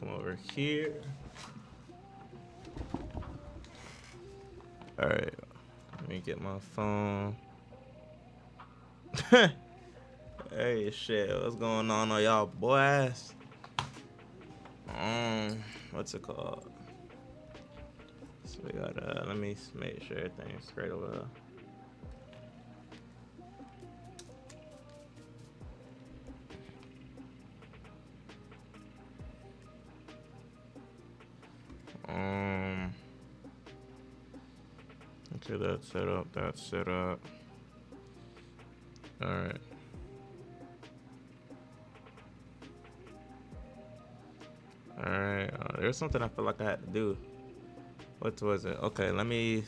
come over here. All right, let me get my phone. Hey, shit, what's going on y'all boys? What's it called? So we got let me make sure everything's straight away. Okay, that's set up, that's set up. All right. All right, there's something I feel like I had to do. What was it? Okay, let me,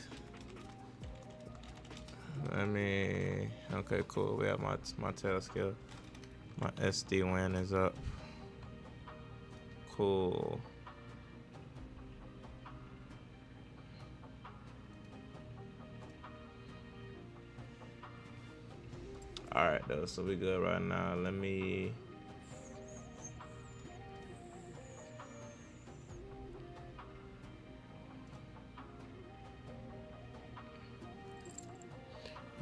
okay, cool. We have my tail skill. My SD-WAN is up. Cool. All right, though, so we good right now. Let me.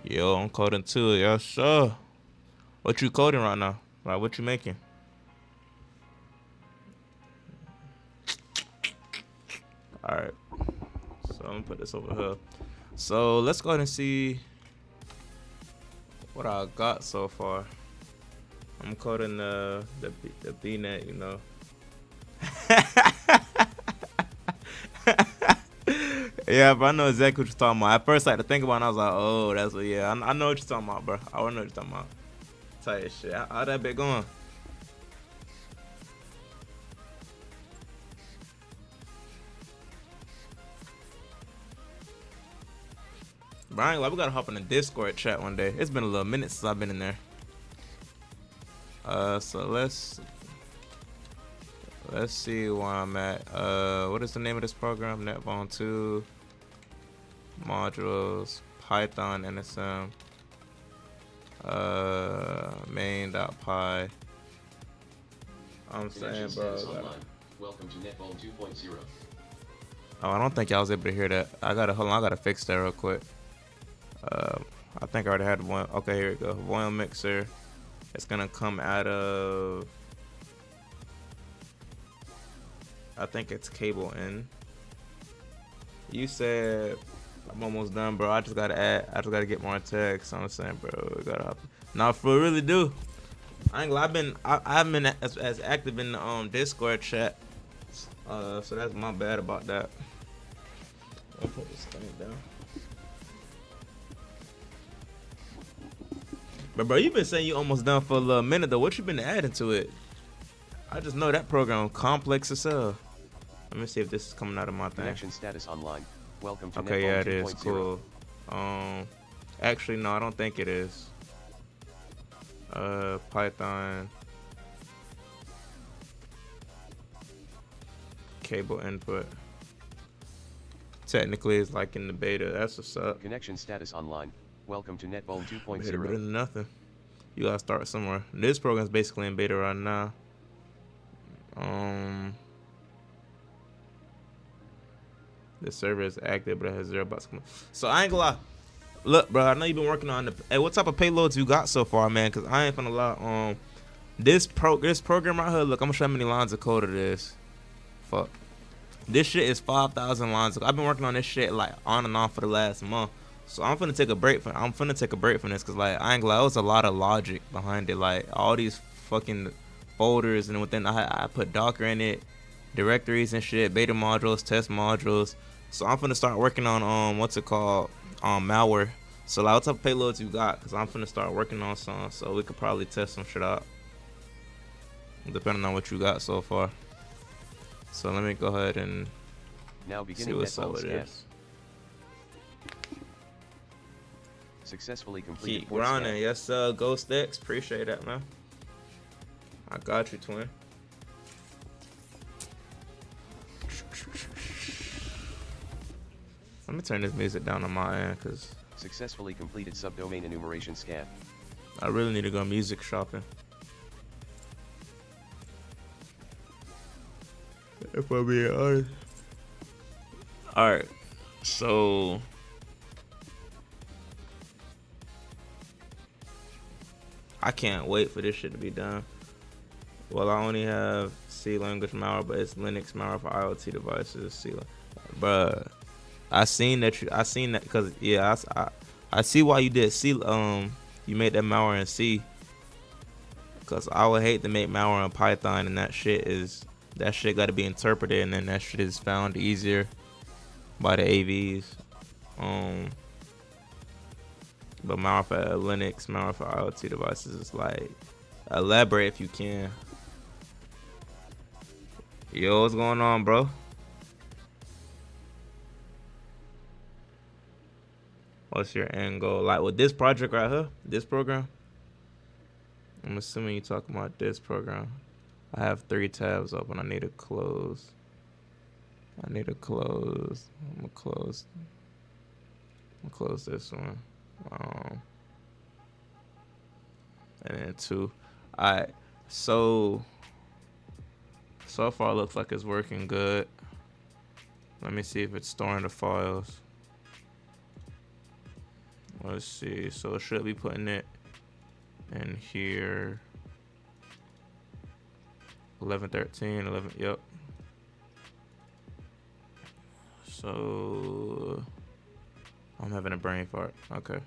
Yo, I'm coding too, yeah, sure. What you coding right now? Like, what you making? All right, so I'm gonna put this over here. So let's go ahead and see what I got so far. I'm coding the BNet, you know. Yeah, but I know exactly what you're talking about. At first, I had to think about it, and I was like, oh, that's what, yeah. I know what you're talking about, bro. I know what you're talking about. Tell you shit. How that bit going? Brian, like, we gotta hop in the Discord chat one day. It's been a little minute since I've been in there. So let's see where I'm at. What is the name of this program? NetVuln 2 modules, Python, NSM, main.py. I'm saying, bro. Welcome to Netbone 2.0. Oh, I don't think y'all was able to hear that. I gotta fix that real quick. I think I already had one. Okay, here we go. Volume mixer. It's gonna come out of, I think it's cable in. You said I'm almost done, bro. I just gotta get more text. I'm saying, bro, we gotta hop. Nah, for really do. I ain't gonna, I've been as active in the Discord chat. So that's my bad about that. I'll put this thing down. But bro, you've been saying you almost done for a little minute though. What you been adding to it? I just know that program complex as hell. Let me see if this is coming out of my thing. Connection status online. Welcome to Okay, Netbone yeah, it is. 2.0. Cool. Actually, no, I don't think it is. Python. Cable input. Technically, it's like in the beta. That's what's up. Connection status online. Welcome to Netbone 2.0. Better than nothing. You gotta start somewhere. This program's basically in beta right now. The server is active, but it has 0 bucks. So I ain't gonna lie. Look, bro, I know you've been working on the. Hey, what type of payloads you got so far, man? Cause I ain't gonna lie. This program right here. Look, I'm gonna show you how many lines of code it is. Fuck. This shit is 5,000 lines. I've been working on this shit like on and off for the last month. So I'm finna take a break from. This, cause like I ain't gonna lie, there was a lot of logic behind it. Like all these fucking folders, and within I put Docker in it, directories and shit, beta modules, test modules. So I'm finna start working on what's it called, malware. So like what type of payloads you got? Cause I'm finna start working on some, so we could probably test some shit out, depending on what you got so far. So let me go ahead and now beginning see what's up Netbone with scan. this. Successfully completed. Keep grinding, yes sir. Ghost X, appreciate that, man. I got you, twin. Let me turn this music down on my end, cause Successfully completed subdomain enumeration scan. I really need to go music shopping. If I'm being honest. Alright. So I can't wait for this shit to be done. Well, I only have C language malware, but it's Linux malware for IoT devices. Bruh, I seen that because yeah, I see why you did C. You made that malware in C. Cause I would hate to make malware in Python, and that shit got to be interpreted, and then that shit is found easier by the AVs. But malware for Linux, malware for IoT devices is like, elaborate if you can. Yo, what's going on, bro? What's your end goal? Like with this project right here, this program? I'm assuming you're talking about this program. I have 3 tabs open. I need to close. I'm gonna close this one. And then 2. Alright, so far it looks like it's working good. Let me see if it's storing the files. Let's see. So it should be putting it in here. 11:13, 11. Yep. So I'm having a brain fart. Okay.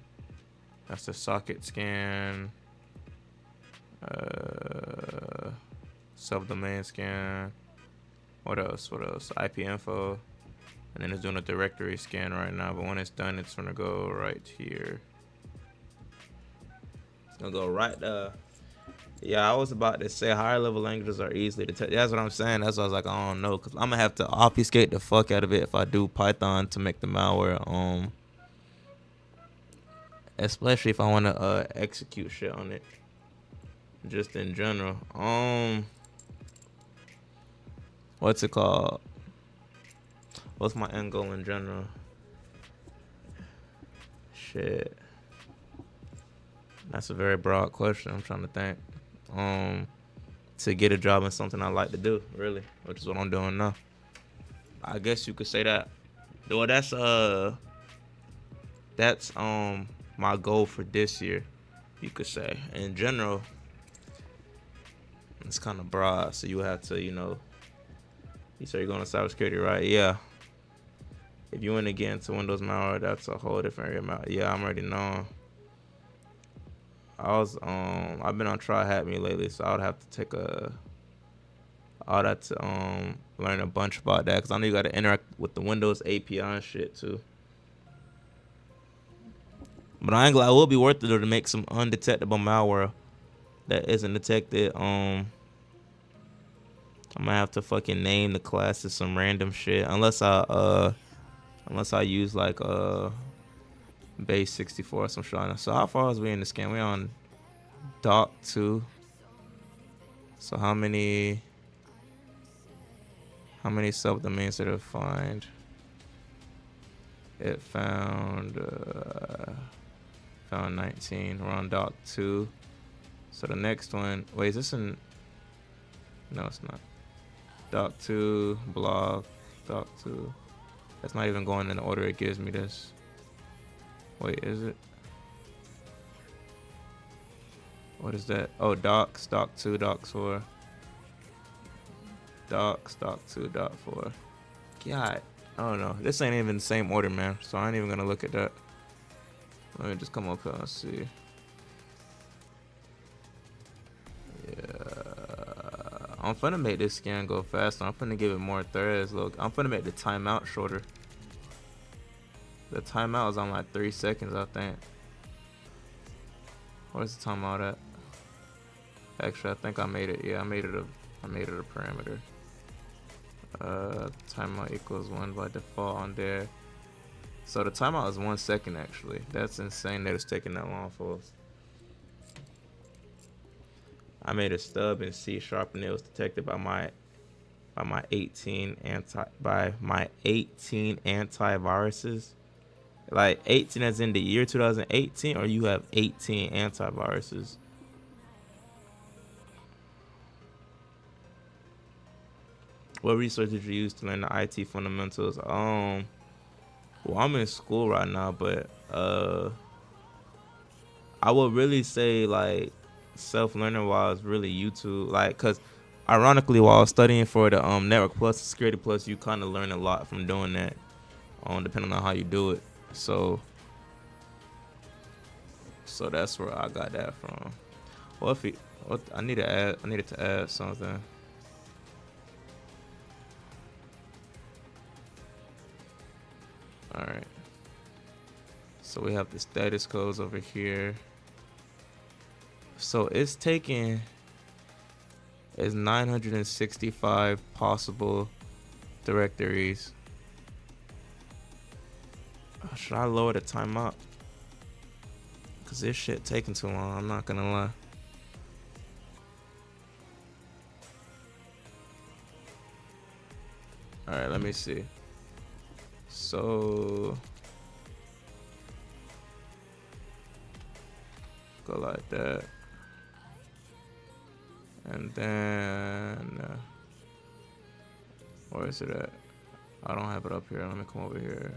That's the socket scan. Subdomain scan. What else? IP info. And then it's doing a directory scan right now. But when it's done, it's gonna go right here. It's gonna go right there. Yeah, I was about to say higher level languages are easily detected. That's what I'm saying. That's why I was like, I don't know, cause I'm gonna have to obfuscate the fuck out of it if I do Python to make the malware. Especially if I want to execute shit on it. Just in general. What's it called? What's my end goal in general? Shit. That's a very broad question. I'm trying to think. To get a job in something I like to do, really, which is what I'm doing now. I guess you could say that. Well, that's my goal for this year, you could say. In general, it's kind of broad, so you have to, you say you're going to cybersecurity, right? Yeah. If you want to get into Windows malware, that's a whole different area. Yeah, I'm already knowing. I've been on Try Hat Me lately, so I'd have to learn a bunch about that, because I know you got to interact with the Windows API and shit too. But I ain't glad it will be worth it to make some undetectable malware that isn't detected. I'm gonna have to fucking name the classes some random shit, unless I use like base 64 or some shit. So how far is we in the scan? We on doc 2. So how many subdomains did it find? It found 19. We're on doc 2. So the next one, wait, is this in? No, it's not. Doc 2, blog, doc 2. That's not even going in the order it gives me this. Wait, is it? What is that? Oh, docs, doc 2, doc 4. Docs, doc 2, doc 4. God, I don't know. This ain't even the same order, man. So I ain't even gonna look at that. Let me just come up here and see. Yeah. I'm finna make this scan go faster. I'm finna give it more threads. Look, I'm finna make the timeout shorter. The timeout is on like 3 seconds, I think. Where's the timeout at? Actually, I think I made it. Yeah, I made it a parameter. Timeout equals 1 by default on there. So the timeout is 1 second actually. That's insane that it's taking that long for us. I made a stub in C# and it was detected by my 18 antiviruses. Like 18 as in the year 2018, or you have 18 antiviruses? What resource did you use to learn the IT fundamentals? Well, I'm in school right now, but I would really say like self-learning wise, really YouTube, like, cause ironically, while I was studying for the Network Plus, Security Plus, you kind of learn a lot from doing that, depending on how you do it. So that's where I got that from. I needed to add something. All right. So we have the status codes over here. So it's 965 possible directories. Should I lower the timeout? Cause this shit taking too long, I'm not gonna lie. Alright, let me see. So go like that. And then where is it at? I don't have it up here. Let me come over here.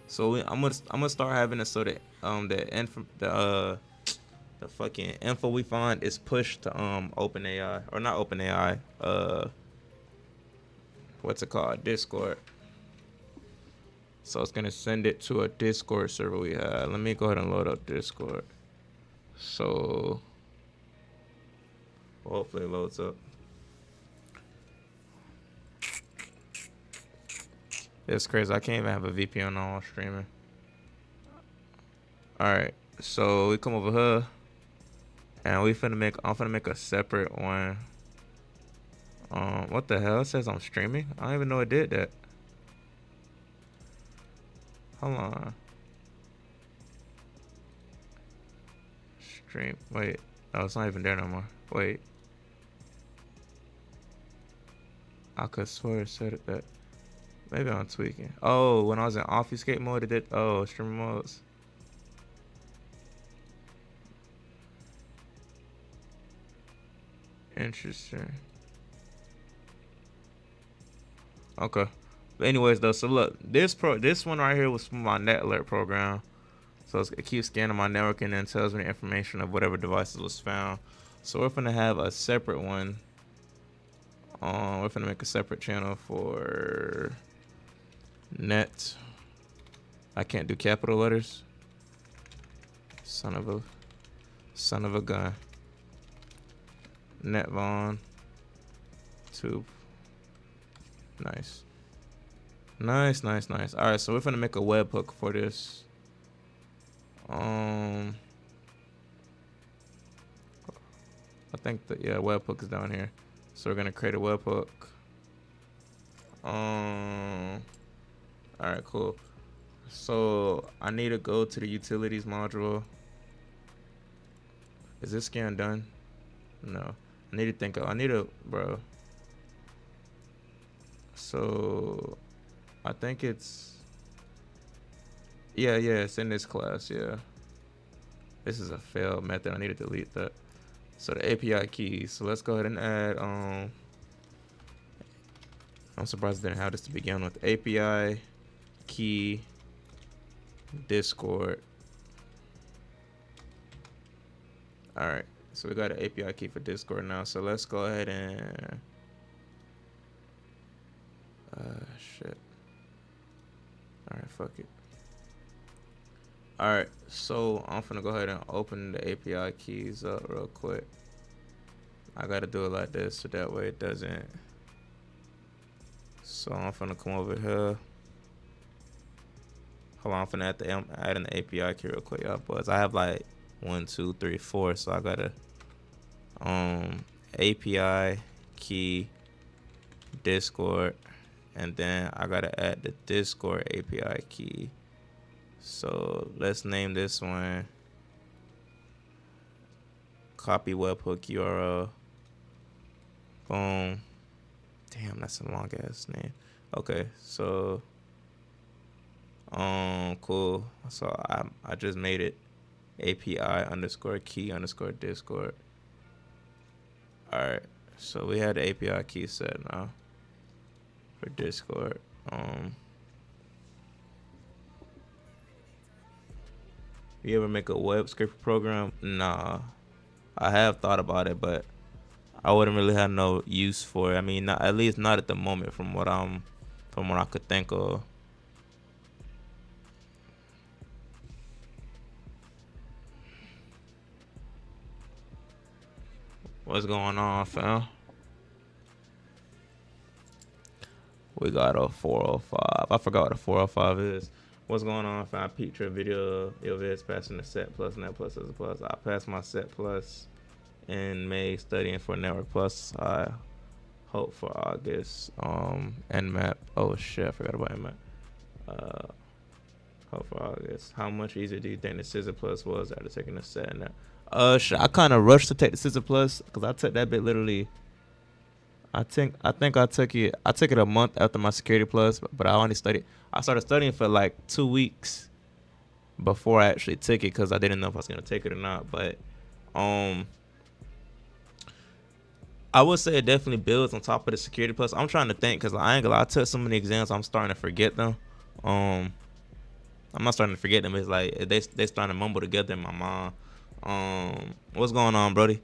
So I'm gonna start having it so that the fucking info we find is pushed to OpenAI, or not OpenAI, what's it called? Discord. So it's gonna send it to a Discord server we have. Let me go ahead and load up Discord. So hopefully it loads up. It's crazy. I can't even have a VPN on while streaming. Alright, so we come over here and I'm finna make a separate one. What the hell? It says I'm streaming? I don't even know it did that. Hold on. Stream. Wait. Oh, it's not even there no more. Wait. I could swear it said it that. Maybe I'm tweaking. Oh, when I was in obfuscate mode, it did. Oh, stream modes. Interesting. Okay. But anyways, though, so look, this one right here was from my net alert program. So it keeps scanning my network and then tells me the information of whatever devices was found. So we're gonna have a separate one. We're gonna make a separate channel for net. I can't do capital letters. Son of a gun. NetVuln. Tube. Nice. Nice. Alright, so we're gonna make a webhook for this. I think that, yeah, webhook is down here. So we're gonna create a webhook. Alright, cool. So I need to go to the utilities module. Is this scan done? No. I need to think bro. So I think it's, yeah, it's in this class, yeah. This is a failed method. I need to delete that. So the API keys. So let's go ahead and add, I'm surprised I didn't have this to begin with. API key Discord. Alright, so we got an API key for Discord now. So let's go ahead and shit. Alright, fuck it. Alright, so I'm gonna go ahead and open the API keys up real quick. I gotta do it like this so that way it doesn't. So I'm gonna come over here. Hold on, I'm gonna add an API key real quick, y'all boys. I have like 1, 2, 3, 4, so I gotta API key Discord, and then I gotta add the Discord API key. So let's name this one copy webhook URL. Boom. Damn, that's a long ass name. Okay, so cool. So I just made it API underscore key underscore Discord. Alright, so we had the API key set now. for Discord. You ever make a web script program? Nah, I have thought about it, but I wouldn't really have no use for it. I mean, not, at least not at the moment, from what I could think of. What's going on, fam? We got a 405. I forgot what a 405 is. What's going on, fam? I peeped your video. Your vid's passing the set plus, net plus as a plus. I passed my set plus in May studying for network plus. I hope for August. Nmap. Oh shit, I forgot about Nmap. Hope for August. How much easier do you think the Scissor Plus was after taking the set? Shit, I kind of rushed to take the Scissor Plus because I took that bit literally. I think I took it. I took it a month after my Security Plus, but I only studied. I started studying for like 2 weeks before I actually took it because I didn't know if I was gonna take it or not. But I would say it definitely builds on top of the Security Plus. I'm trying to think because I ain't gonna lie, I took so many exams, I'm starting to forget them. I'm not starting to forget them. It's like they starting to mumble together in my mind. What's going on, Brody?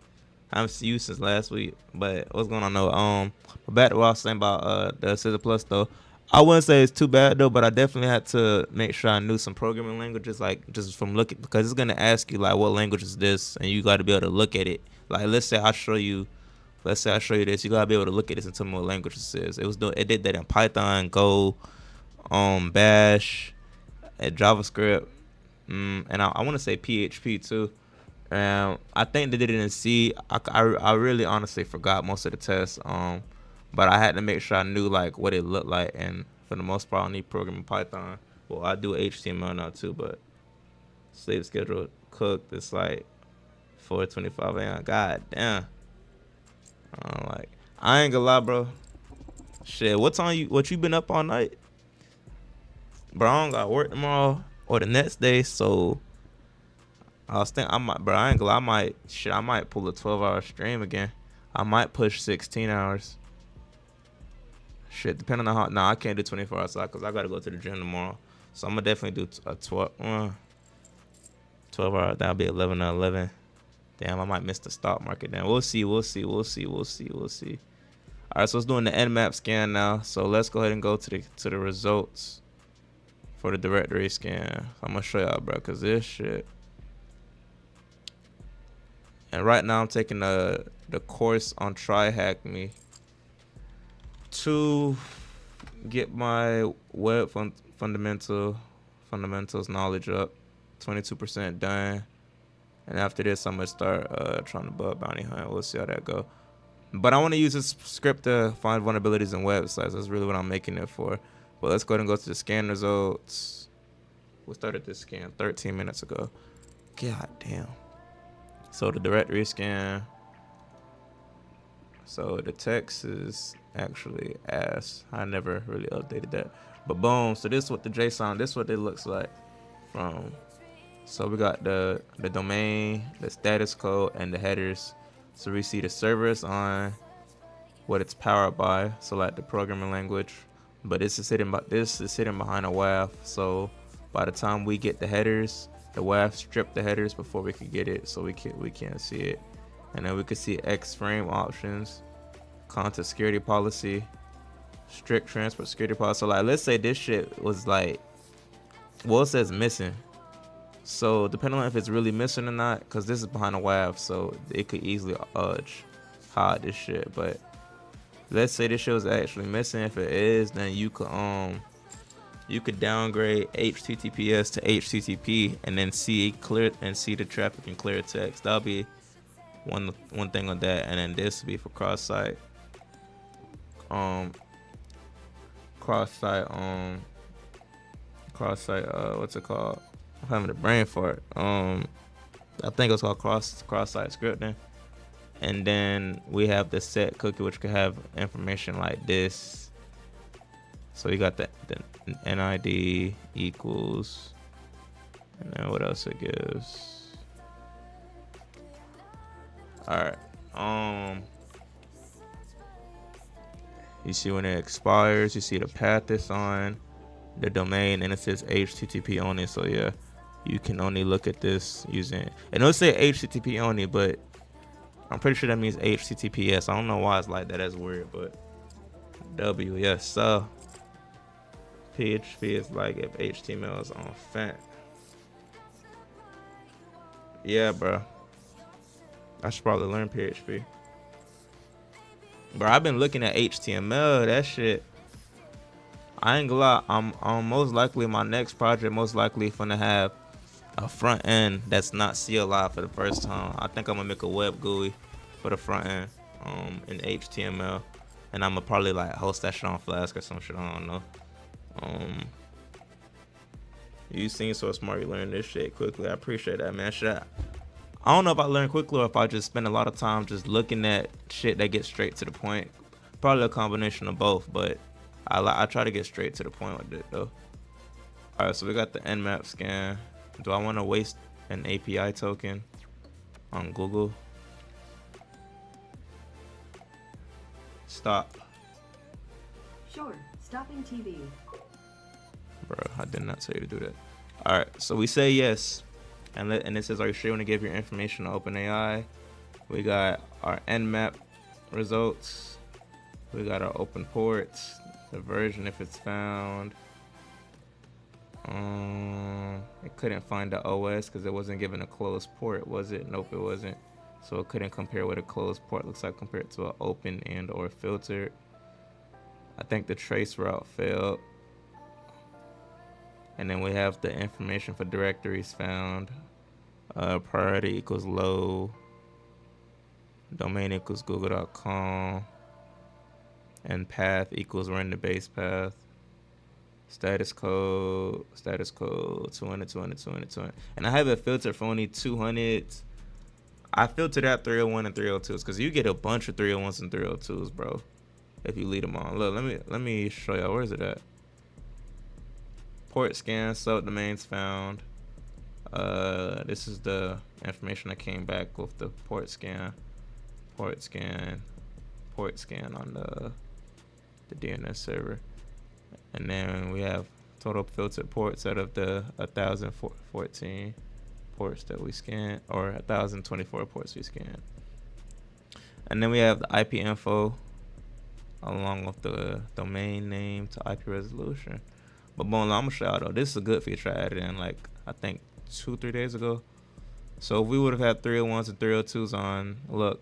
I haven't seen you since last week, but what's going on though? But back to what I was saying about the Scissor Plus though. I wouldn't say it's too bad though, but I definitely had to make sure I knew some programming languages, like just from looking, because it's gonna ask you like what language is this, and you got to be able to look at it. Like let's say I show you this, you gotta be able to look at this and tell me what language this is. It did that in Python, Go, Bash, at JavaScript, and I want to say PHP too. I think they did it in C. I really honestly forgot most of the tests. But I had to make sure I knew like what it looked like, and for the most part, I need programming Python. Well, I do HTML now too, but sleep schedule cooked. It's like 4:25 a.m. God damn. Like I ain't gonna lie, bro. Shit, what you been up all night? Bro, I don't got work tomorrow or the next day, so I was thinking I ain't gonna lie, I might pull a 12-hour stream again. I might push 16 hours. Shit, depending on how. Nah, I can't do 24 hours because I gotta go to the gym tomorrow. So I'm gonna definitely do a 12 hour. That'll be 11 to 11. Damn, I might miss the stock market. Then we'll see. All right, so it's doing the Nmap scan now. So let's go ahead and go to the results for the directory scan. I'm gonna show y'all, bro, cause this shit. And right now I'm taking the course on Try Hack Me to get my web fundamentals knowledge up. 22% done. And after this, I'm gonna start trying to bug bounty hunt. We'll see how that go. But I want to use this script to find vulnerabilities in websites. That's really what I'm making it for. But let's go ahead and go to the scan results. We started this scan 13 minutes ago. God damn. So the directory scan. So the text is actually ass. I never really updated that. But boom. So this is what the JSON. This is what it looks like from. So we got the domain, the status code, and the headers. So we see the server is on, what it's powered by, so like the programming language. But this is sitting behind a WAF. So by the time we get the headers, the WAF stripped the headers before we could get it, so we can't see it. And then we could see X frame options, content security policy, strict transport security policy. So like let's say this shit was like, well, it says missing. So depending on if it's really missing or not, because this is behind a WAF, so it could easily hide this shit. But let's say this shit was actually missing. If it is, then you could downgrade HTTPS to HTTP and then see the traffic in clear text. That'll be one thing on that. And then this will be for cross-site. What's it called? I'm having a brain fart. I think it's called cross-site scripting. And then we have the set cookie, which could have information like this. So you got the NID equals, and then what else it gives? All right. You see when it expires, you see the path it's on, the domain, and it says HTTP only. So yeah, you can only look at this using, and it'll say HTTP only, but I'm pretty sure that means HTTPS. I don't know why it's like that. That's weird, but W, yes. So PHP is like if HTML is on fat. Yeah, bro. I should probably learn PHP. Bro, I've been looking at HTML. That shit. I ain't gonna lie. I'm most likely my next project most likely gonna have a front end that's not CLI for the first time. I think I'm gonna make a web GUI for the front end, in HTML, and I'm gonna probably like host that shit on Flask or some shit. I don't know. You seem so smart. You learned this shit quickly. I appreciate that, man. I don't know if I learn quickly or if I just spend a lot of time just looking at shit that gets straight to the point. Probably a combination of both, but I try to get straight to the point with it though. All right, so we got the Nmap scan. Do I want to waste an API token on Google? Stop. Sure, stopping TV. Bro, I did not tell you to do that. All right, so we say yes, and it says, are you sure you want to give your information to OpenAI? We got our Nmap results. We got our open ports, the version if it's found. It couldn't find the OS because it wasn't given a closed port, was it? Nope, it wasn't. So it couldn't compare what a closed port looks like compared to an open and or filtered. I think the trace route failed. And then we have the information for directories found. Priority equals low. Domain equals google.com. And path equals we're in the base path. Status code 200, 200, 200, 200. And I have it filtered for only 200. I filtered out 301 and 302s because you get a bunch of 301s and 302s, bro, if you leave them on. Look, let me show y'all. Where is it at? Port scan, subdomains found. This is the information that came back with the port scan on the DNS server. And then we have total filtered ports out of the 1,014 ports that we scanned, or 1,024 ports we scanned. And then we have the IP info along with the domain name to IP resolution. But boom, I'm gonna show y'all though. This is a good feature I added in like I think 2-3 days ago. So if we would have had 301s and 302s on, look,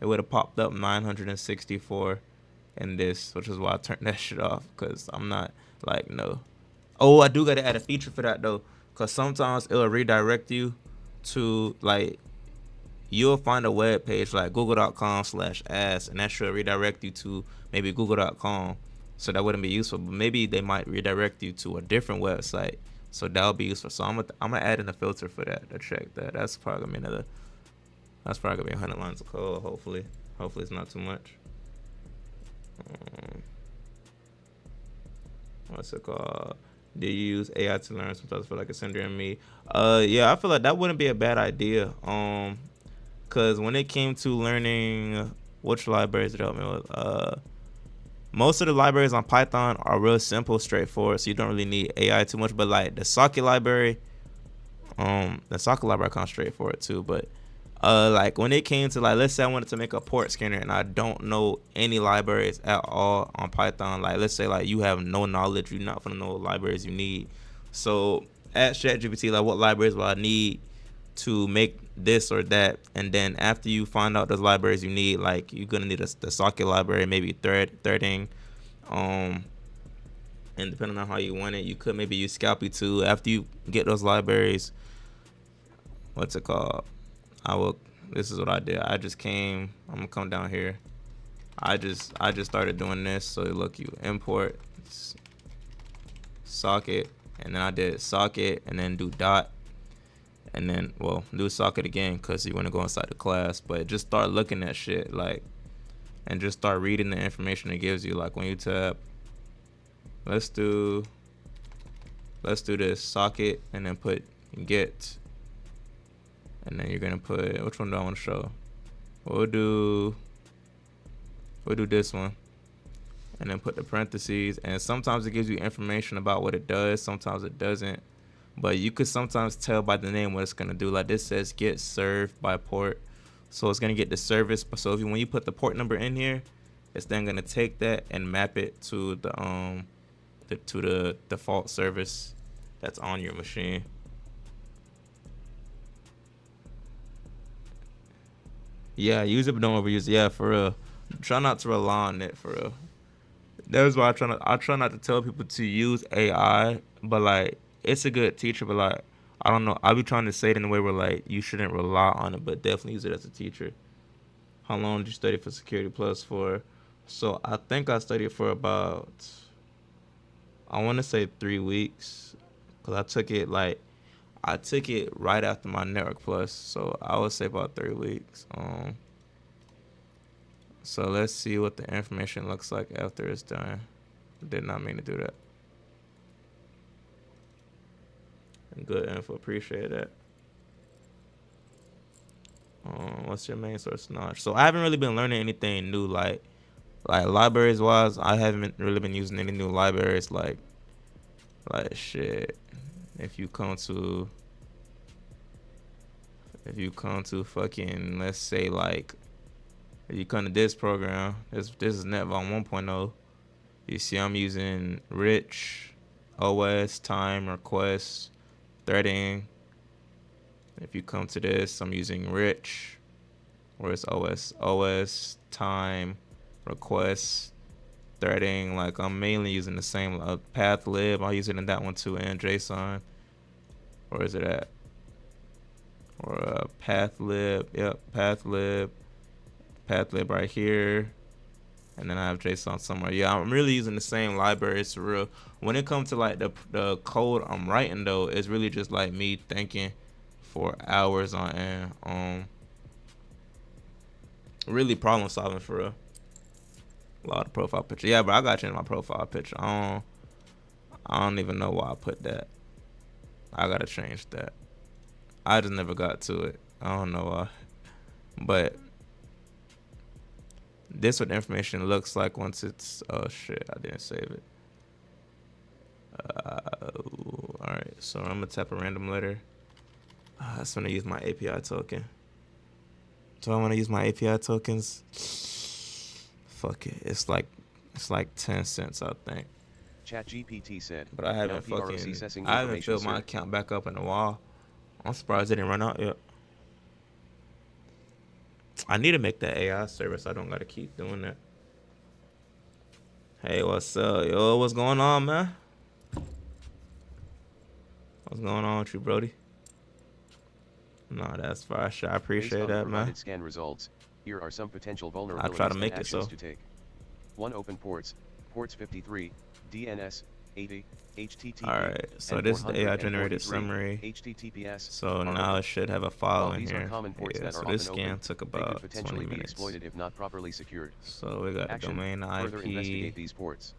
it would have popped up 964 in this, which is why I turned that shit off, because I'm not like, no. Oh, I do gotta add a feature for that though, because sometimes it'll redirect you to like, you'll find a web page like google.com/ads, and that should redirect you to maybe google.com. So that wouldn't be useful, but maybe they might redirect you to a different website. So that'll be useful. So I'm gonna add in a filter for that to check that. That's probably gonna be 100 lines of code. Hopefully it's not too much. What's it called? Do you use AI to learn? Sometimes I feel like it's hindering me. Yeah, I feel like that wouldn't be a bad idea. Cause when it came to learning which libraries it helped me with, most of the libraries on Python are real simple, straightforward, so you don't really need AI too much. But like the socket library kind of straightforward too. But like when it came to like, let's say I wanted to make a port scanner and I don't know any libraries at all on Python. Like let's say like you have no knowledge, you're not gonna know what libraries you need. So ask ChatGPT like, what libraries will I need to make this or that, and then after you find out those libraries you need, like you're gonna need the socket library, maybe threading, and depending on how you want it, you could maybe use Scalpy too. After you get those libraries, what's it called? This is what I did. I'm gonna come down here. I just started doing this. So look, you import socket, and then I did socket, and then do dot. And then, well, do socket again because you want to go inside the class. But just start looking at shit, like, and just start reading the information it gives you. Like when you tap, let's do this socket, and then put get, and then you're gonna put, which one do I want to show? We'll do this one, and then put the parentheses. And sometimes it gives you information about what it does, sometimes it doesn't. But you could sometimes tell by the name what it's gonna do. Like this says get served by port, so it's gonna get the service. So when you put the port number in here, it's then gonna take that and map it to the default service that's on your machine. Yeah, use it but don't overuse it. Yeah, for real. Try not to rely on it, for real. That's why I try not to tell people to use AI, but like it's a good teacher, but like I don't know. I be trying to say it in a way where like you shouldn't rely on it, but definitely use it as a teacher. How long did you study for Security Plus for? So I think I studied for about, I want to say 3 weeks, cause I took it right after my Network Plus, so I would say about 3 weeks. So let's see what the information looks like after it's done. Did not mean to do that. Good info, appreciate that. What's your main source of knowledge? So I haven't really been learning anything new, like libraries wise. I haven't really been using any new libraries, like shit. If you come to fucking, let's say like, if you come to this program, this is NetVuln 1.0. You see I'm using rich, OS, time, request, threading. If you come to this, I'm using rich, where's OS, time, request, threading. Like I'm mainly using the same path lib. I'll use it in that one too, and JSON. Where is it at? Or path lib. Yep, path lib right here. And then I have JSON somewhere. Yeah, I'm really using the same libraries for real. When it comes to like the code I'm writing though, it's really just like me thinking for hours on end. Really problem solving for real. A lot of profile picture. Yeah, but I gotta change my profile picture. I don't even know why I put that. I gotta change that. I just never got to it. I don't know why. But this what the information looks like once it's, oh shit, I didn't save it. Alright, so I'm gonna tap a random letter. I just wanna use my API token. Do I wanna use my API tokens? Fuck it. It's like 10 cents, I think. ChatGPT said. But I haven't filled my account back up in a while. I'm surprised it didn't run out yet. I need to make that AI service. I don't gotta keep doing that. Hey, what's up? Yo, what's going on, man? What's going on with you, Brody? No, that's fine. I appreciate that, man. Scan results. Here are some potential vulnerabilities. I'll try to make it so. To take. 1. Open ports 53, DNS 80, HTTP. Alright, so this is the AI generated summary. HTTPS. So now it should have a file in here. Yeah, so this scan took about 20 minutes. Be exploited if not properly secured. So we got the domain, Further investigate these ports.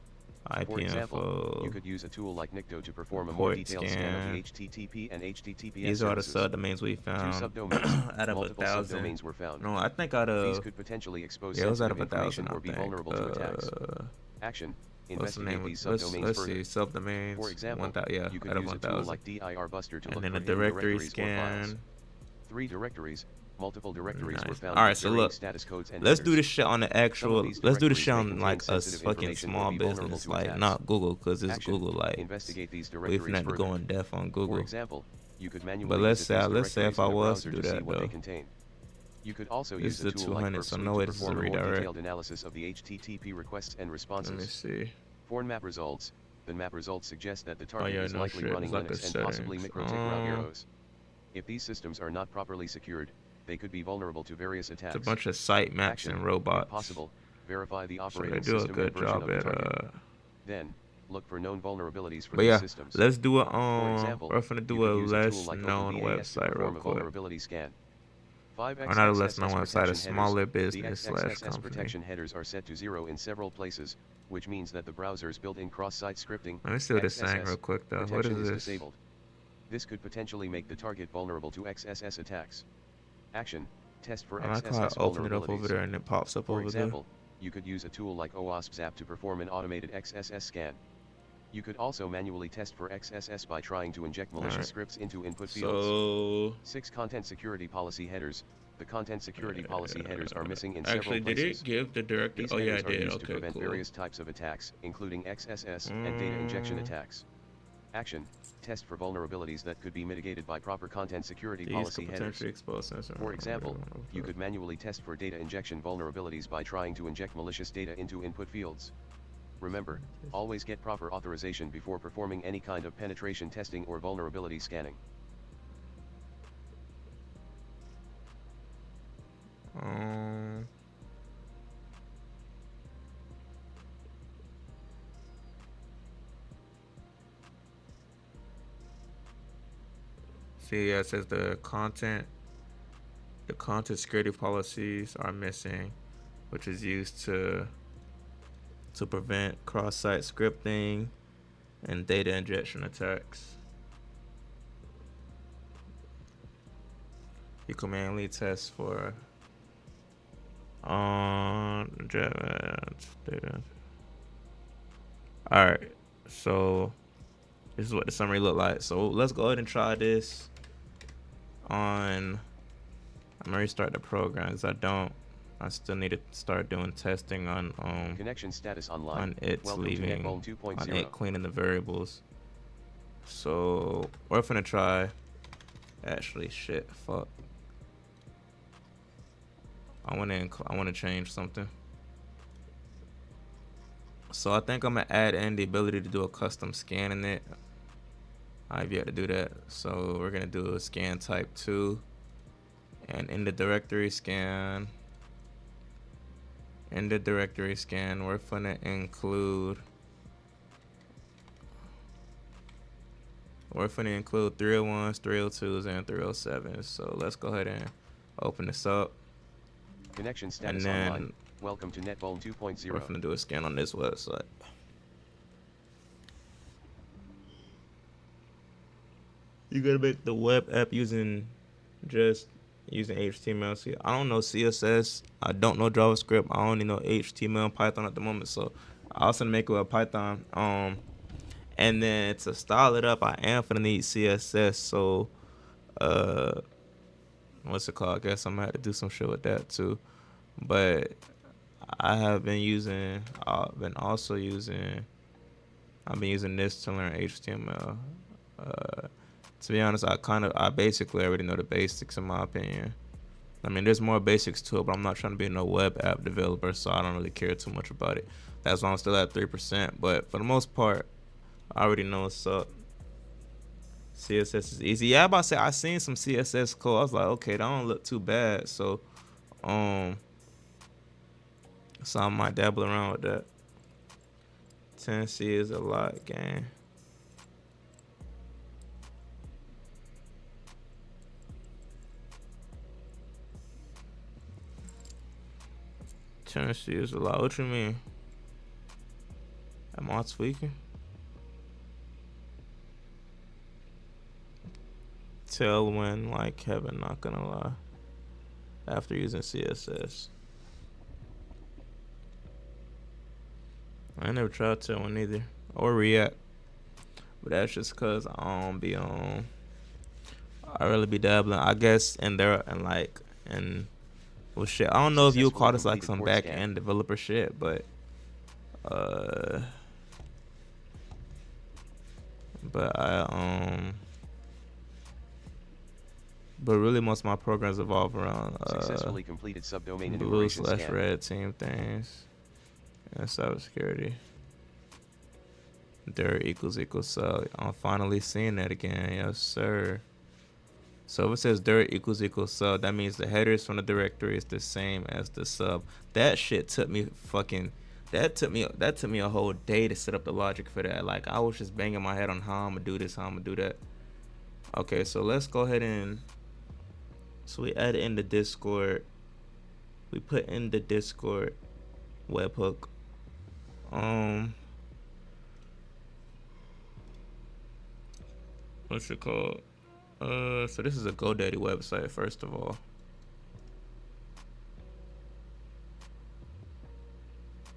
IP For example, info. You could use a tool like Nikto to perform a more detailed scan of the HTTP and HTTPS. These are the subdomains we found. 2 subdomains. Out of Multiple 1,000. subdomains were found. No, I think out of. These could potentially expose it was out of sensitive 1,000. or be vulnerable to attacks. Action. Investigate these subdomains let's further. see, subdomains. For example, 1,000, you could out of use a 1,000. tool like DIR Buster to and look then for a directory scan. scan. 3 directories. Multiple directories were found. All right, so look, status codes and let's headers. do this shit on the actual. Let's do this shit on like a sensitive fucking information small or be vulnerable business, to like attacks. not Google, cause it's Action. Google. Like Investigate these we directories finna further. go in depth on Google. For example, you could manually But let's visit these say if I directories in a was to browser do see that what they though. contain. You could also This use is a a tool like 200, so Burp no Suite way to this is a perform a more redirect. detailed analysis of the HTTP requests and responses. Let me see. For map results, the map results suggest that the target yeah, is no likely shit. running It's like Linux a and possibly settings. MikroTik route arrows. If these systems are not properly secured, they could be vulnerable to various attacks. It's a bunch of site maps Action. and robots. If possible, verify the So operating they do a system good and version job of the at target. Then, look for known vulnerabilities for But these yeah, systems. let's do a For example, we're finna you do could a use a tool less like known OpenVAS to website real perform a quick. vulnerability scan. 5xxx Or not a less known protection website, a headers. smaller The business slash XXXS company. protection headers are set to 0 in several places, which means that the browser's built-in cross-site scripting Let me see what it's saying XSS real quick though. What protection is is this? disabled. This could potentially make the target vulnerable to XSS attacks. Action. Test for I like how I XSS open it up over vulnerabilities. there and it pops up For over example, you could use a tool like OWASP Zap to perform an automated XSS scan. You could also manually test for XSS by trying to inject malicious scripts into input fields. So 6 Content Security Policy Headers. The content security policy headers are missing in actually, several places. did it give the director? These Oh yeah, headers I are did. used to Okay, prevent cool. various types of attacks, including XSS and data injection attacks. Action: test for vulnerabilities that could be mitigated by proper content security These policy could headers. potentially expose sensor. For example, you could manually test for data injection vulnerabilities by trying to inject malicious data into input fields. Remember, always get proper authorization before performing any kind of penetration testing or vulnerability scanning. See, yeah, it says the content security policies are missing, which is used to prevent cross-site scripting and data injection attacks. You can manually test for data. All right, so this is what the summary looked like. So let's go ahead and try this on. I'm gonna restart the program because I still need to start doing testing on Connection status online. on it's Welcome leaving to NetBone 2.0. on it cleaning the variables. So we're gonna try. Actually, shit, fuck. I want to change something. So I think I'm gonna add in the ability to do a custom scan in it. I've yet to do that. So we're gonna do a scan type 2, and in the directory scan, we're gonna include 301s, 302s, and 307s. So let's go ahead and open this up. Connection status and then online. Welcome to NetBone 2.0. We're gonna do a scan on this website. You gotta make the web app using HTML. See, I don't know CSS. I don't know JavaScript. I only know HTML and Python at the moment. So I also make it with Python. And then to style it up, I am gonna need CSS. So what's it called? I guess I'm gonna have to do some shit with that too. But I've been using this to learn HTML. To be honest, I basically already know the basics in my opinion. I mean, there's more basics to it, but I'm not trying to be no web app developer, so I don't really care too much about it. That's why I'm still at 3%. But for the most part, I already know what's up. CSS is easy. Yeah, I'm about to say I seen some CSS code. I was like, okay, that don't look too bad. So I might dabble around with that. 10C is a lot, gang. Tennessee is a lot. What you mean? Am I tweaking? Tailwind like heaven, not gonna lie. After using CSS. I never tried Tailwind either. Or React. But that's just cause I don't be on. I really be dabbling, I guess, in there and well, shit. I don't know if you would call this like some back end developer shit, but but really most of my programs evolve around successfully completed subdomain blue/red team things and cybersecurity. Dirt equals sub. I'm finally seeing that again, yes sir. So if it says dirt equals sub, that means the headers from the directory is the same as the sub. That shit took me that took me a whole day to set up the logic for that. Like I was just banging my head on how I'm gonna do this, how I'm gonna do that. Okay, so let's go ahead and we add in the Discord. We put in the Discord webhook. What's it called? So this is a GoDaddy website, first of all.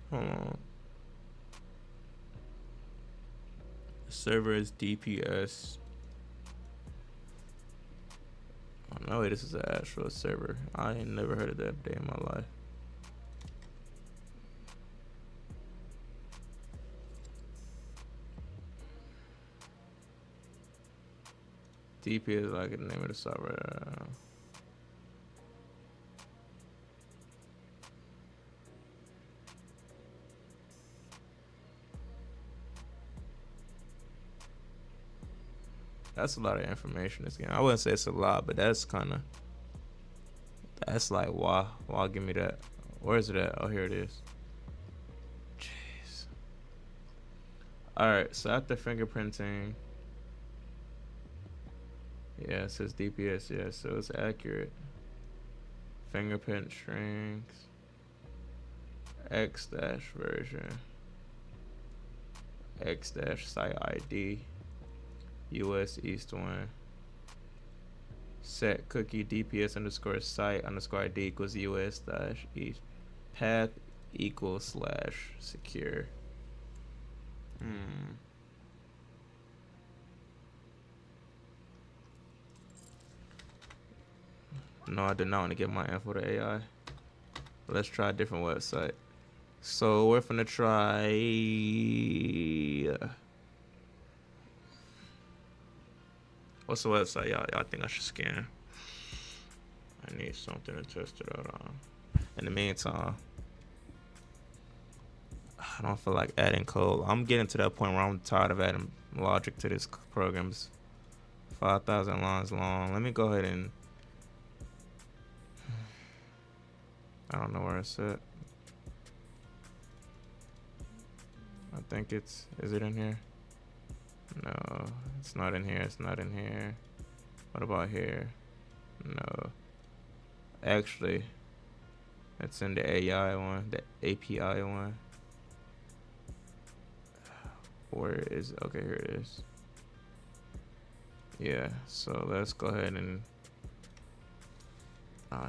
Hold on. Server is DPS. Oh no way, this is an actual server. I ain't never heard of that day in my life. DP is like the name of the server. That's a lot of information this game. I wouldn't say it's a lot, but that's like why give me that? Where is it at? Oh, here it is. Jeez. All right, so after fingerprinting, yeah, it says DPS. Yeah, so it's accurate. Fingerprint strings, X dash version, X dash site ID, US East 1. Set cookie DPS underscore site underscore ID equals US dash East. Path equals slash secure. No, I did not want to give my info to AI. Let's try a different website. So we're gonna try. What's the website y'all think I should scan? I need something to test it out on. In the meantime, I don't feel like adding code. I'm getting to that point where I'm tired of adding logic to this program's 5,000 lines long. Let me go ahead and. I don't know where it's at. I think it's. Is it in here? No, it's not in here. It's not in here. What about here? No. Actually, it's in the AI one, the API one. Where is it? Okay, here it is. Yeah, so let's go ahead and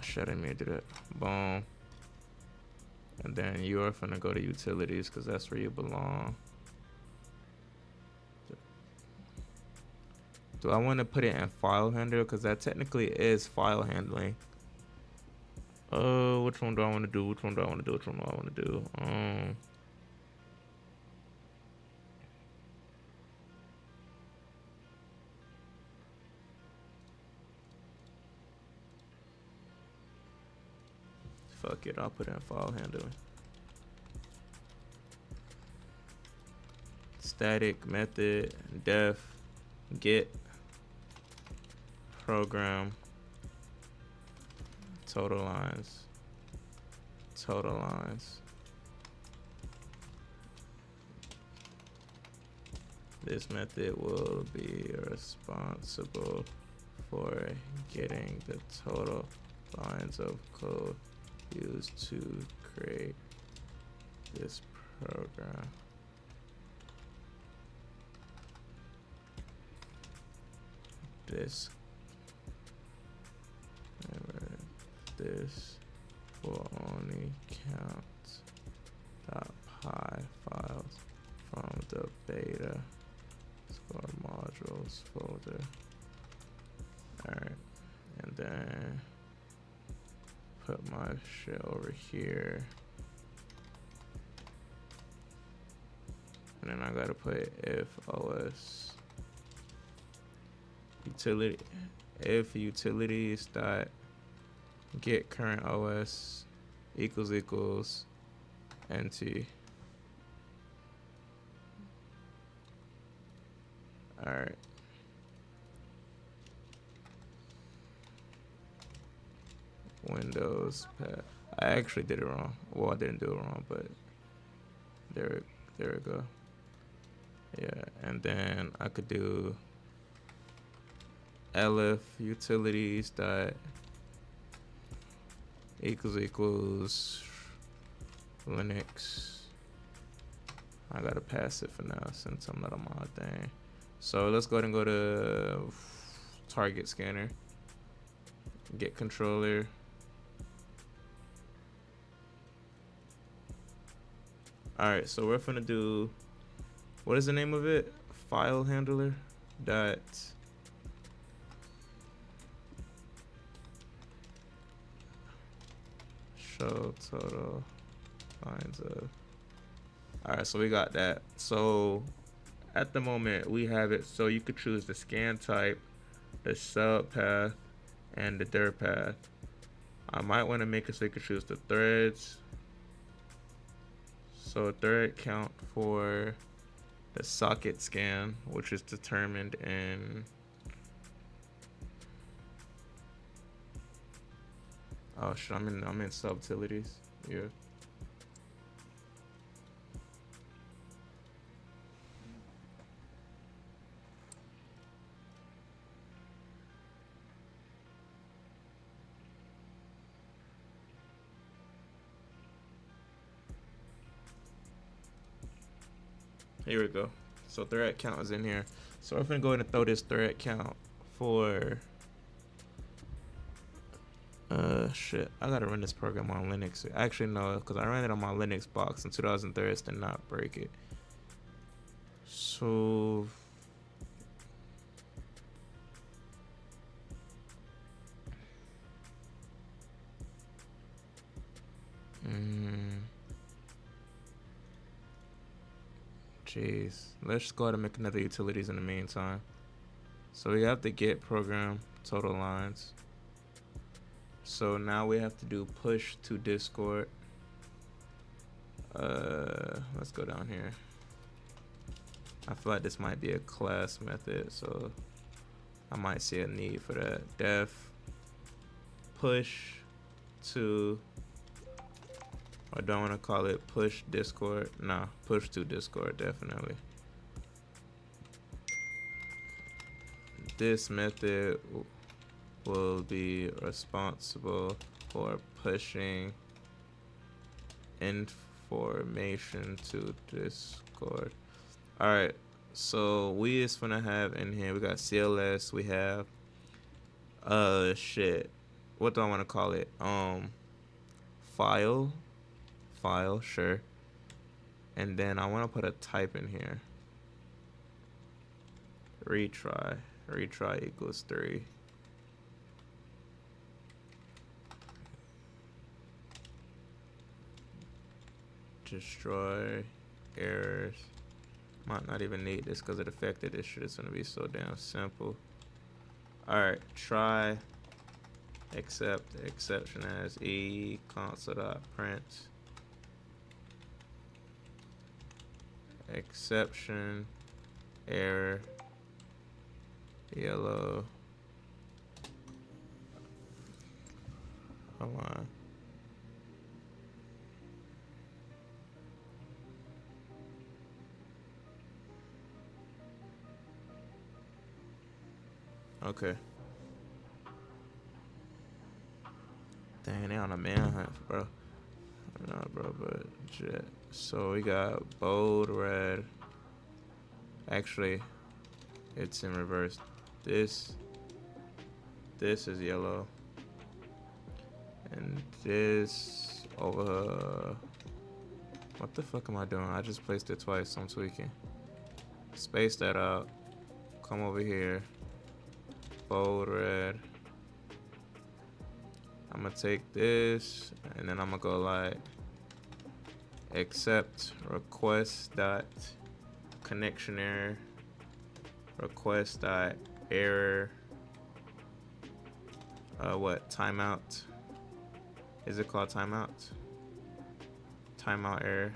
shut me do that. Boom. And then you are finna go to utilities because that's where you belong. Do I want to put it in file handler? Because that technically is file handling. Which one do I want to do? Which one do I want to do? Which one do I want to do? Fuck it, I'll put in file handling. Static method def get program total lines. This method will be responsible for getting the total lines of code used to create this program. This will only count .py files from the beta score modules folder. Alright, and then put my shit over here. And then I gotta put if OS utility, if utilities dot get current OS equals NT. Alright. Windows path. I actually did it wrong. Well, I didn't do it wrong, but there we go. Yeah, and then I could do elif utilities dot equals Linux. I gotta pass it for now since I'm not on my thing. So let's go ahead and go to target scanner. Get controller. All right, so we're gonna do, what is the name of it? File handler dot show total lines of. All right, so we got that. So at the moment we have it so you could choose the scan type, the sub path, and the dir path. I might want to make it so you can choose the threads. So thread count for the socket scan, which is determined in, oh shit, I'm in subutilities. Yeah. Here we go. So thread count is in here. So I'm gonna go ahead and throw this thread count for shit. I gotta run this program on Linux. Actually no, because I ran it on my Linux box in 2003 to not break it. So jeez. Let's just go ahead and make another utilities in the meantime. So we have to get program total lines. So now we have to do push to Discord. Let's go down here. I feel like this might be a class method, so I might see a need for that. Def push to, I don't want to call it push Discord. Nah, push to Discord, definitely. This method will be responsible for pushing information to Discord. All right, so we is gonna have in here, we got CLS, we have shit, what do I want to call it? File, sure. And then I want to put a type in here. Retry equals 3. Destroy errors. Might not even need this because it affected this shit. It's gonna be so damn simple. Alright, try accept exception as e console.print exception error yellow. Hold on. Okay. Dang, they on a manhunt, bro. No, bro, but shit. So we got bold red. Actually, it's in reverse. This is yellow. And this over. What the fuck am I doing? I just placed it twice. I'm tweaking. Space that out. Come over here. Bold red. I'm gonna take this and then I'm gonna go like accept request dot connection error, request dot error, what, timeout? Is it called timeout? Timeout error.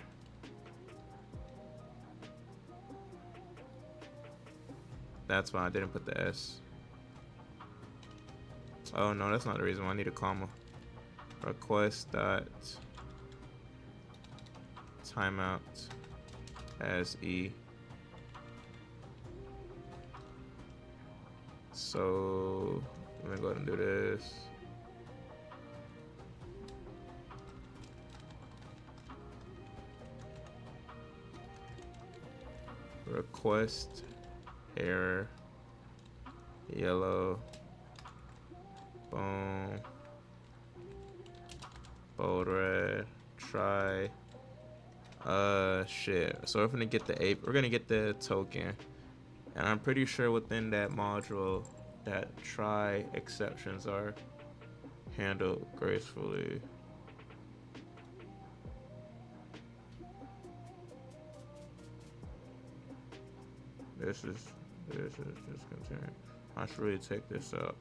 That's why I didn't put the S. Oh no, that's not the reason why I need a comma. Request dot timeout as E. So let me go ahead and do this. Request error yellow. Boom. Bold red. Try. Shit. So we're gonna get the ape. We're gonna get the token, and I'm pretty sure within that module that try exceptions are handled gracefully. This is discontinued. I should really take this out.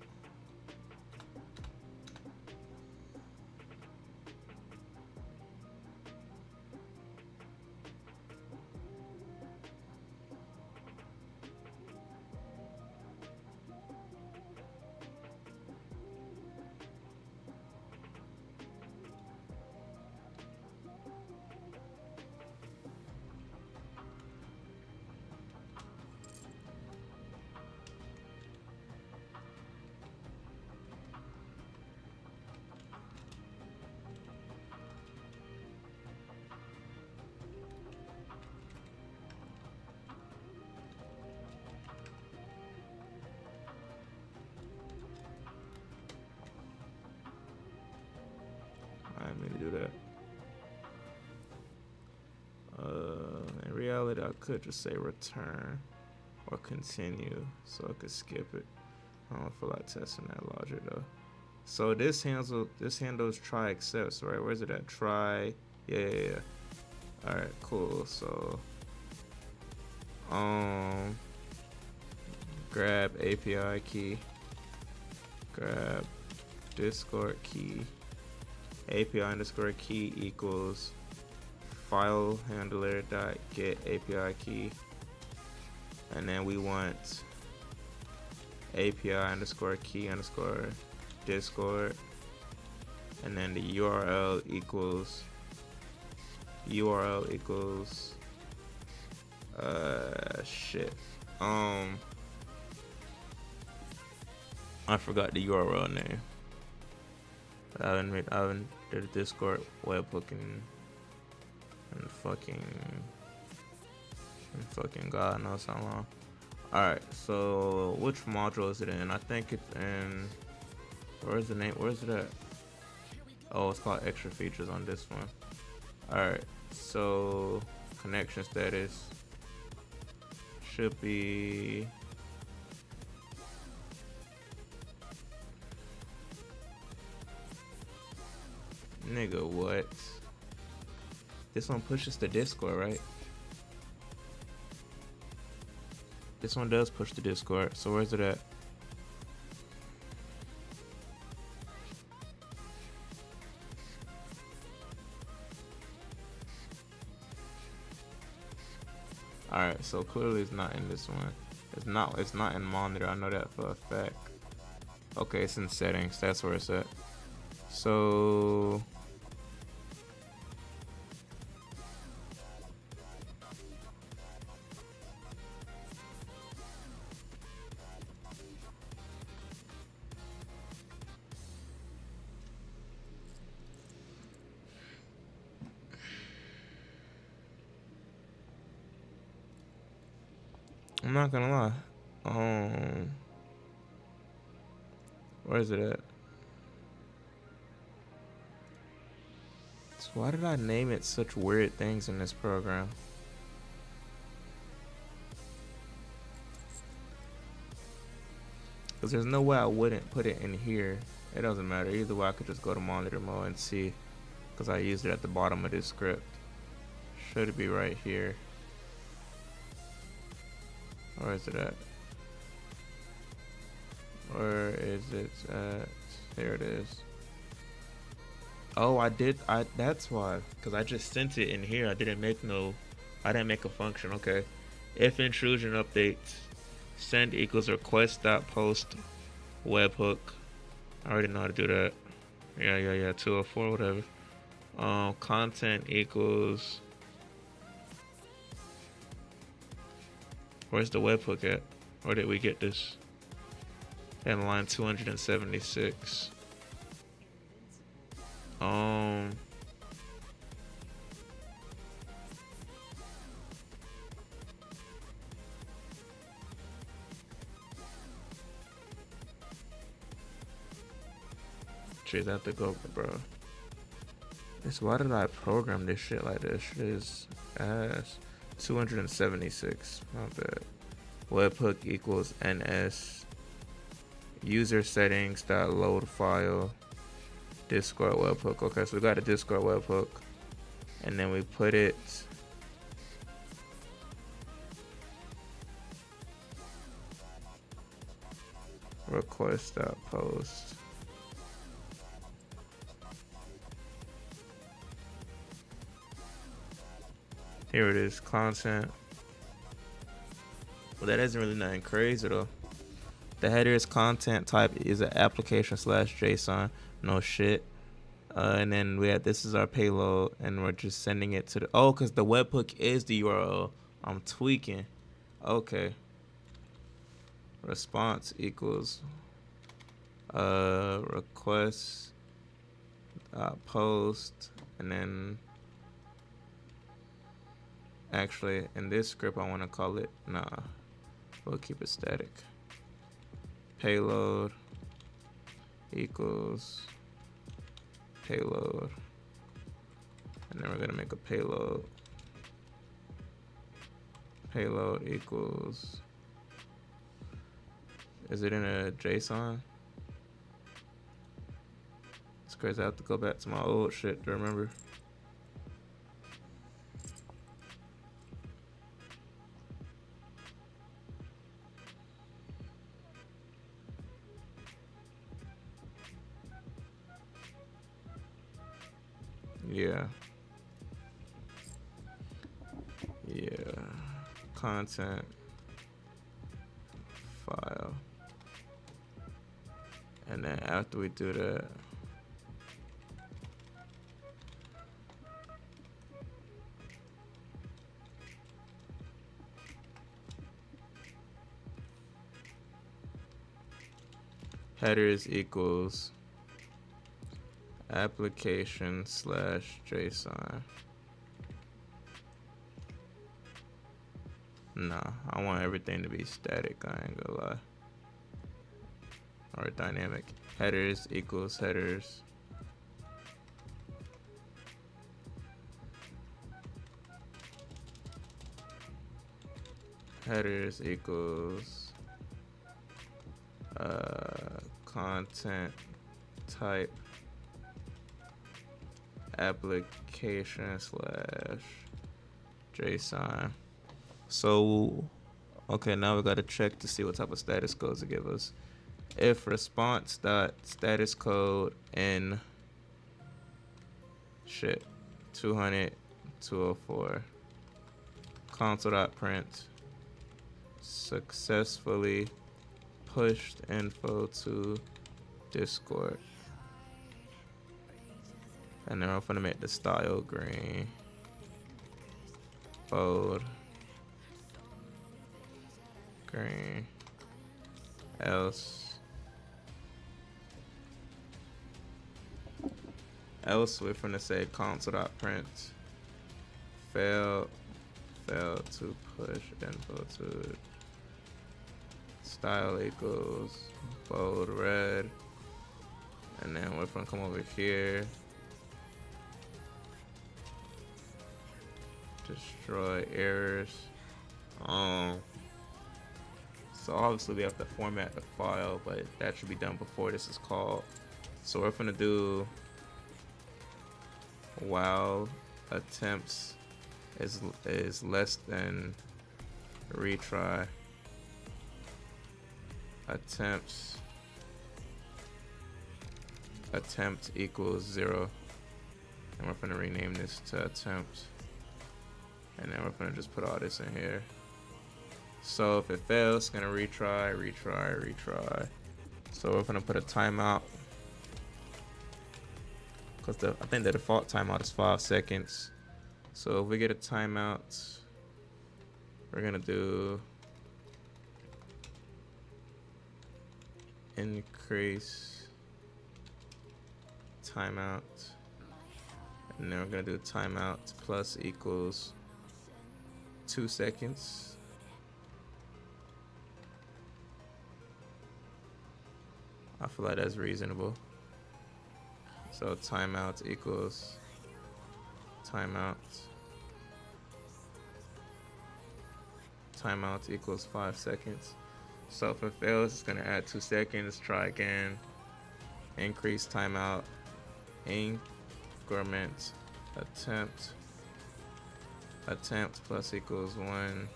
I didn't mean to do that. In reality, I could just say return or continue, so I could skip it. I don't feel like testing that logic though. So this handles try accepts, right? Where's it at? Try, yeah. All right, cool. So, grab API key, grab Discord key. API underscore key equals file handler dot get API key, and then we want API underscore key underscore Discord, and then the URL equals shit. I forgot the URL name. I haven't did a Discord webhook and fucking God knows how long. Alright, so which module is it in? I think it's in, where's the name? Where's it at? Oh, it's called extra features on this one. Alright, so connection status should be nigga, what? This one pushes to Discord, right? This one does push to Discord. So where's it at? Alright, so clearly it's not in this one. It's not in monitor, I know that for a fact. Okay, it's in settings, that's where it's at. So I'm not gonna lie. Where is it at? So why did I name it such weird things in this program? Because there's no way I wouldn't put it in here. It doesn't matter. Either way, I could just go to monitor mode and see. Because I used it at the bottom of this script. Should be right here. Where is it at? Where is it at? There it is. Oh, that's why. Because I just sent it in here. I didn't make a function. Okay. If intrusion updates, send equals request dot post webhook. I already know how to do that. Yeah. 204, whatever. Content equals. Where's the webhook at? Where did we get this? In line 276. Jeez, I have to go, bro. Why did I program this shit like this? Shit is ass. 276. Not bad. Webhook equals ns. User settings dot load file. Discord webhook. Okay, so we got a Discord webhook, and then we put it. Request dot post. Here it is, content. Well, that isn't really nothing crazy though. The header is content type is an application / JSON. No shit. And then we have, this is our payload, and we're just sending it to the, oh, because the webhook is the URL. I'm tweaking. Okay. Response equals request post, and then actually in this script I want to call it, nah, we'll keep it static. Payload equals payload, and then we're gonna make a payload. Payload equals, is it in a JSON? It's crazy, I have to go back to my old shit to remember. Yeah. Content file. And then after we do that, headers equals application / JSON. Nah, I want everything to be static, I ain't gonna lie. Or dynamic. Headers equals headers. Headers equals content type application / JSON. So, okay, now we gotta check to see what type of status codes to give us. If response dot status code in shit 200 204 console dot print successfully pushed info to Discord, and then I'm gonna make the style green, bold, green, else we're gonna say console.print failed to push info to style equals bold red, and then we're gonna come over here, destroy errors. So obviously we have to format the file, but that should be done before this is called. So we're gonna do while attempts is less than retry attempt equals 0, and we're gonna rename this to attempt, and then we're gonna just put all this in here. So if it fails, it's gonna retry. So we're gonna put a timeout, because I think the default timeout is 5 seconds. So if we get a timeout, we're gonna do increase timeout, and then we're gonna do timeout plus equals 2 seconds. I feel like that's reasonable. So timeout equals timeout. Timeout equals 5 seconds. So if it fails, it's gonna add 2 seconds. Try again. Increase timeout. Increment attempt. Attempt plus equals 1.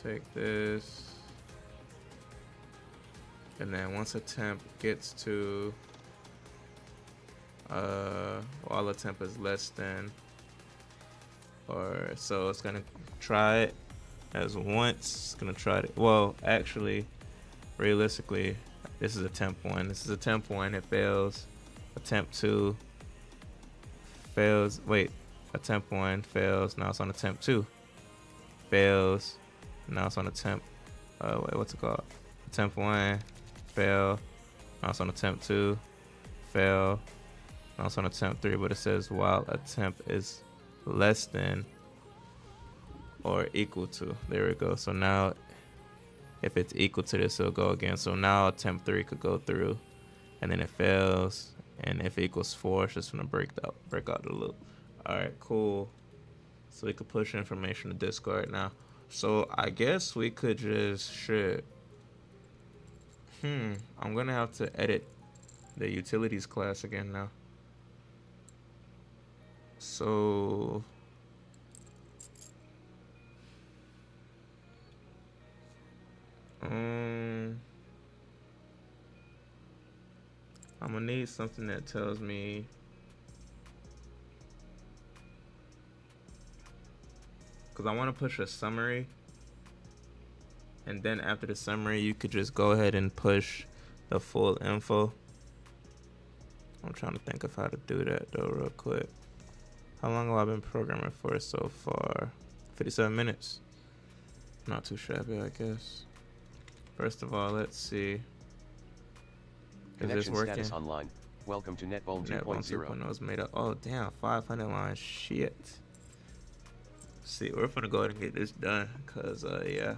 Take this. And then once attempt gets to while attempt is less than, or so it's gonna try it as once. It's gonna try it. Well, actually, realistically, this is attempt 1. This is attempt 1. It fails. Attempt 2 fails. Wait, attempt 1 fails. Now it's on attempt 2. Fails. Now it's on attempt. Wait, what's it called? Attempt 1. Fail. Now it's on attempt 2. Fail. Now it's on attempt 3. But it says while attempt is less than or equal to. There we go. So now if it's equal to this, it'll go again. So now attempt 3 could go through, and then it fails. And if it equals 4, it's just gonna break out the loop. All right, cool. So we could push information to Discord now. So I guess we could just I'm gonna have to edit the utilities class again now. So I'm gonna need something that tells me because I want to push a summary, and then after the summary you could just go ahead and push the full info. I'm trying to think of how to do that though real quick. How long have I been programming for so far? 57 minutes. Not too shabby, I guess. First of all, let's see. Is this Connection working? status online. Welcome to NetVuln NetVuln 2.0. 2.0 is made up. Oh damn, 500 lines. Shit. See, we're gonna go ahead and get this done, cause yeah.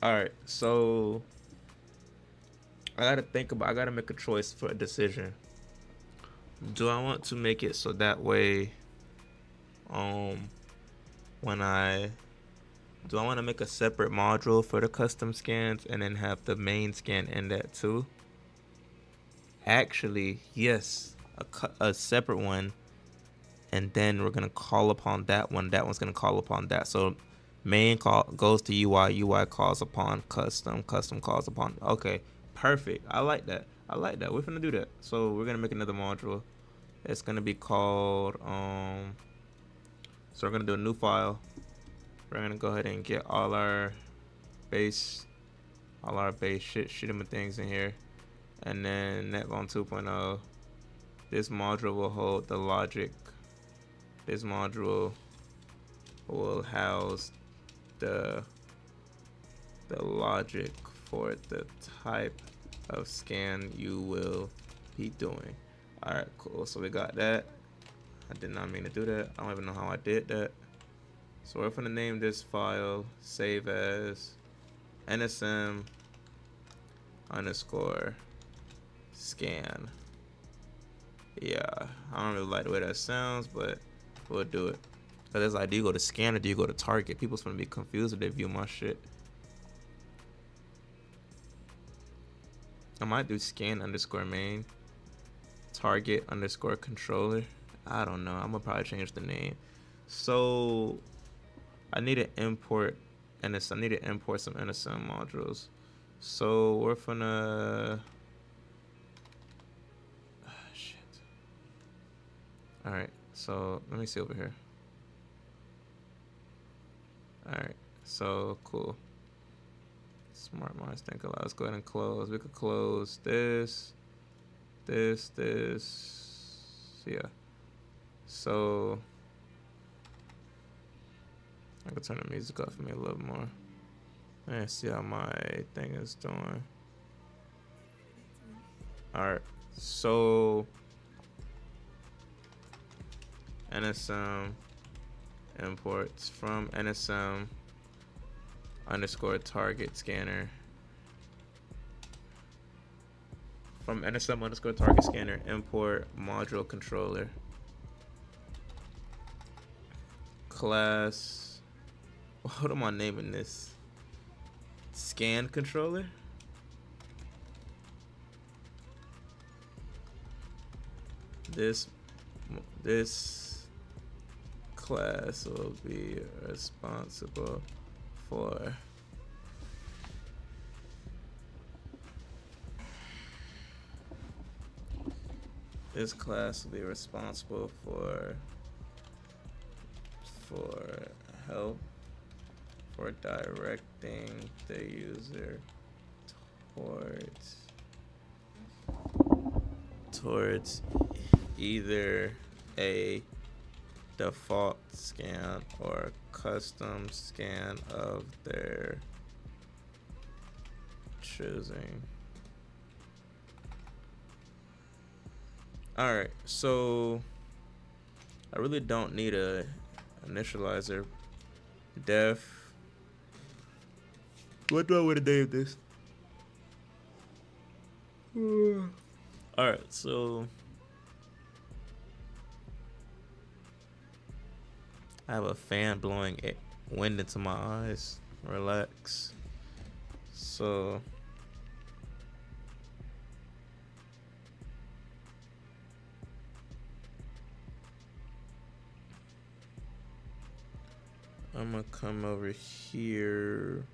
All right, so I gotta make a choice for a decision. Do I want to make it so that way, do I want to make a separate module for the custom scans and then have the main scan in that too? Actually, yes, a separate one, and then we're gonna call upon that one. That one's gonna call upon that. So main call goes to UI, UI calls upon custom, custom calls upon. Okay, perfect. I like that. We're gonna do that. So we're gonna make another module. It's gonna be called so we're gonna do a new file. We're gonna go ahead and get all our base shittima things in here, and then NetVuln 2.0. This module will hold the logic. This module will house the logic for the type of scan you will be doing. All right, cool. So we got that. I did not mean to do that. I don't even know how I did that. So we're gonna name this file save as nsm underscore scan. Yeah, I don't really like the way that sounds, but we'll do it. Cause it's like, do you go to scan or do you go to target? People's gonna be confused if they view my shit. I might do scan underscore main, target underscore controller. I don't know. I'm gonna probably change the name. So I need to import NSM. I need to import some NSM modules. So we're gonna shit. All right. So let me see over here. All right. So cool. Smart minds think a lot. Let's go ahead and close. We could close this. Yeah. So I could turn the music off for me a little more. Let's see how my thing is doing. All right. So NSM imports from NSM underscore target scanner. From NSM underscore target scanner, import module controller. Class, what am I naming this? Scan controller? This class will be responsible for help for directing the user towards either a default scan or custom scan of their choosing. All right, so I really don't need a initializer. Def. What do I want to name this? All right, so I have a fan blowing wind into my eyes. Relax. So I'm gonna come over here.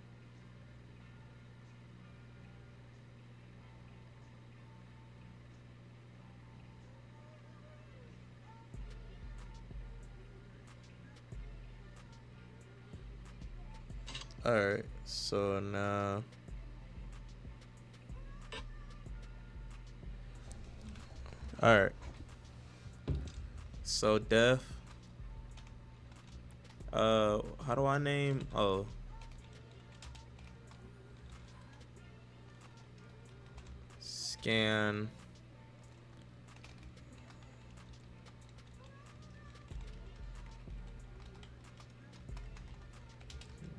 All right, so now all right, so def how do I name scan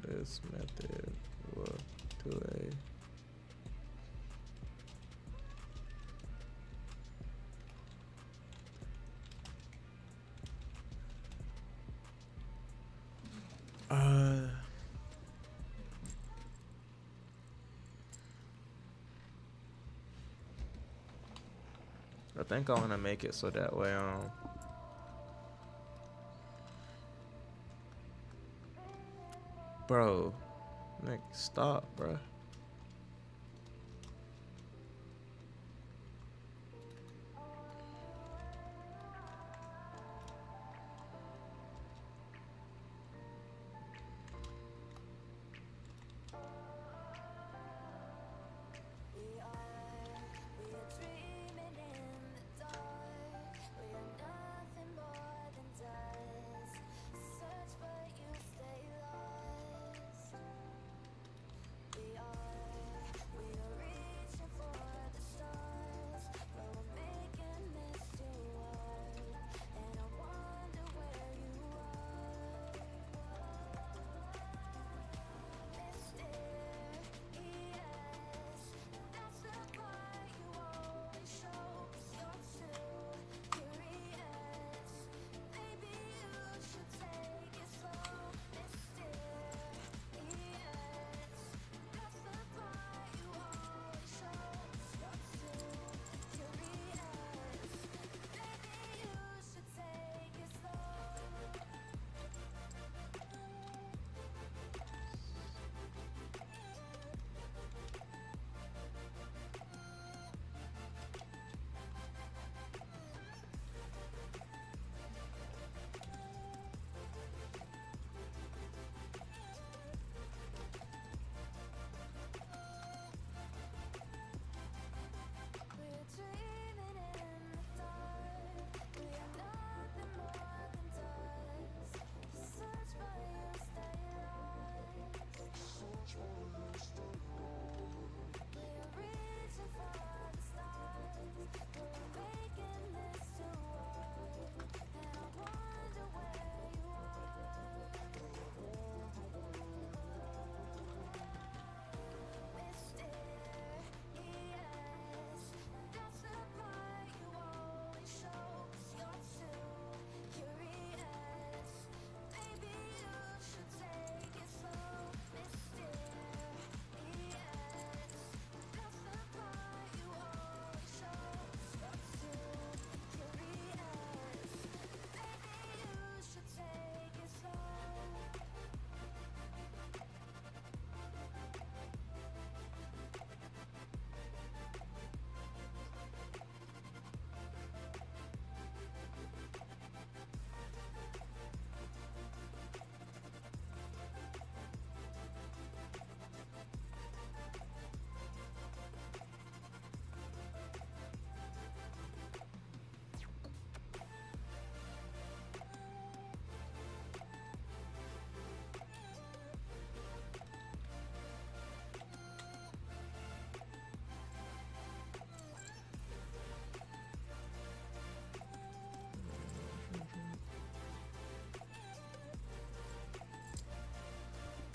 this method will do I think I want to make it so that way bro, Nick, stop, bro.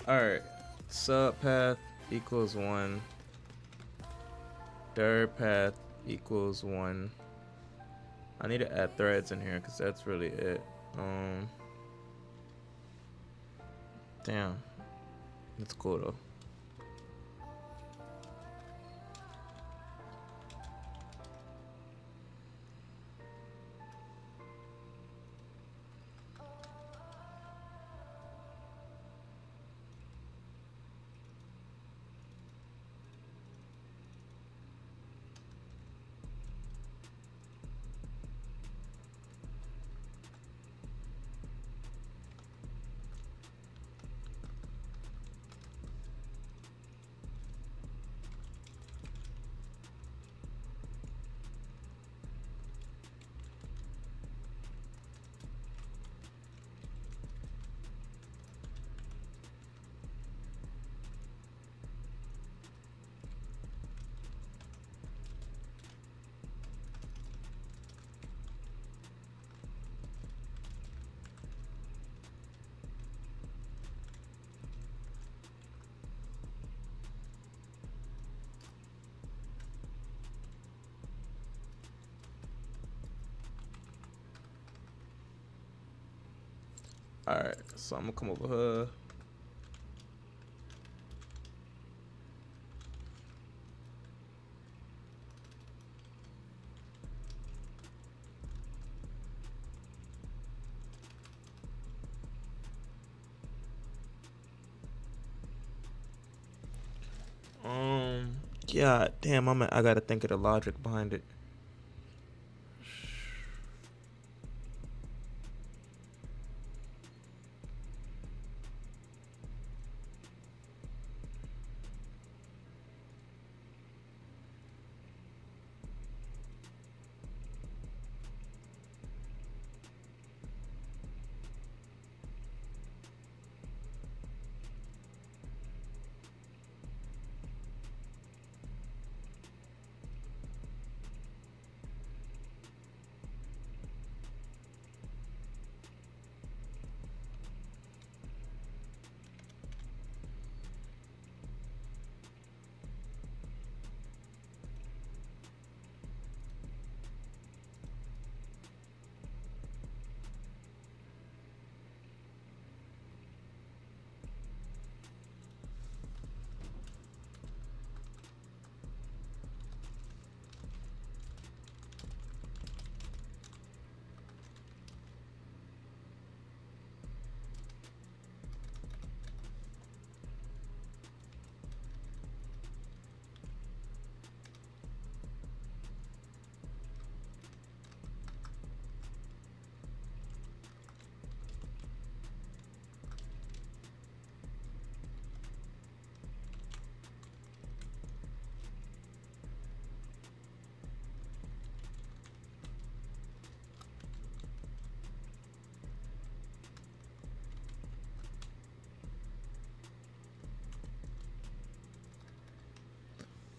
Alright. Sub path equals 1. Third path equals 1. I need to add threads in here because that's really it. Damn. That's cool though. Alright, so I'm gonna come over here. Yeah, damn, I gotta think of the logic behind it.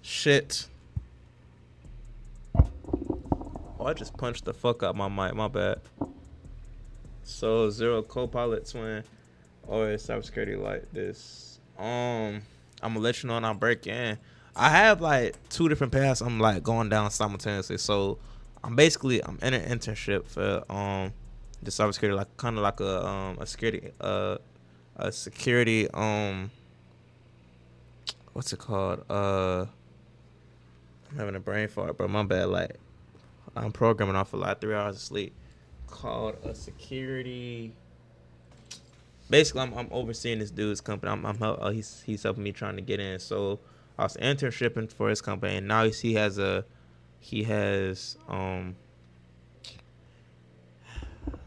Shit. Oh, I just punched the fuck out my mic. My bad. So zero Copilot twin or cybersecurity like this. I'm gonna let you know when I break in. I have like 2 different paths. I'm like going down simultaneously. So I'm in an internship for the cybersecurity, like kind of like a security what's it called? I'm having a brain fart, bro. My bad. Like I'm programming off of like 3 hours of sleep. Called a security. Basically, I'm overseeing this dude's company. He's helping me trying to get in. So I was internshipping for his company, and now he has I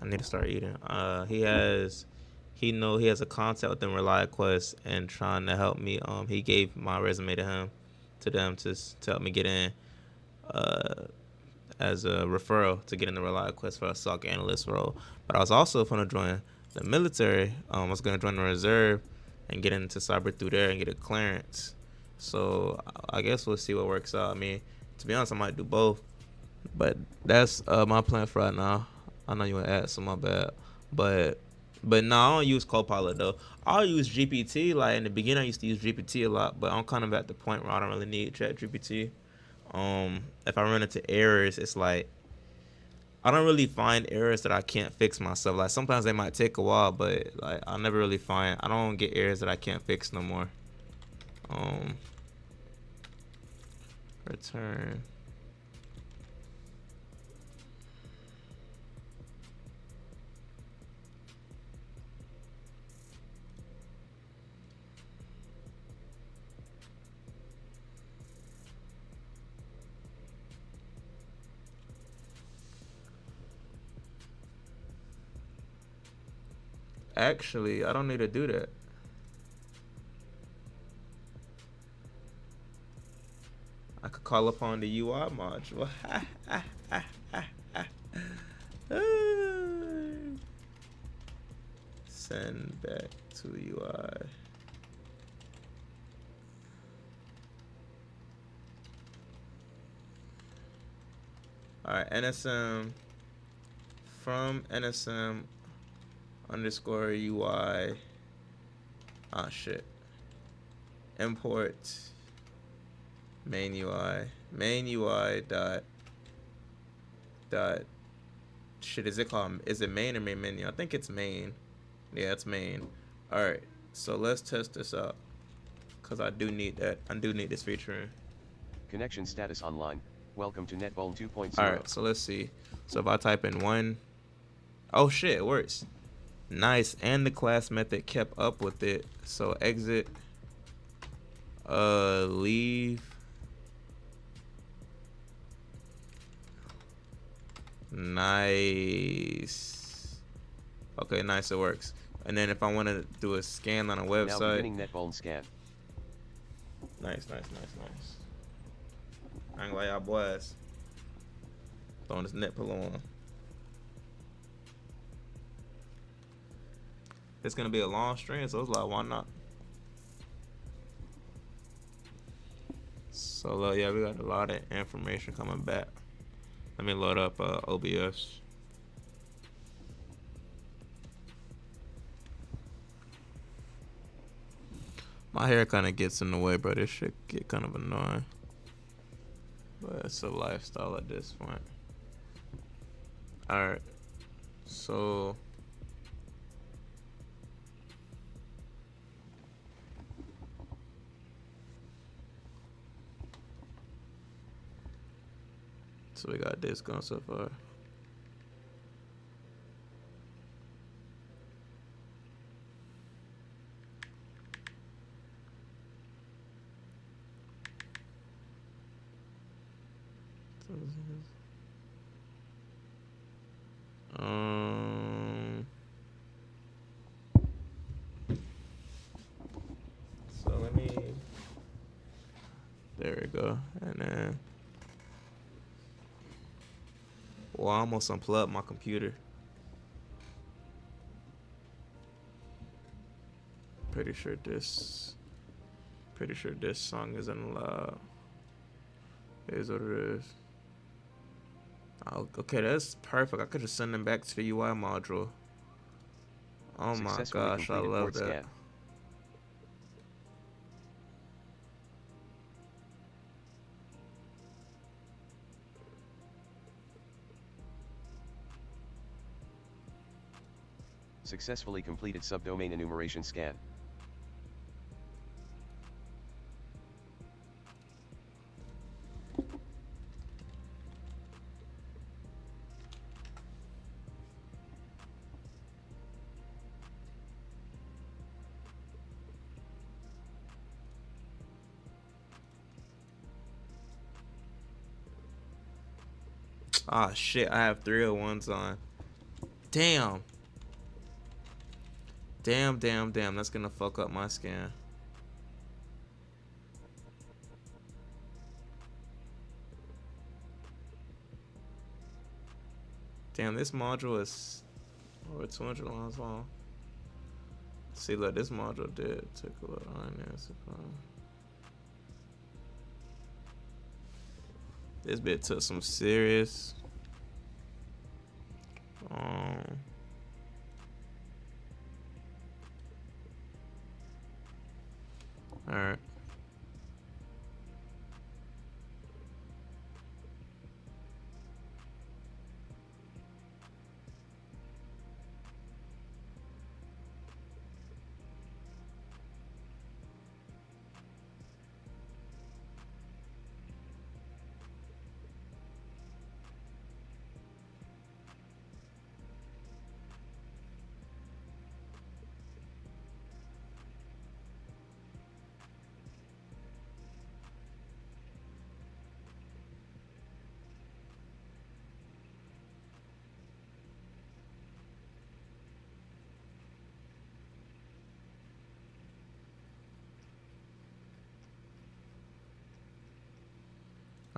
need to start eating. He has a contact with them ReliaQuest and trying to help me. He gave my resume to them to help me get in. As a referral to get in the ReliaQuest for a SOC analyst role. But I was also going to join the military. I was going to join the reserve and get into cyber through there and get a clearance. So I guess we'll see what works out. I mean, to be honest, I might do both. But that's my plan for right now. I know you want to add, so my bad. But But no, I don't use Copilot though. I'll use GPT. Like in the beginning, I used to use GPT a lot, but I'm kind of at the point where I don't really need Chat GPT. If I run into errors, it's like I don't really find errors that I can't fix myself. Like sometimes they might take a while, but like I never really find. I don't get errors that I can't fix no more. Return. Actually, I don't need to do that. I could call upon the UI module. Send back to UI. Alright, NSM from NSM underscore UI. Ah, shit. Import main UI dot shit. Is it main or main menu? I think it's main. Yeah, it's main. Alright, so let's test this out, because I do need this feature. Connection status online. Welcome to NetVuln 2.0. Alright, so let's see. So if I type in 1, oh shit, it works. Nice, and the class method kept up with it. So exit, leave. Nice. Okay, nice, it works. And then if I want to do a scan on a website. Now beginning NetVuln scan. Nice. I ain't gonna lie, y'all boys. Throwing this net pillow on. It's gonna be a long stream, so it's like, why not? So yeah, we got a lot of information coming back. Let me load up OBS. My hair kind of gets in the way, bro. This shit get kind of annoying. But it's a lifestyle at this point. Alright. So we got this going so far. So let me. There we go, and then. Well, I almost unplugged my computer. Pretty sure this song isn't allowed. Here's what it is. Oh, okay, that's perfect. I could just send them back to the UI module. Oh my gosh, I love that. Scan. Successfully completed subdomain enumeration scan. Ah shit, I have 301s on. Damn. Damn. That's gonna fuck up my scan. Damn, this module is over 200 lines long. See, look, this module took a little on there. This bit took some serious.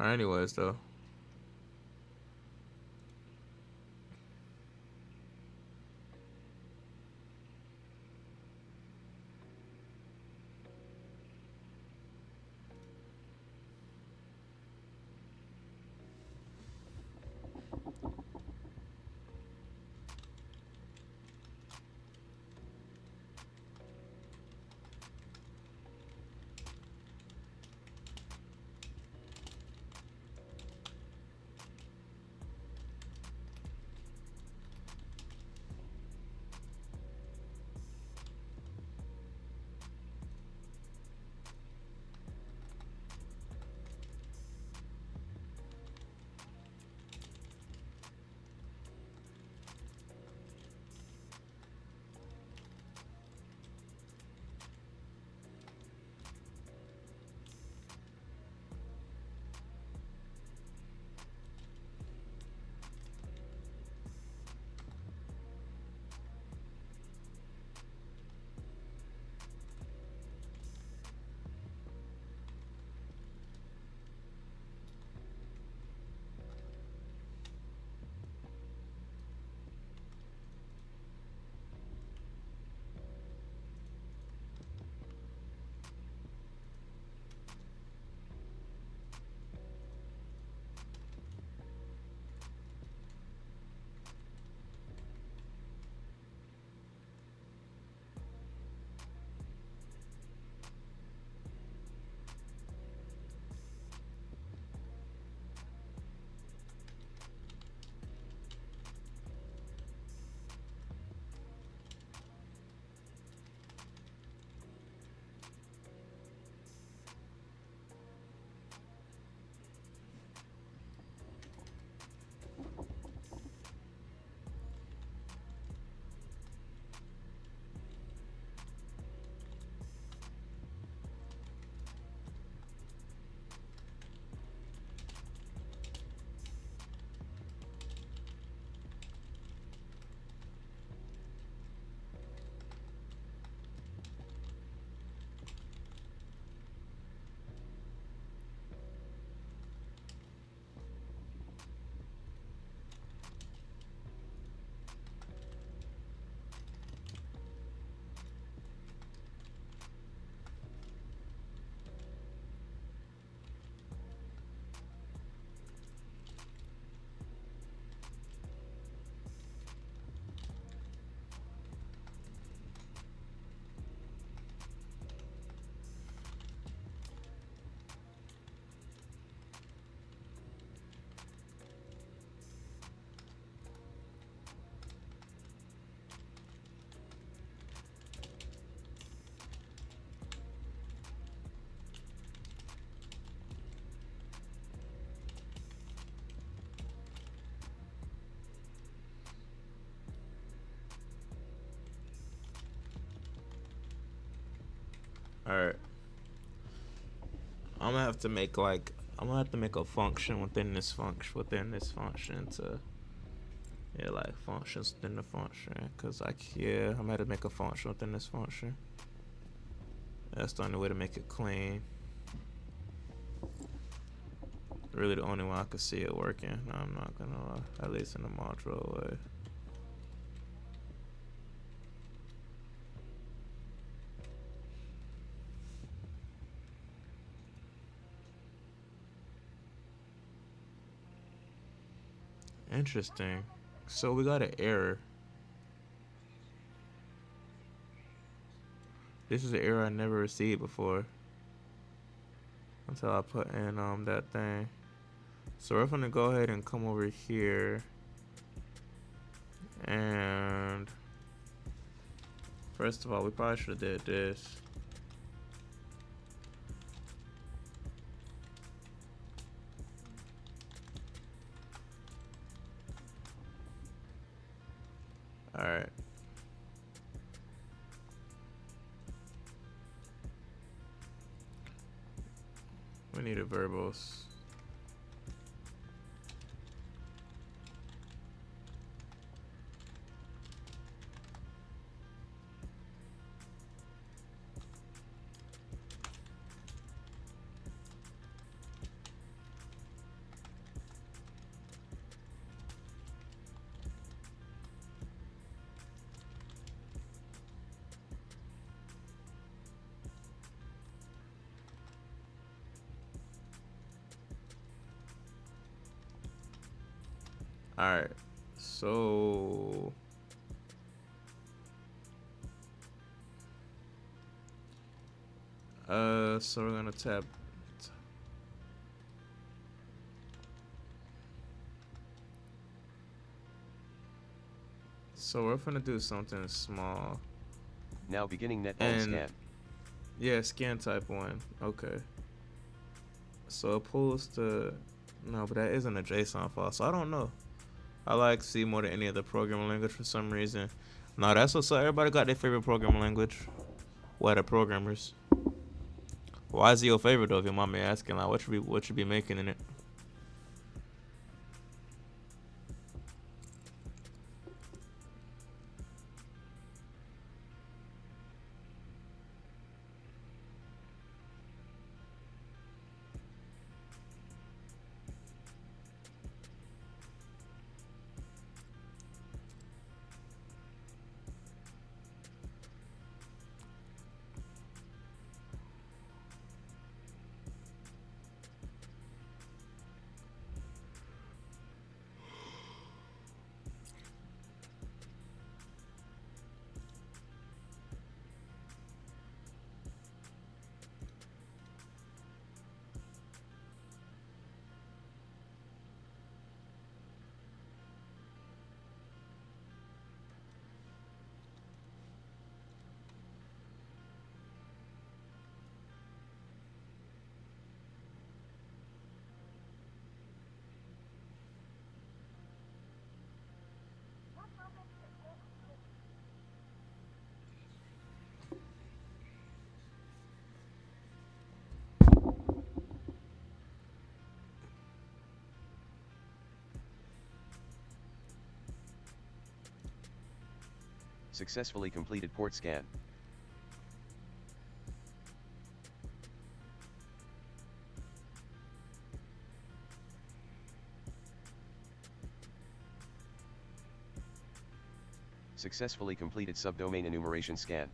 Alright, anyways, though. Alright. I'm gonna have to make a function within this function to like functions within the function, cause I'm gonna have to make a function within this function. That's the only way to make it clean. Really the only one I could see it working. I'm not gonna lie, at least in the modular way. Interesting. So we got an error. This is an error I never received before until I put in that thing. So we're gonna go ahead and come over here, and first of all, we probably should have did this. All right. We need a verbose. right. So so we're gonna tap. So we're gonna do something small. Now beginning NetVuln And scan. yeah, scan type 1. Okay. So it pulls the no, but that isn't a JSON file, so I don't know. I like C more than any other programming language for some reason. No, that's what's up. Everybody got their favorite programming language. What are programmers? Why is it your favorite though? If your mom asking, like, what you be making in it? Successfully completed port scan. Successfully completed subdomain enumeration scan.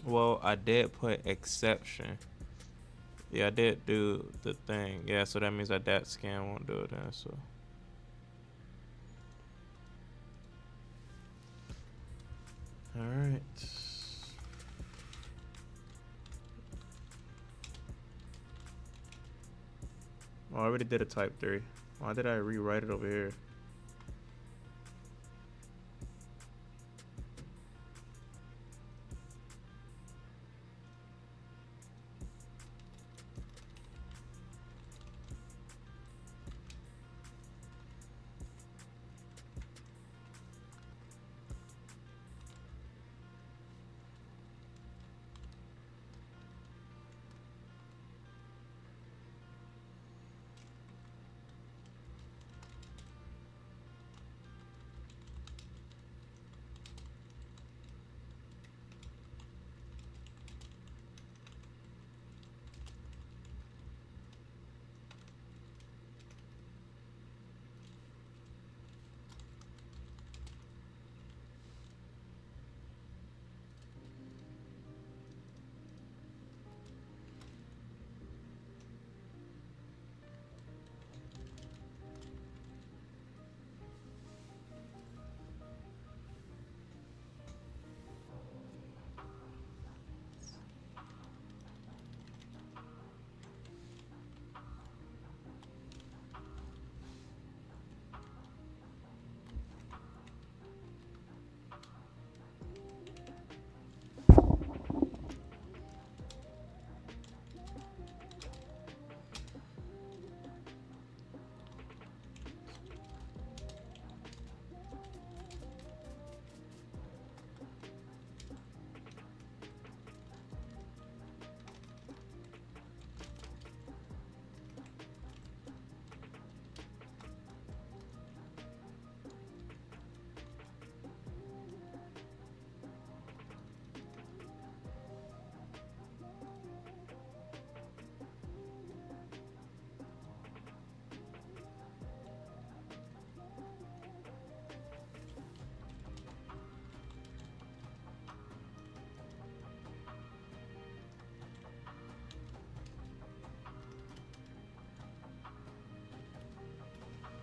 Well, I did put exception. Yeah, I did do the thing. Yeah, so that means that scan won't do it then. So. All right. Oh, I already did a type 3. Why did I rewrite it over here?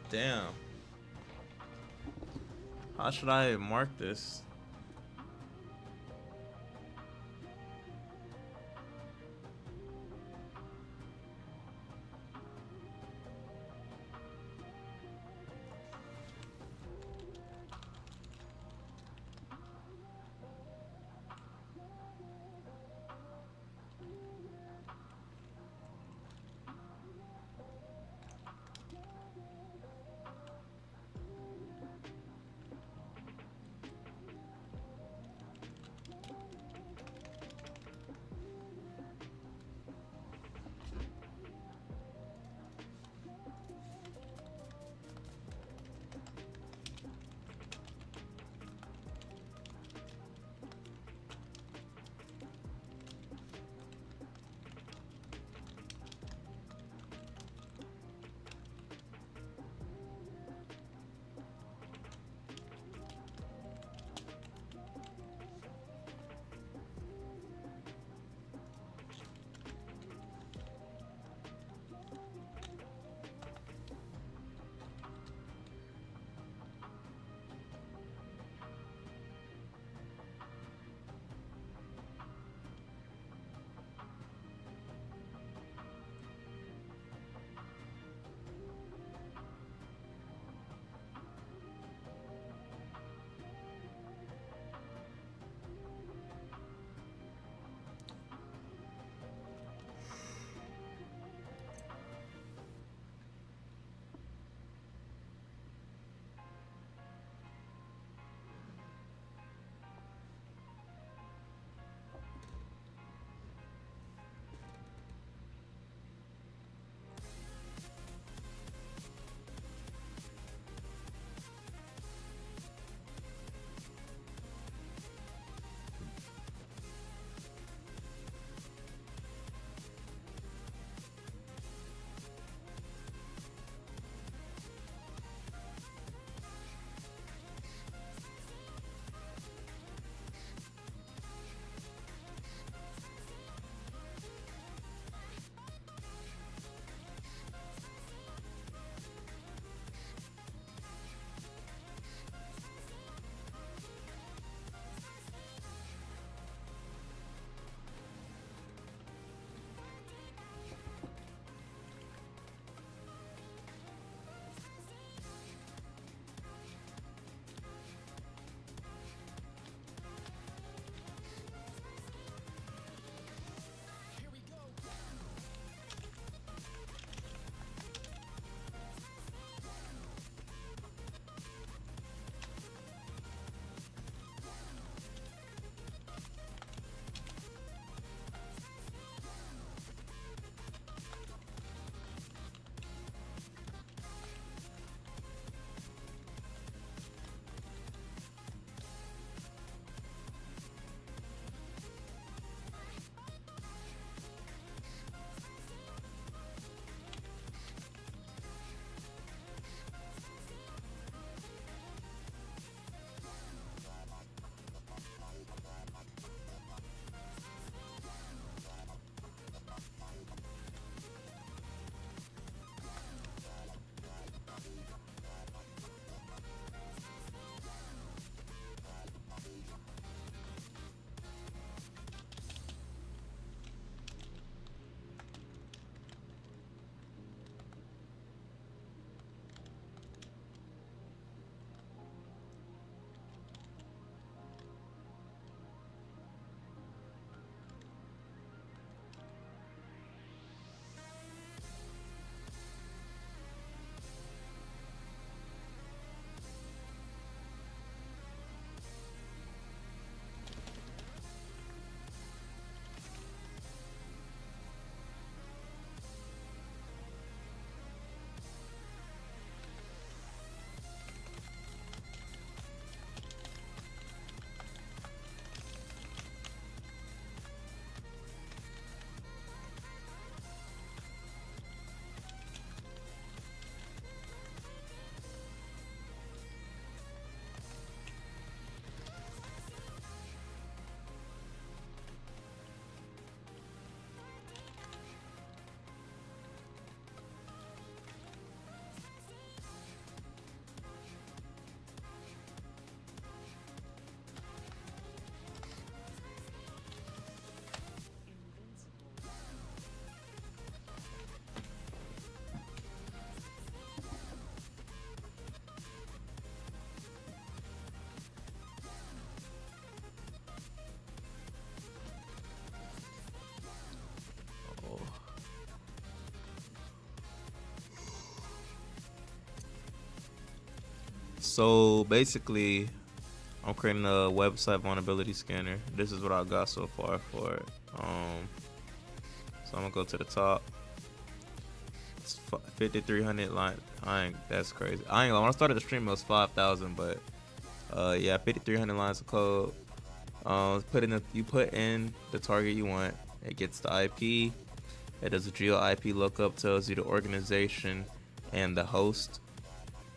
Damn. How should I mark this? So basically, I'm creating a website vulnerability scanner. This is what I got so far for it. So I'm gonna go to the top. It's 5,300 line. That's crazy. I ain't gonna. When I started the stream, it was 5,000, but yeah, 5,300 lines of code. You put in the target you want. It gets the IP. It does a geo IP lookup, tells you the organization and the host.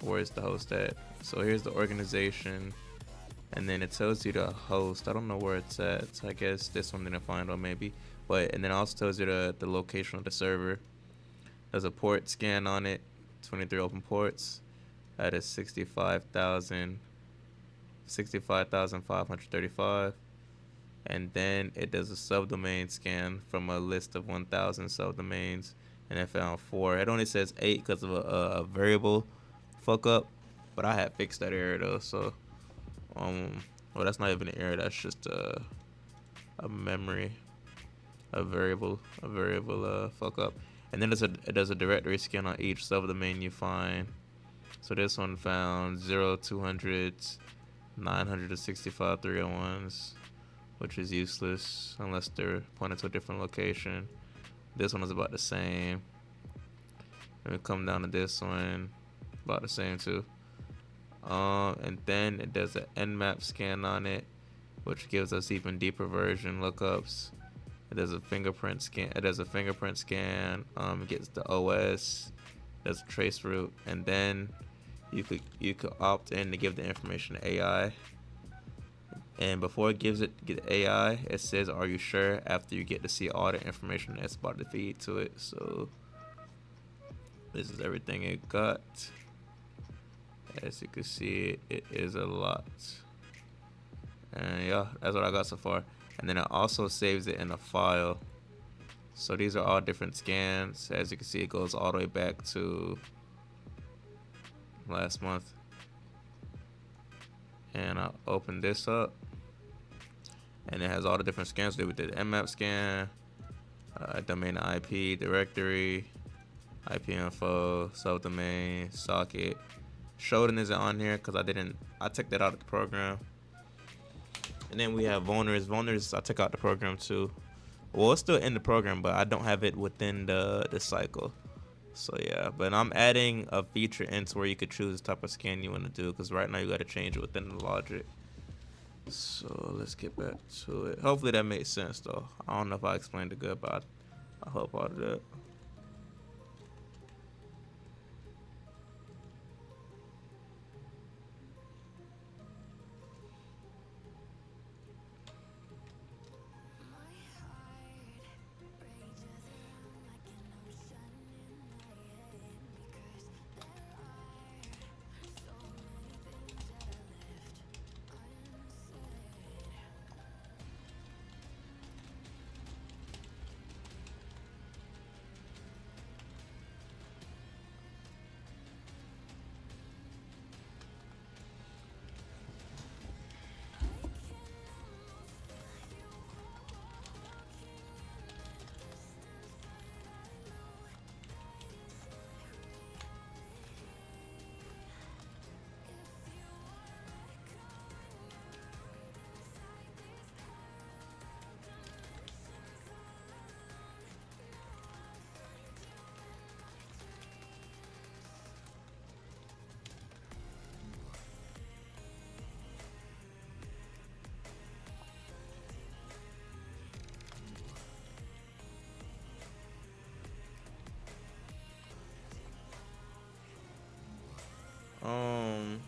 Where's the host at? So here's the organization, and then it tells you the host. I don't know where it's at. So I guess this one didn't find one maybe. But and then it also tells you the location of the server. There's a port scan on it. 23 open ports. That is 65,535. And then it does a subdomain scan from a list of 1,000 subdomains, and it found 4. It only says 8 because of a variable fuck up, but I had fixed that error though. So well, that's not even an error. That's just a memory, a variable fuck up. And then it does a directory scan on each subdomain you find. So this one found 0200s, 965 301s, which is useless unless they're pointed to a different location. This one is about the same. And we come down to this one, about the same too. And then it does an nmap scan on it, which gives us even deeper version lookups. It does a fingerprint scan. It gets the OS, does a trace route, and then you could opt in to give the information to AI. And before it gives it AI, it says, "Are you sure?" After you get to see all the information that's about to feed to it. So this is everything it got. As you can see, it is a lot. And yeah, that's what I got so far. And then it also saves it in a file. So these are all different scans. As you can see, it goes all the way back to last month. And I'll open this up, and it has all the different scans. We did nmap scan, domain IP, directory, IP info, subdomain, socket. Shodan isn't on here because I took that out of the program. And then we have vulners. Vulners, I took out the program too. Well, it's still in the program, but I don't have it within the cycle. So yeah, but I'm adding a feature into where you could choose the type of scan you want to do, because right now you got to change it within the logic. So let's get back to it. Hopefully that makes sense though. I don't know if I explained it good, but I hope I did. Um,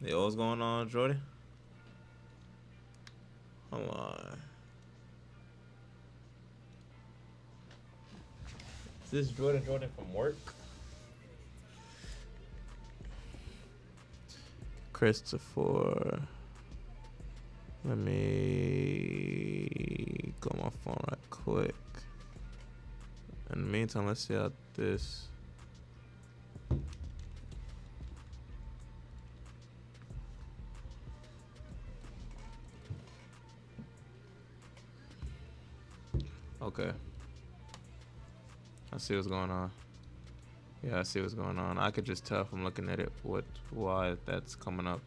Yo, what's going on, Jordan? Hold on. Is this Jordan from work? Christopher. Let me go on my phone right quick. In the meantime, let's see how this. Okay. I see what's going on. Yeah, I see what's going on. I could just tell from looking at it why that's coming up.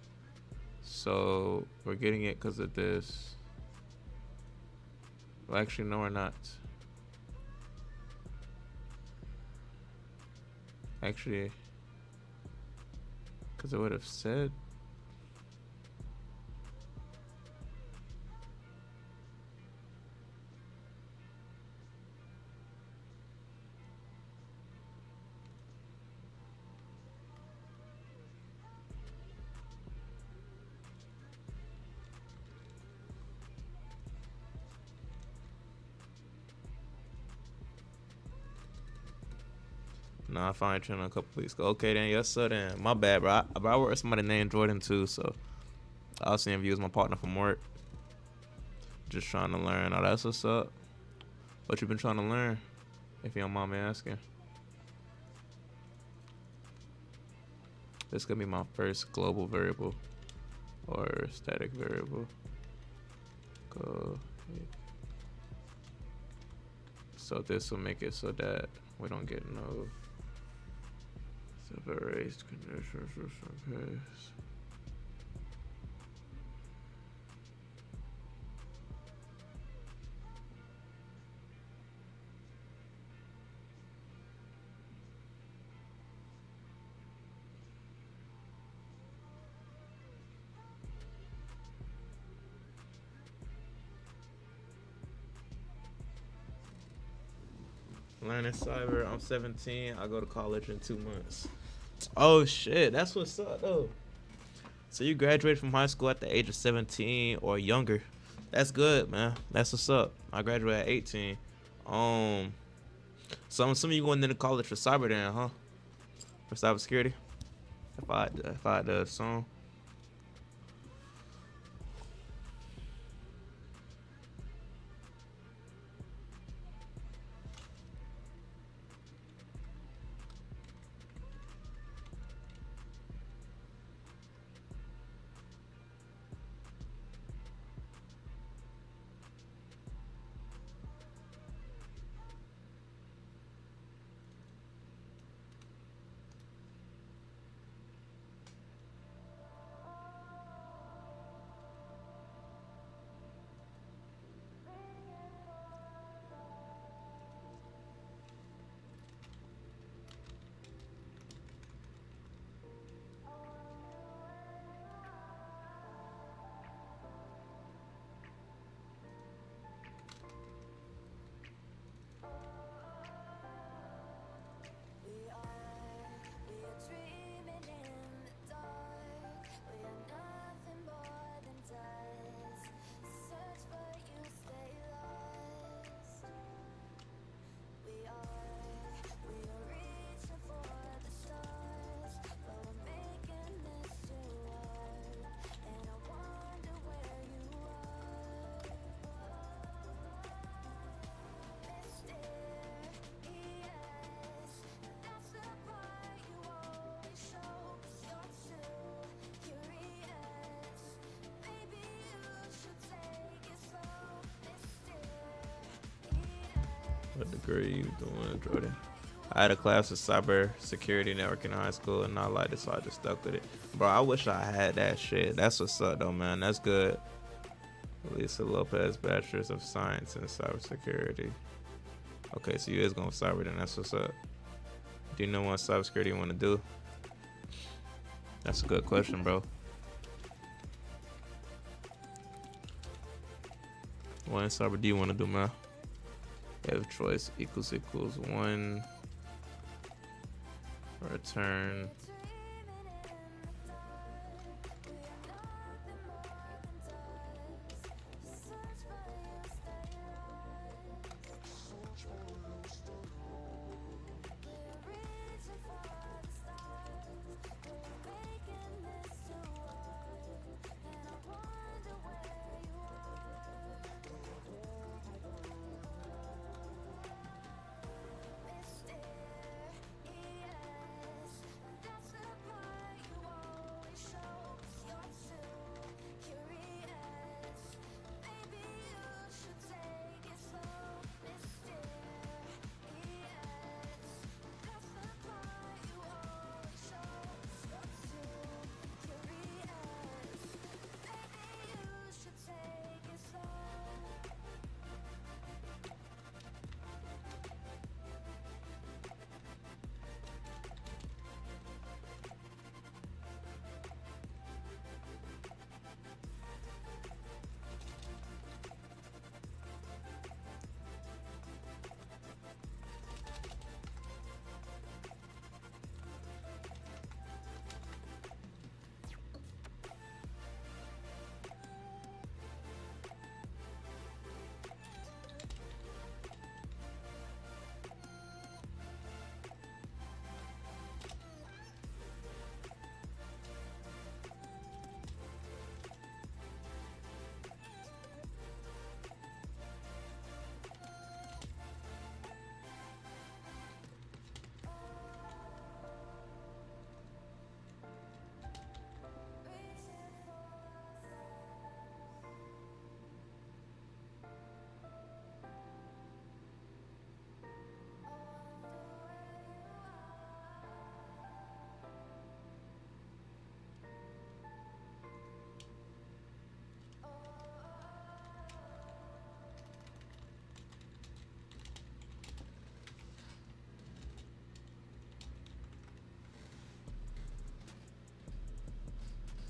So we're getting it because of this. Well, actually, no, we're not. Actually, because it would have said. No, I finally trained a couple weeks ago. Okay, then, yes, sir, then. My bad, bro. I work with somebody named Jordan, too, so I'll see him use my partner from work. Just trying to learn. Oh, that's what's up. What you been trying to learn, if you don't mind me asking? This could be my first global variable or static variable. Go. So this will make it so that we don't get no self-erased conditions or some case. Learning cyber. I'm 17. I go to college in 2 months. Oh shit, that's what's up though. So you graduated from high school at the age of 17 or younger. That's good, man. That's what's up. I graduated at 18. So I'm assuming you going into college for cyber then, huh? For cybersecurity. If I had to assume. What degree you doing, Jordan? I had a class of cybersecurity networking in high school, and I liked it, so I just stuck with it. Bro, I wish I had that shit. That's what's up, though, man. That's good. Lisa Lopez, Bachelor's of Science in Cybersecurity. Okay, so you is going cyber, then that's what's up. Do you know what cybersecurity you want to do? That's a good question, bro. What in cyber do you want to do, man? If choice equals 1, return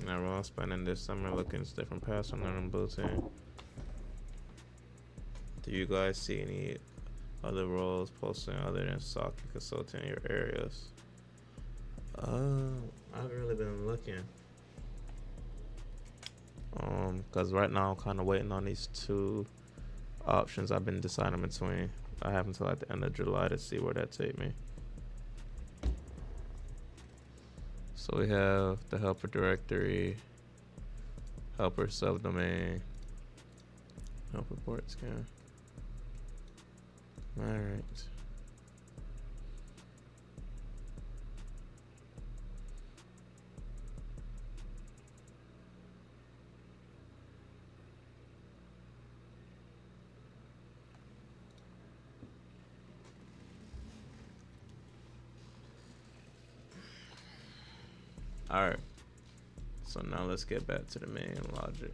Now we're all spending this summer looking at different paths on learning Bluetooth. Do you guys see any other roles posting other than SOC and consulting in your areas? I haven't really been looking. Cause right now I'm kind of waiting on these two options I've been deciding between. I have until like the end of July to see where that take me. So we have the helper directory, helper subdomain, helper port scan. All right. All right. So now let's get back to the main logic.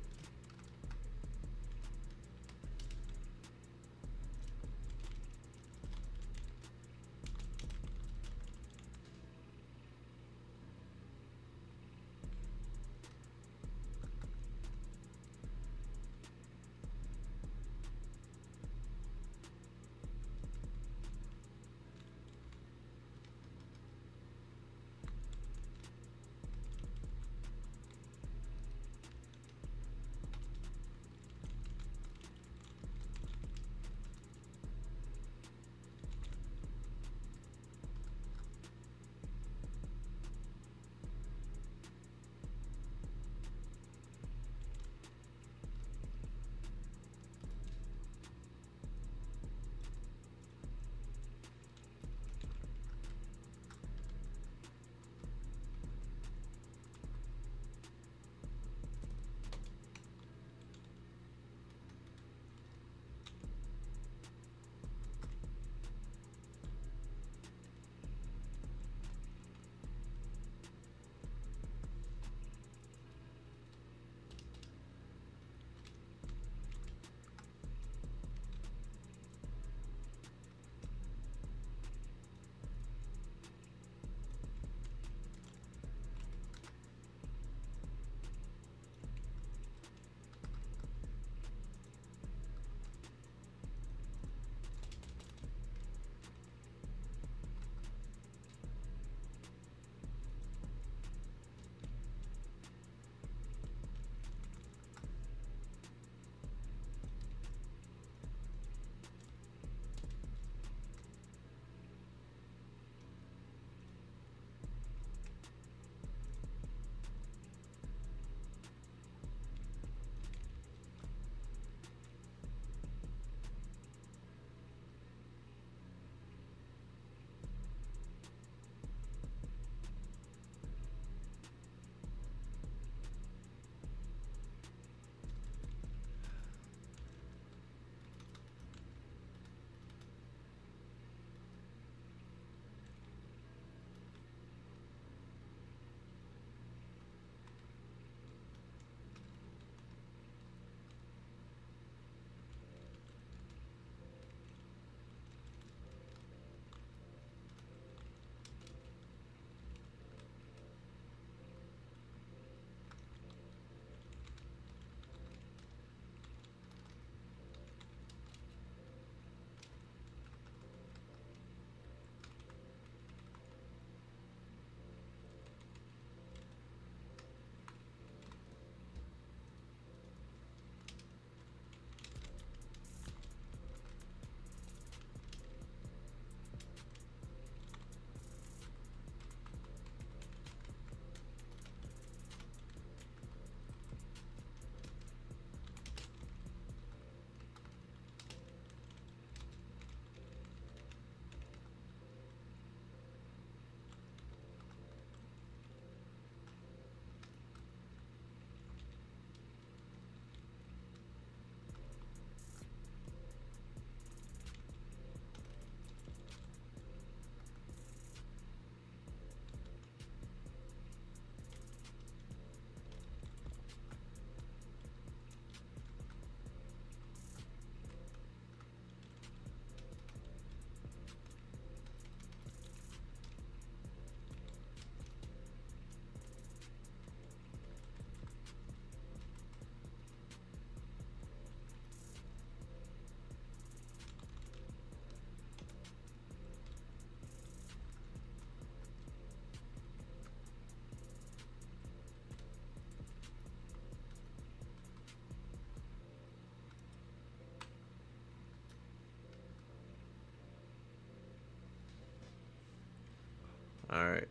All right.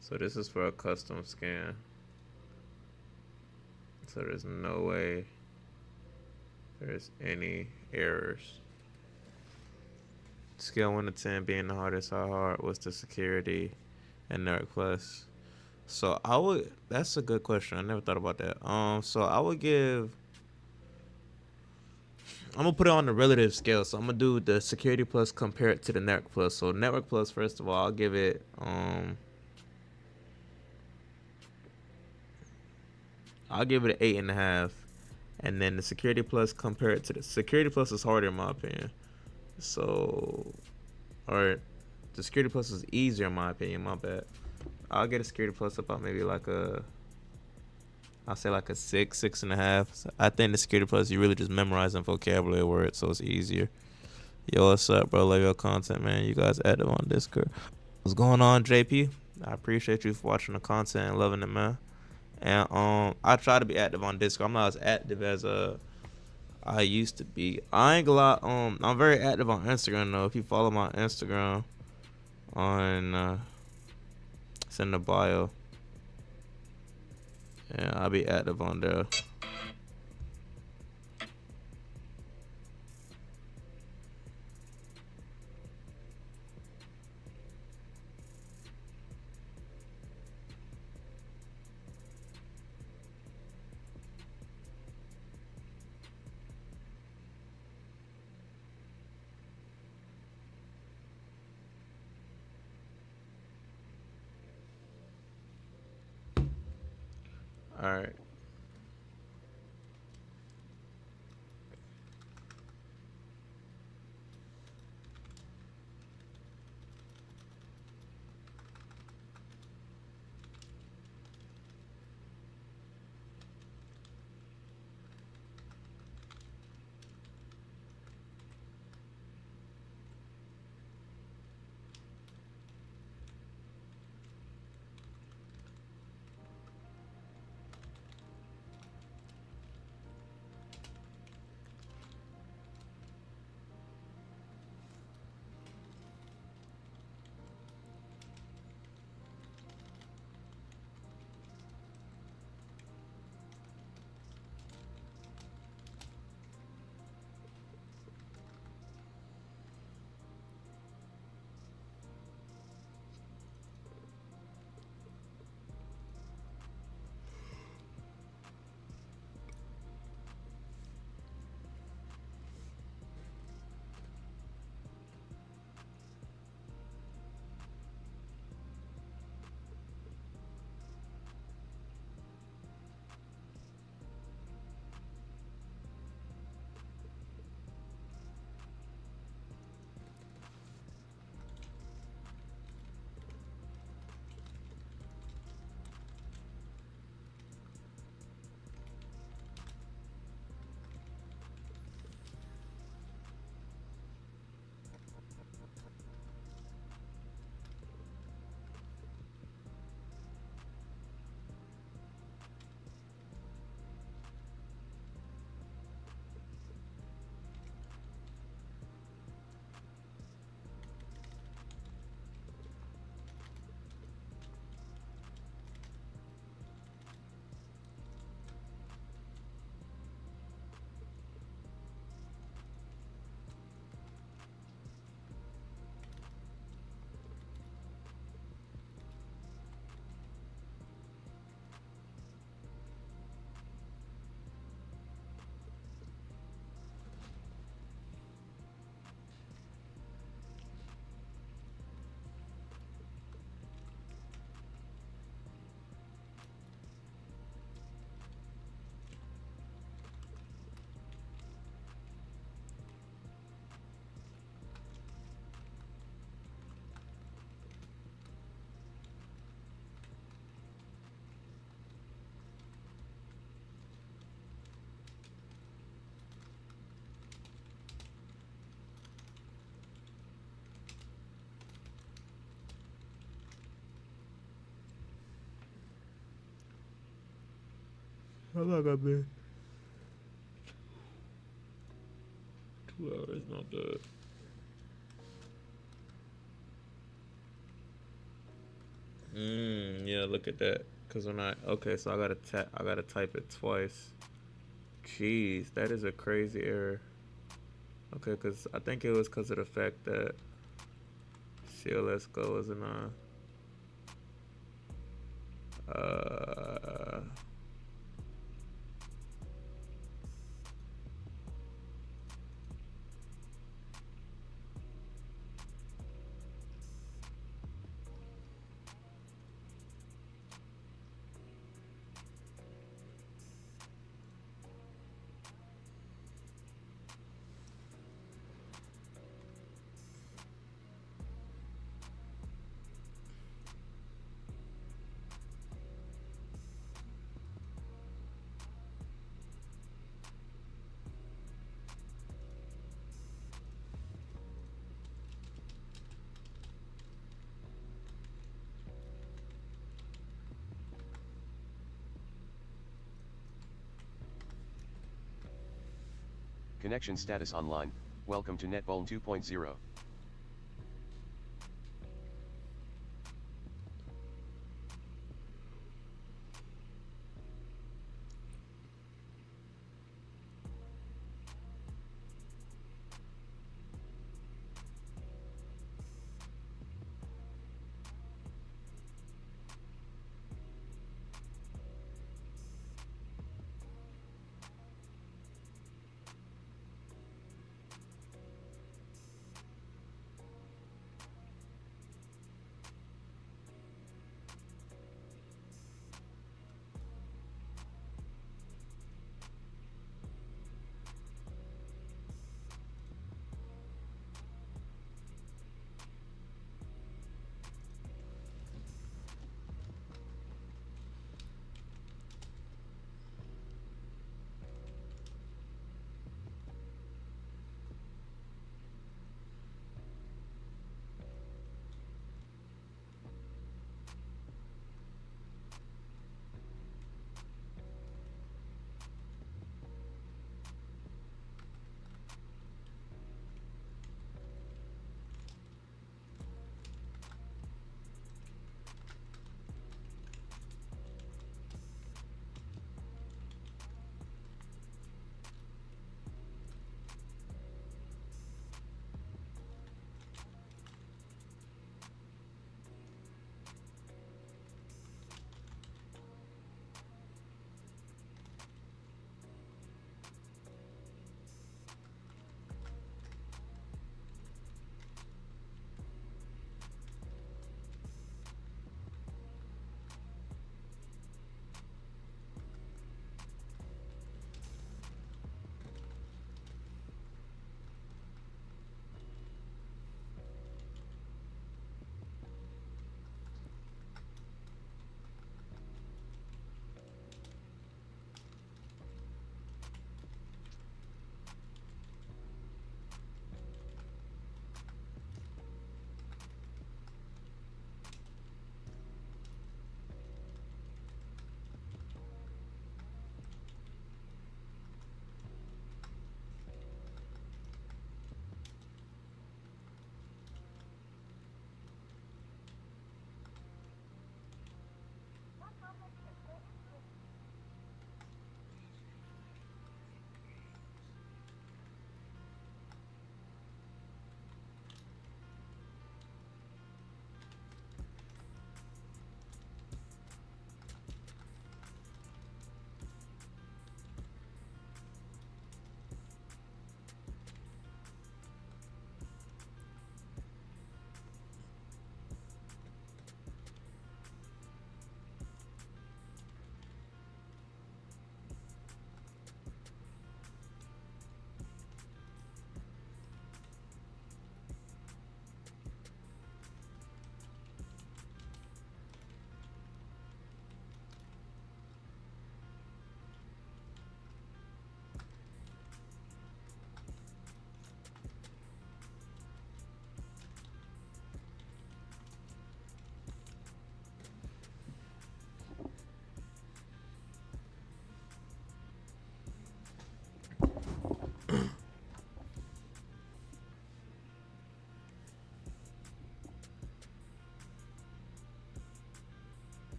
So this is for a custom scan. So there's no way there's any errors. Scale 1 to 10 being the hardest. How hard was the security and Network Plus? So I would. That's a good question. I never thought about that. So I would give. I'm gonna put it on the relative scale. So I'm gonna do the security plus compared to the network plus. So network plus, first of all, I'll give it. I'll give it an 8.5, and then the security plus compared to the security plus is harder in my opinion. So, or the security plus is easier in my opinion. My bad. I'll get a security plus about maybe like a. I'll say like a 6, 6.5. So I think the security plus you really just memorizing vocabulary words, so it's easier. Yo, what's up, bro? Love your content, man. You guys active on Discord. What's going on, JP? I appreciate you for watching the content and loving it, man. And I try to be active on Discord. I'm not as active as I used to be. I ain't gonna lie. I'm very active on Instagram though. If you follow my Instagram on it's in the bio. Yeah, I'll be active on there. All right. How long I been? 2 hours, not bad. Yeah, look at that. Cause when okay, so I gotta type it twice. Jeez, that is a crazy error. Okay, cause I think it was cause of the fact that CLS Go isn't on. Uh, Connection status online. Welcome to NetVuln 2.0.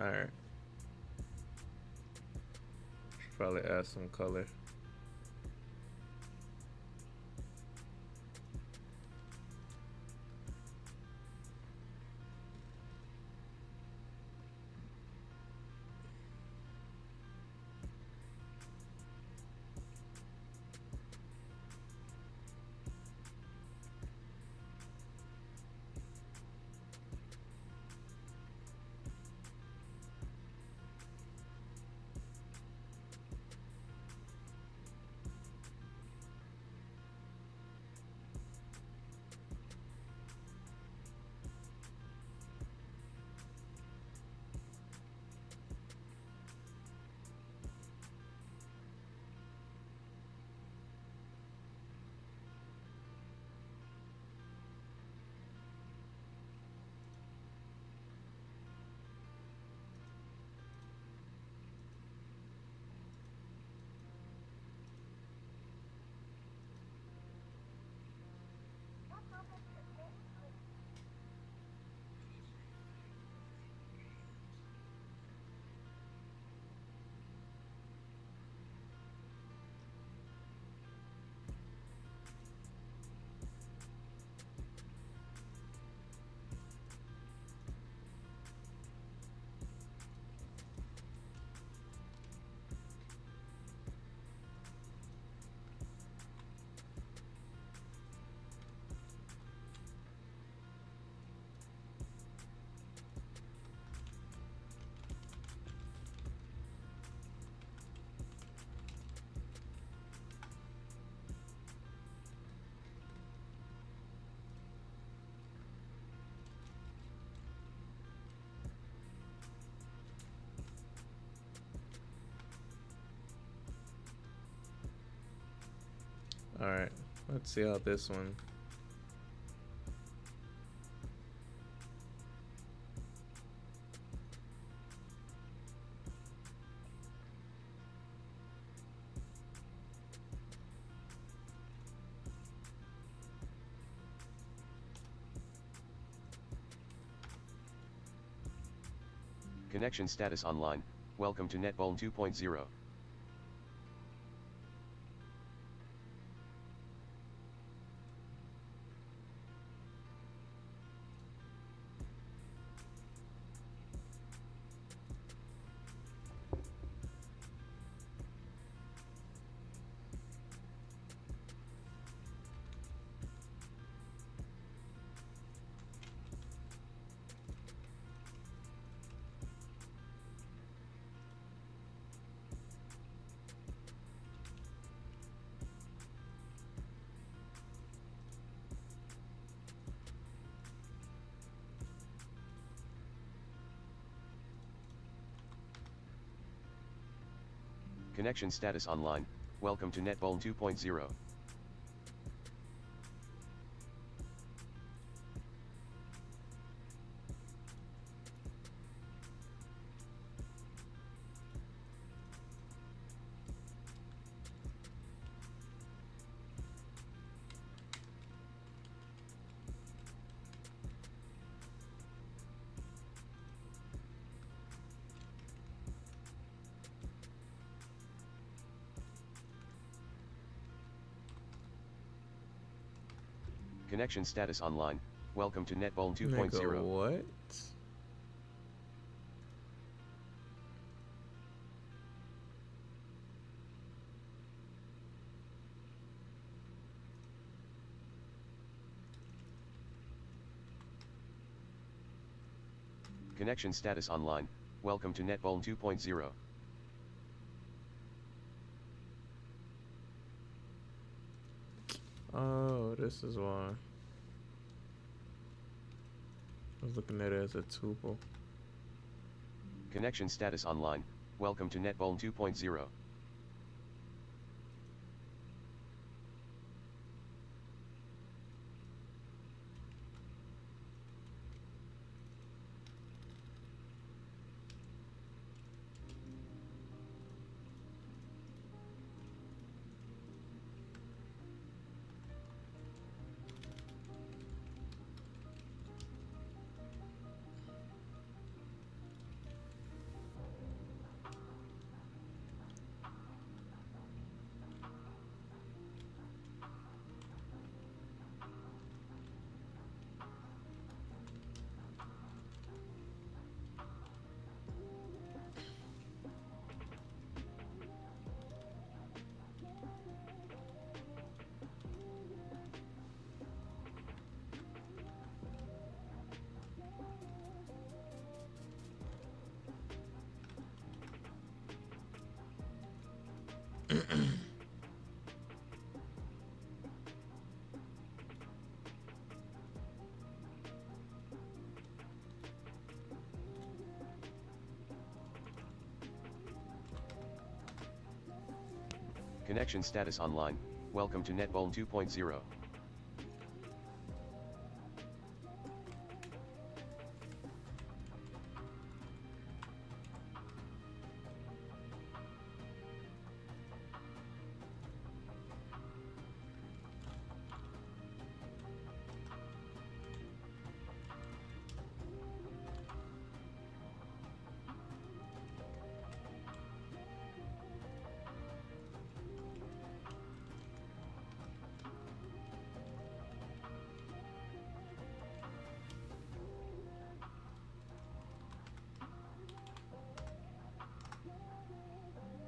Alright. Probably add some color. Alright, let's see how this one. Connection status online. Welcome to NetVuln 2.0. Connection status online. Welcome to NetVuln 2.0. Connection status online. Welcome to NetVuln 2.0. Nigga, what? Connection status online. Welcome to NetVuln 2.0. Oh, this is why. I was looking at it as a tuple. Connection status online. Welcome to NetVuln 2.0. Connection status online. Welcome to NetVuln 2.0.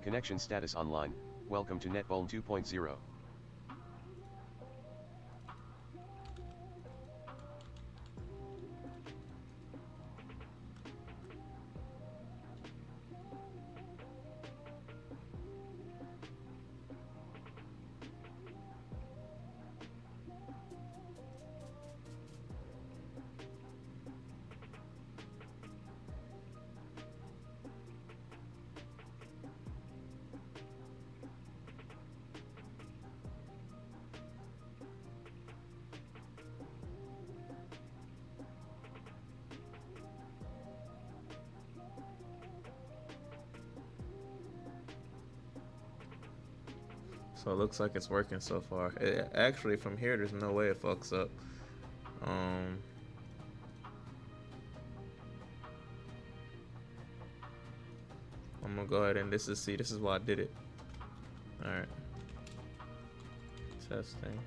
Connection status online. Welcome to NetVuln 2.0. So it looks like it's working so far. Actually, from here, there's no way it fucks up. I'm gonna go ahead and this is why I did it. All right. Testing.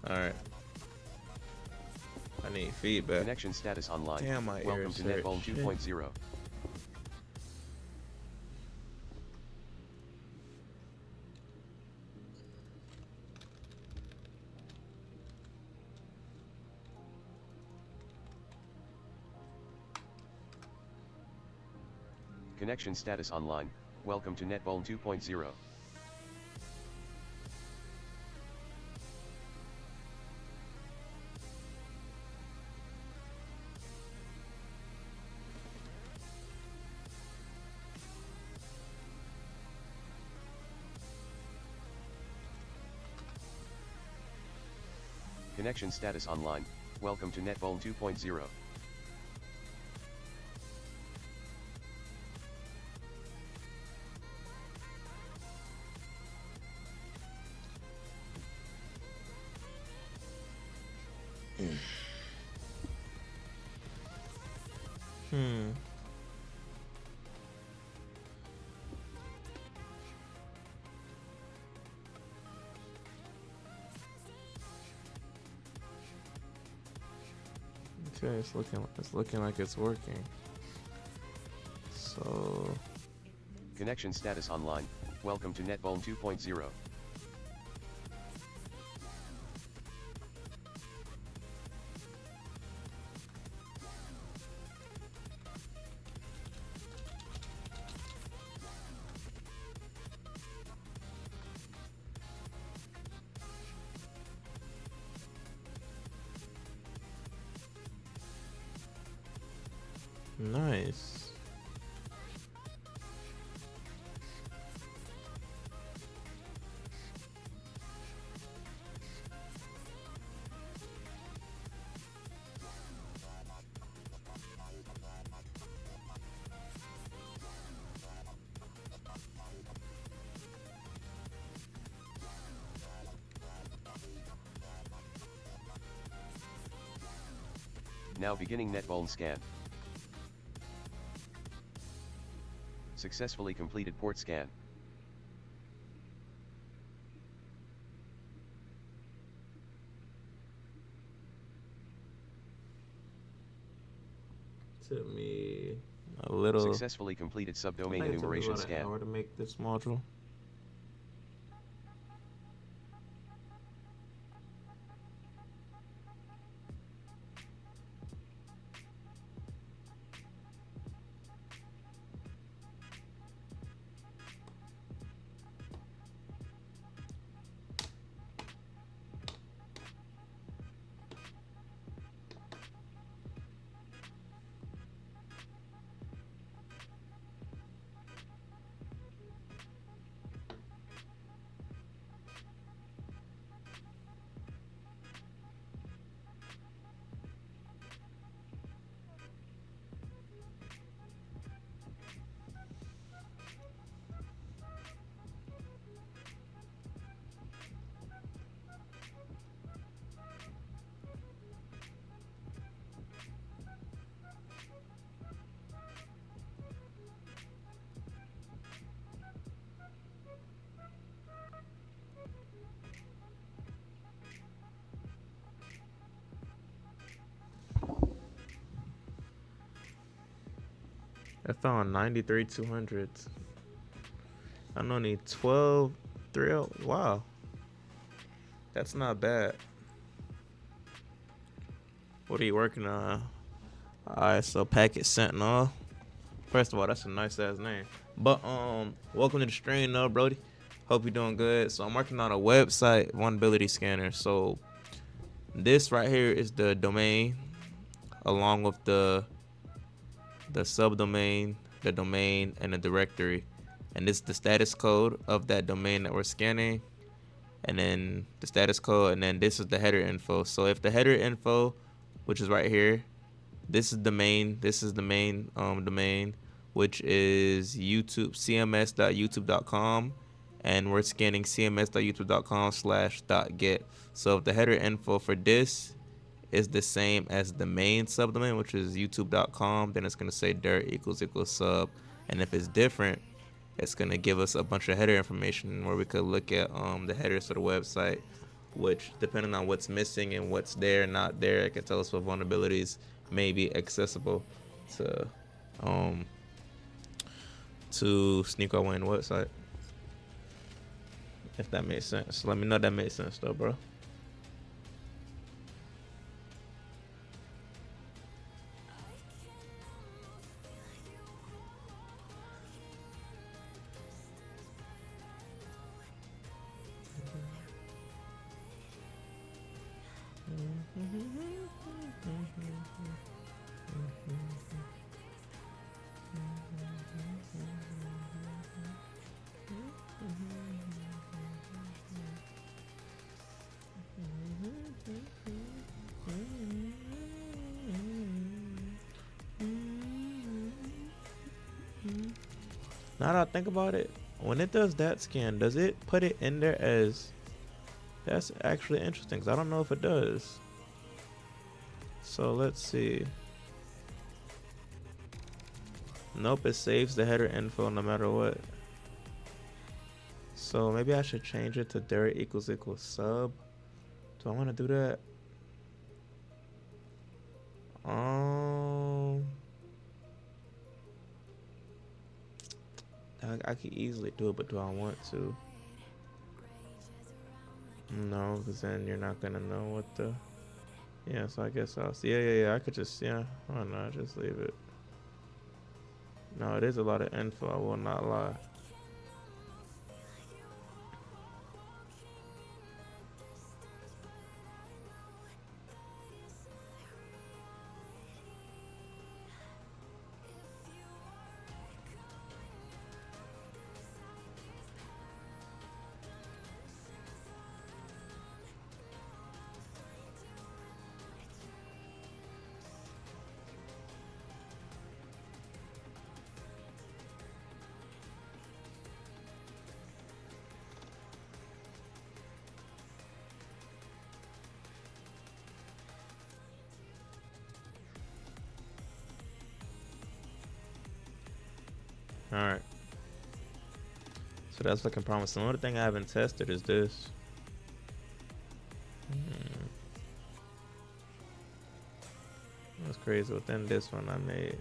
All right. I need feedback. Connection status online. Damn, my Welcome ears to hurt. NetVuln Shit. 2.0. Connection status online. Welcome to NetVuln 2.0. Connection status online. Welcome to NetVuln 2.0. Okay, it's looking like it's working. So Connection status online. Welcome to NetVuln 2.0. nice. Now beginning NetVuln scan. Successfully completed port scan. Took me a little. Successfully completed I subdomain think it took me enumeration about an scan. hour to make this module. I found 93 200s. I don't need 12 3. Wow, that's not bad. What are you working on? Alright, so Packet Sentinel. First of all, that's a nice ass name. But welcome to the stream, though, Brody. Hope you're doing good. So I'm working on a website vulnerability scanner. So this right here is the domain, along with the subdomain, the domain, and the directory. And this is the status code of that domain that we're scanning. And then the status code, and then this is the header info. So if the header info, which is right here, this is the main domain, which is YouTube, cms.youtube.com, and we're scanning cms.youtube.com/.get. So if the header info for this is the same as the main subdomain, which is youtube.com, then it's going to say dirt equals sub. And if it's different, it's going to give us a bunch of header information where we could look at the headers of the website, which, depending on what's missing and what's there, not there, it can tell us what vulnerabilities may be accessible to sneak our way in the website. If that makes sense. Let me know that made sense, though, bro. Now that I think about it, when it does that scan, does it put it in there as... That's actually interesting, because I don't know if it does. So let's see. Nope, it saves the header info no matter what. So maybe I should change it to dir equals sub. Do I want to do that? I could easily do it, but do I want to? No, because then you're not gonna know what the... Yeah, so I guess I'll see. Yeah. I could just, yeah. Why not? Just leave it. No, it is a lot of info. I will not lie. Alright. So that's looking promising. The only thing I haven't tested is this. That's crazy. Within this one I made.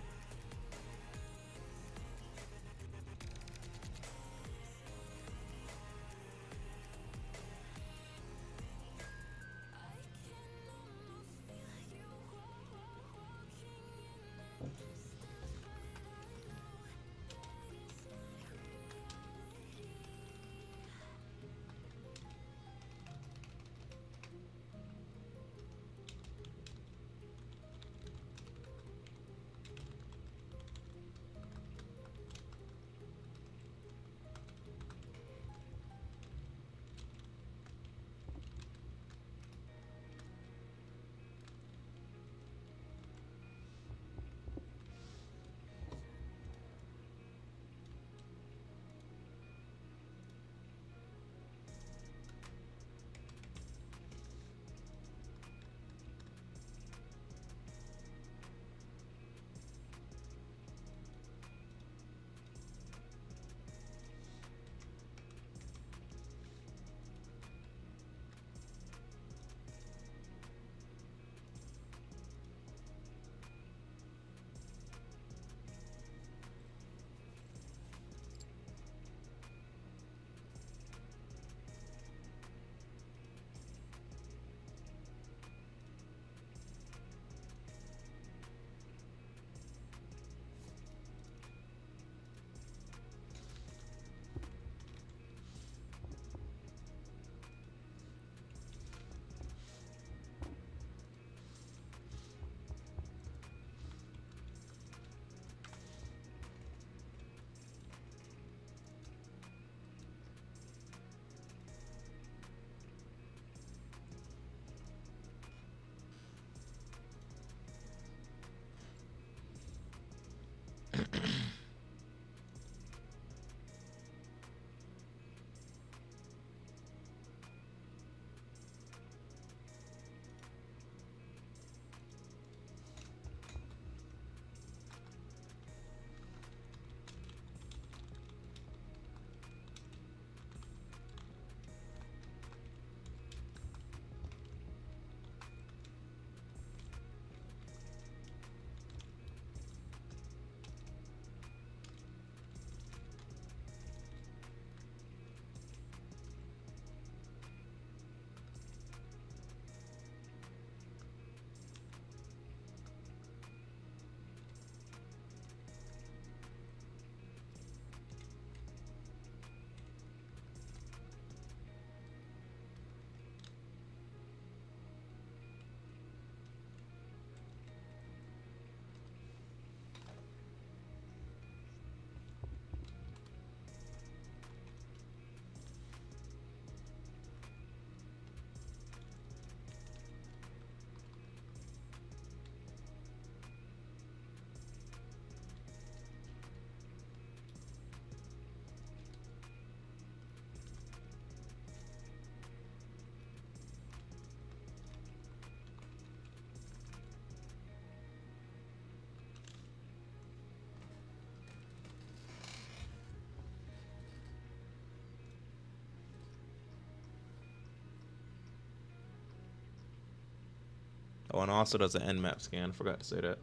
Oh, and also does an nmap scan. I forgot to say that.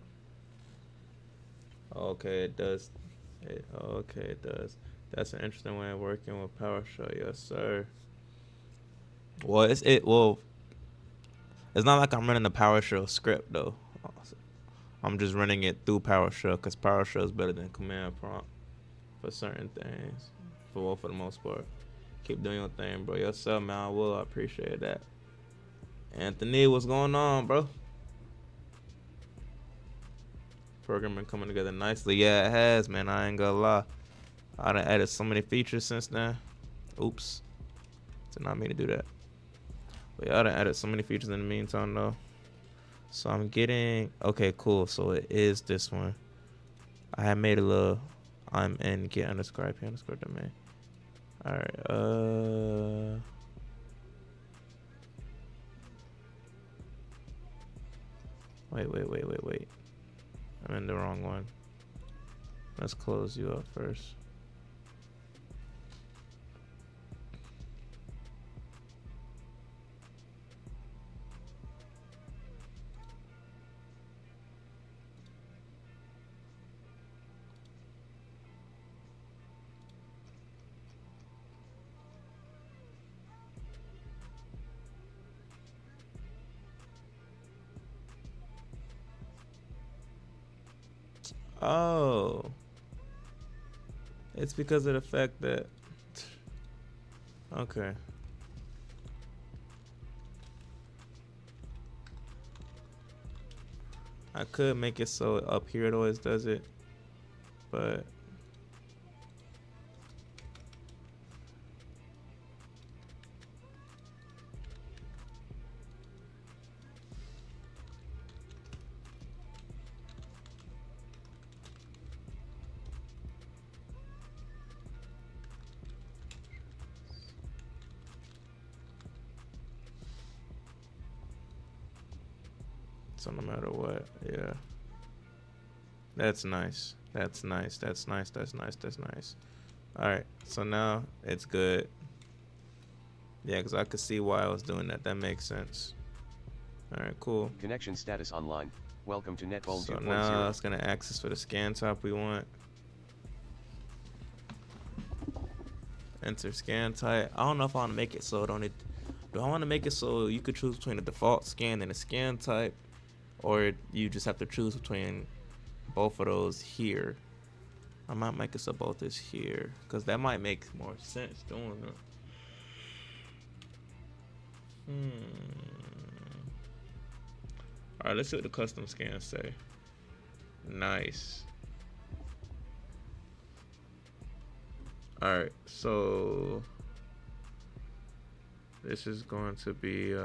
Okay, it does. Okay, it does. That's an interesting way of working with PowerShell. Yes, sir. Well, it's not like I'm running a PowerShell script though. I'm just running it through PowerShell because PowerShell is better than command prompt for certain things. For the most part. Keep doing your thing, bro. Yes, sir, man. I appreciate that. Anthony, what's going on, bro? Programming coming together nicely. Yeah, it has, man. I ain't gonna lie. I done added so many features since then. Oops. Did not mean to do that. But yeah, I done added so many features in the meantime, though. So I'm getting... Okay, cool. So it is this one. I had made a little... I'm in get underscore IP underscore domain. Alright, Wait. I'm in the wrong one. Let's close you up first. Oh. It's because of the fact that... Okay. I could make it so up here it always does it, but... So no matter what, yeah. That's nice. That's nice. Alright, so now it's good. Yeah, because I could see why I was doing that. That makes sense. Alright, cool. Connection status online. Welcome to NetVuln 2.0. So now it's going to access for the scan type we want. Enter scan type. I don't know if I want to make it so do I want to make it so you could choose between a default scan and a scan type, or you just have to choose between both of those here? I might make it so both is here because that might make more sense doing it. All right, let's see what the custom scans say. Nice. All right, so this is going to be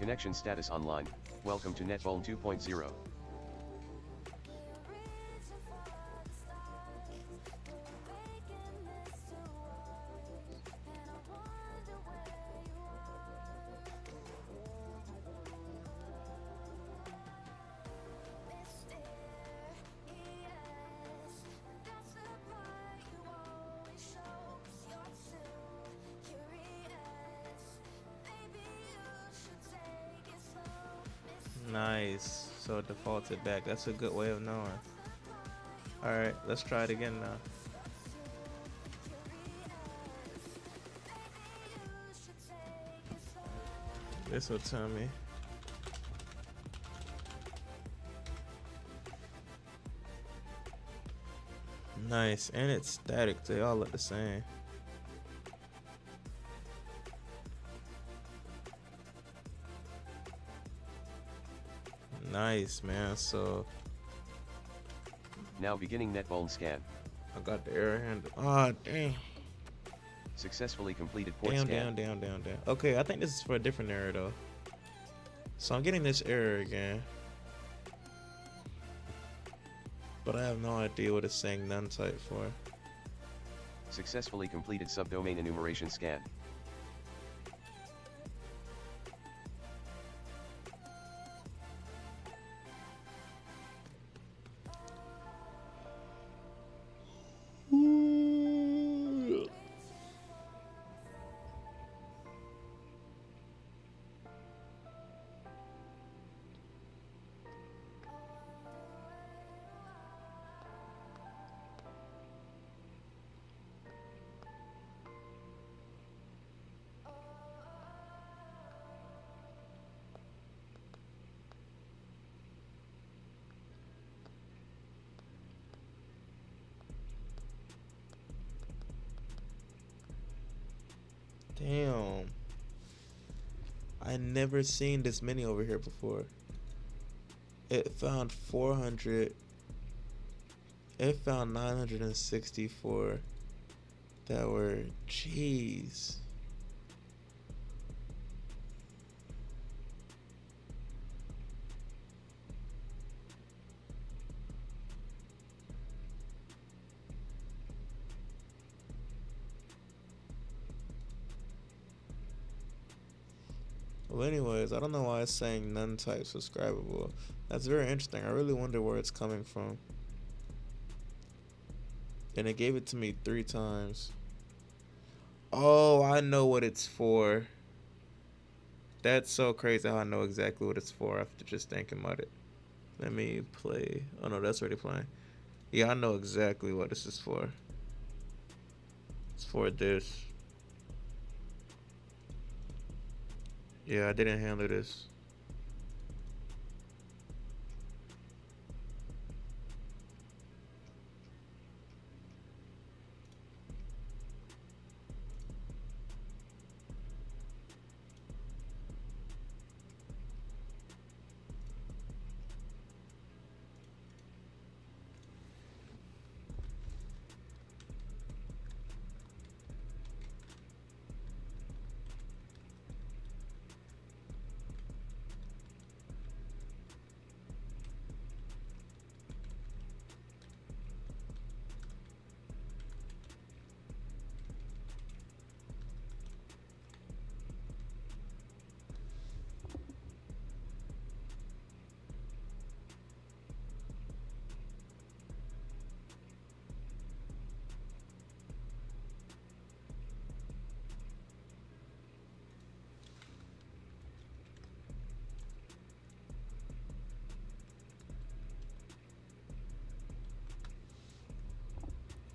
Connection status online. Welcome to NetVuln 2.0. Nice. So it defaulted back. That's a good way of knowing. Alright, let's try it again now. This will tell me. Nice, and it's static. They all look the same. Nice, man. So Now beginning NetVuln scan. I got the error handle. Oh, dang. Successfully completed port Damn. scan. Okay, I think this is for a different error though. So I'm getting this error again, but I have no idea what it's saying none type for. Successfully completed subdomain enumeration scan. Damn. I never seen this many over here before. It found 400. It found 964 that were, jeez. Well, anyways, I don't know why it's saying none type subscribable. That's very interesting. I really wonder where it's coming from. And it gave it to me 3 times. Oh, I know what it's for. That's so crazy how I know exactly what it's for after just thinking about it. Let me play. Oh no, that's already playing. Yeah, I know exactly what this is for. It's for this. Yeah, I didn't handle this.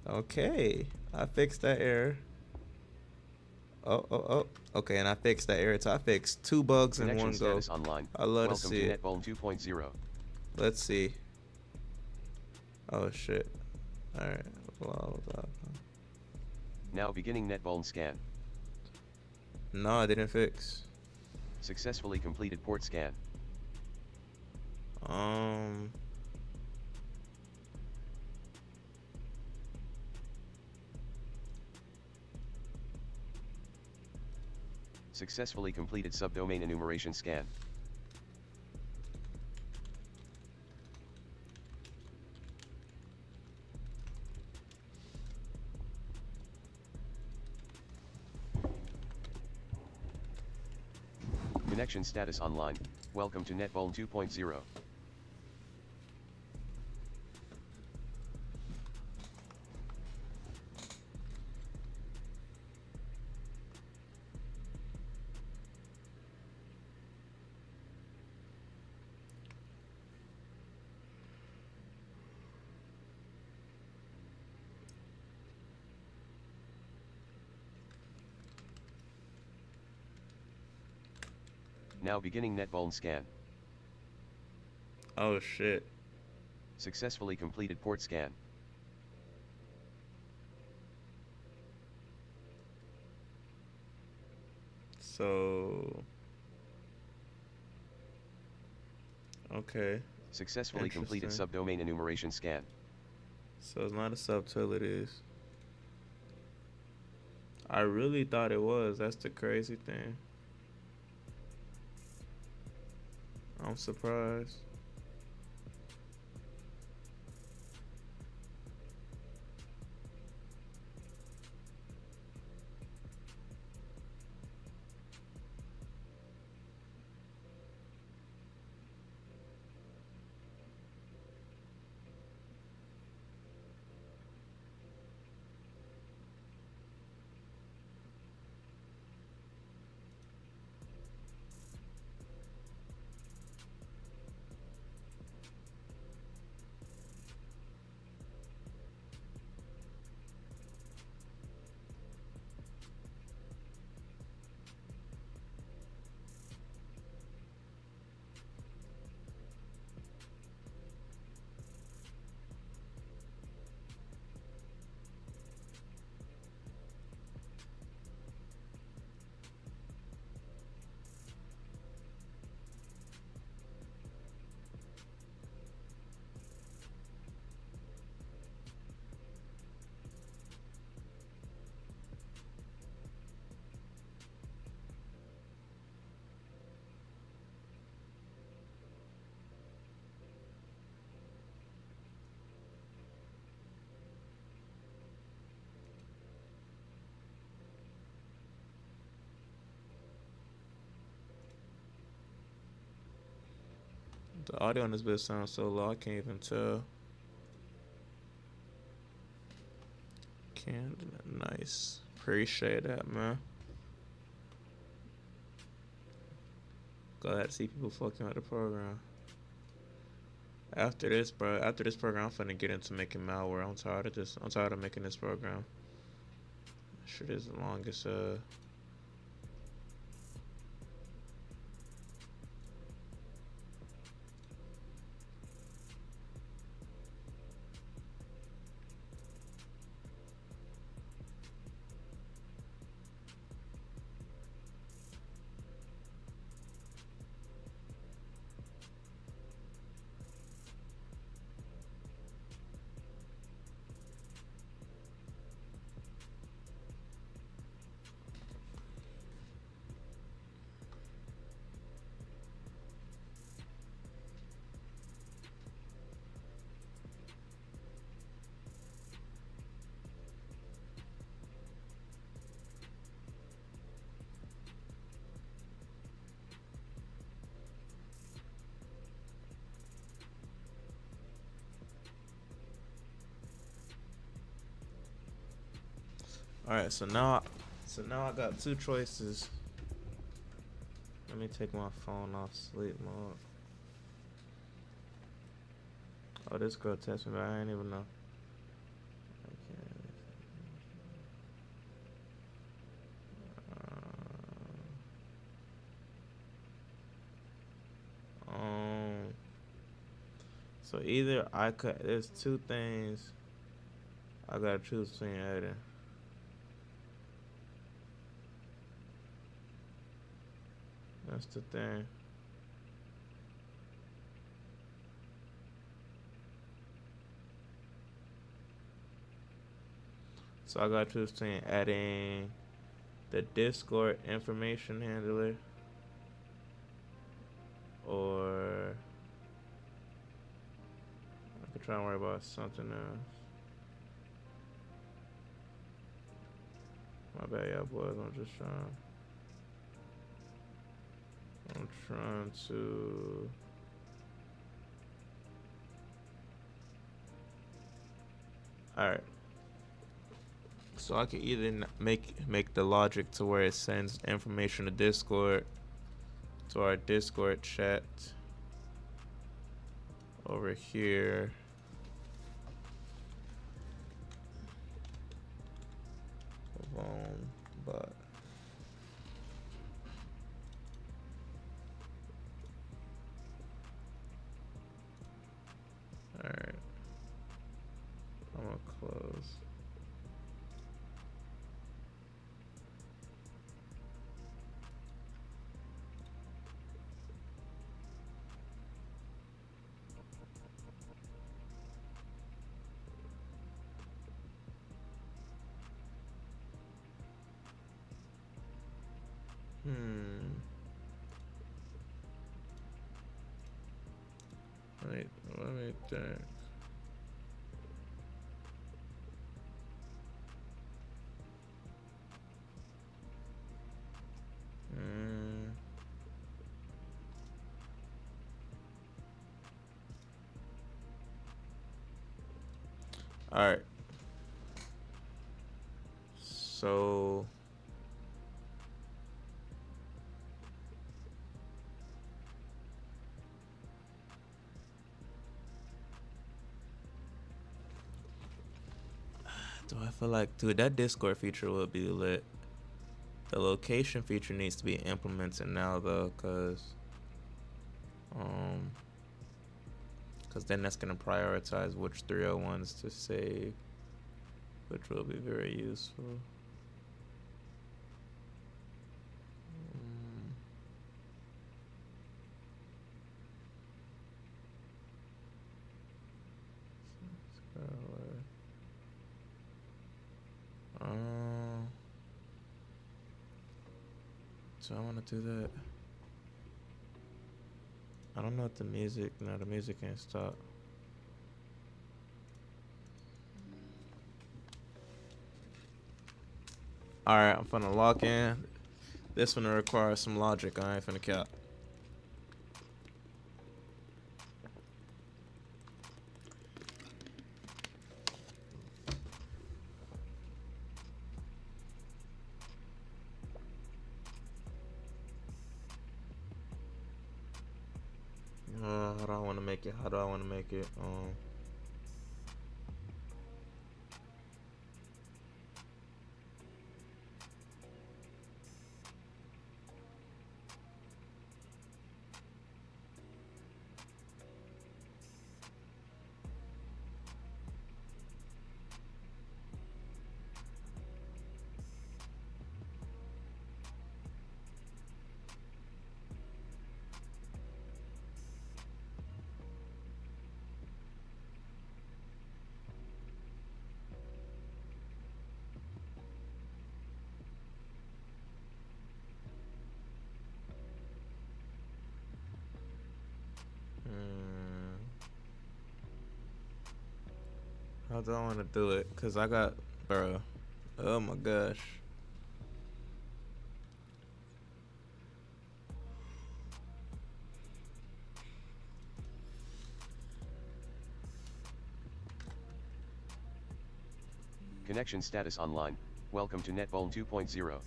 Okay, I fixed that error. Oh. Okay, and I fixed that error. So I fixed 2 bugs in Connection one go. status online. I love Welcome to see to it. NetVuln 2.0. Let's see. Oh shit. Alright. Now beginning NetVuln scan. No, I didn't fix. Successfully completed port scan. Successfully completed subdomain enumeration scan. Connection status online. Welcome to NetVuln 2.0. Now beginning NetVuln scan. Oh shit. Successfully completed port scan. So okay. Successfully completed Interesting. subdomain enumeration scan. So it's not a subtool, it is. I really thought it was. That's the crazy thing. I'm surprised. The audio on this bit sounds so low, I can't even tell. Nice. Appreciate that, man. Glad to see people fucking with the program. After this, bro, after this program, I'm finna get into making malware. I'm tired of making this program. Shit is the longest, Alright, so now I got two choices. Let me take my phone off sleep mode. Oh, this girl texted me, but I ain't even know. So either there's two things I gotta choose between either. That's the thing. So I gotta choose between adding the Discord information handler, or I could try and worry about something else. My bad, y'all boys. I'm trying to. All right. So I can either make the logic to where it sends information to Discord, to our Discord chat over here. But all right, I'm gonna close. Wait, let me think. All right. So do I feel like, dude, that Discord feature will be lit. The location feature needs to be implemented now though, cause then that's gonna prioritize which 301s to save, which will be very useful. So I want to do that. I don't know if the music, no, the music can't stop. All right, I'm finna lock in. This one requires some logic. I ain't finna cap. How do I want to make it? How do I want to make it? How do I want to do it? Cause I got, bro. Oh my gosh. Connection status online. Welcome to NetVuln 2.0.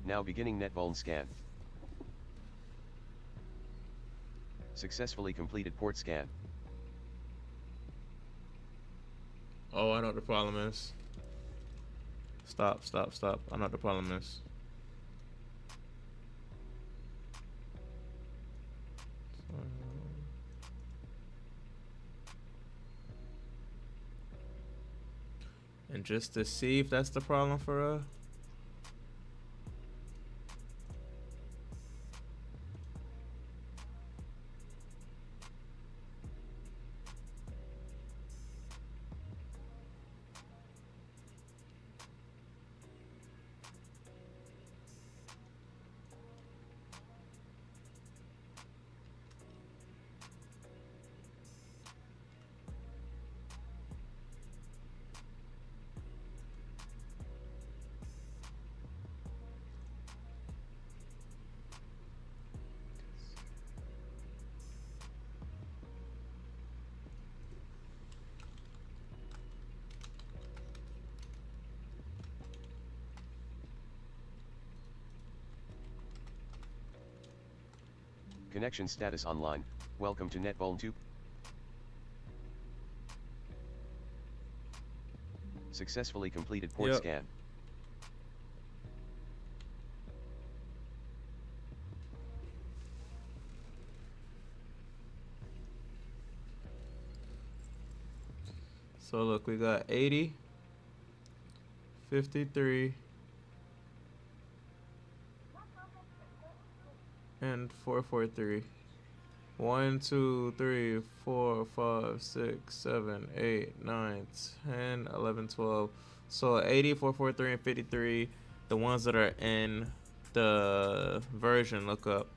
Now beginning NetVuln scan. Successfully completed port scan. Oh, I know what the problem is. Stop. I know what the problem is. And just to see if that's the problem for us. Connection status online. Welcome to NetVuln 2. Successfully completed port Yep. scan. So look, we got 80, 53, and 443. 1, 2, 3, 4, 5, 6, 7, 8, 9, 10, 11, 12. So 80, 443, and 53, the ones that are in the version lookup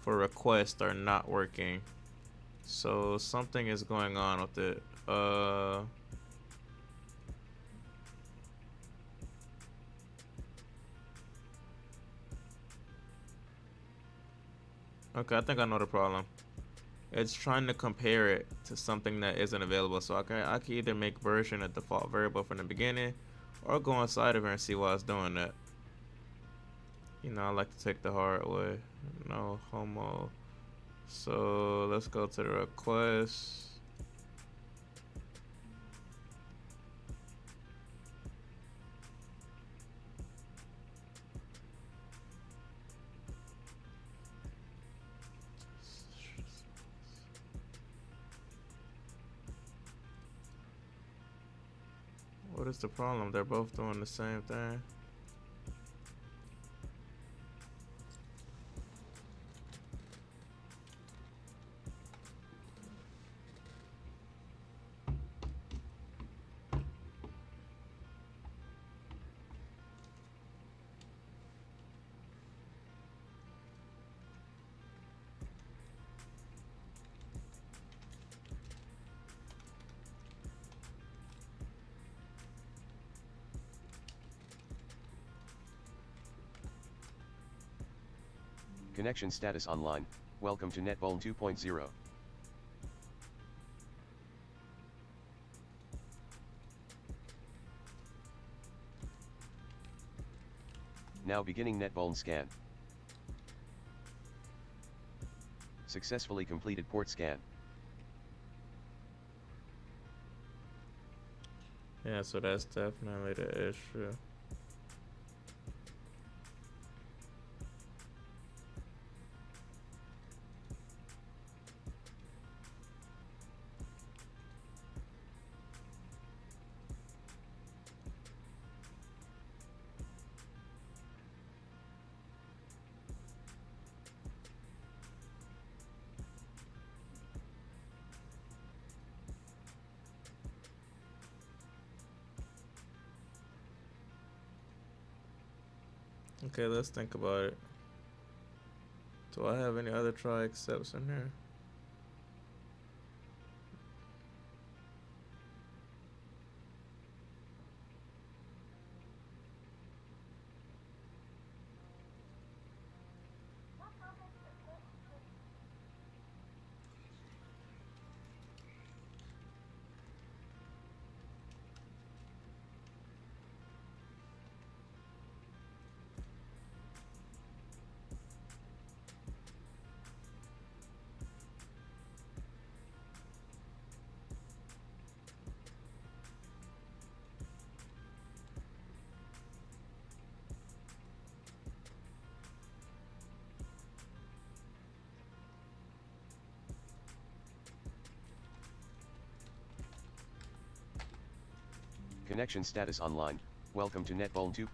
for request are not working. So something is going on with it. Okay, I think I know the problem. It's trying to compare it to something that isn't available. So I can either make version a default variable from the beginning, or go inside of it and see why it's doing that. You know, I like to take the hard way. No homo. So let's go to the request. What is the problem? They're both doing the same thing. Connection status online. Welcome to NetVuln 2.0. Now beginning NetVuln scan. Successfully completed port scan. Yeah, so that's definitely the issue. Okay, let's think about it. Do I have any other try excepts in here? Connection status online. Welcome to NetVuln 2.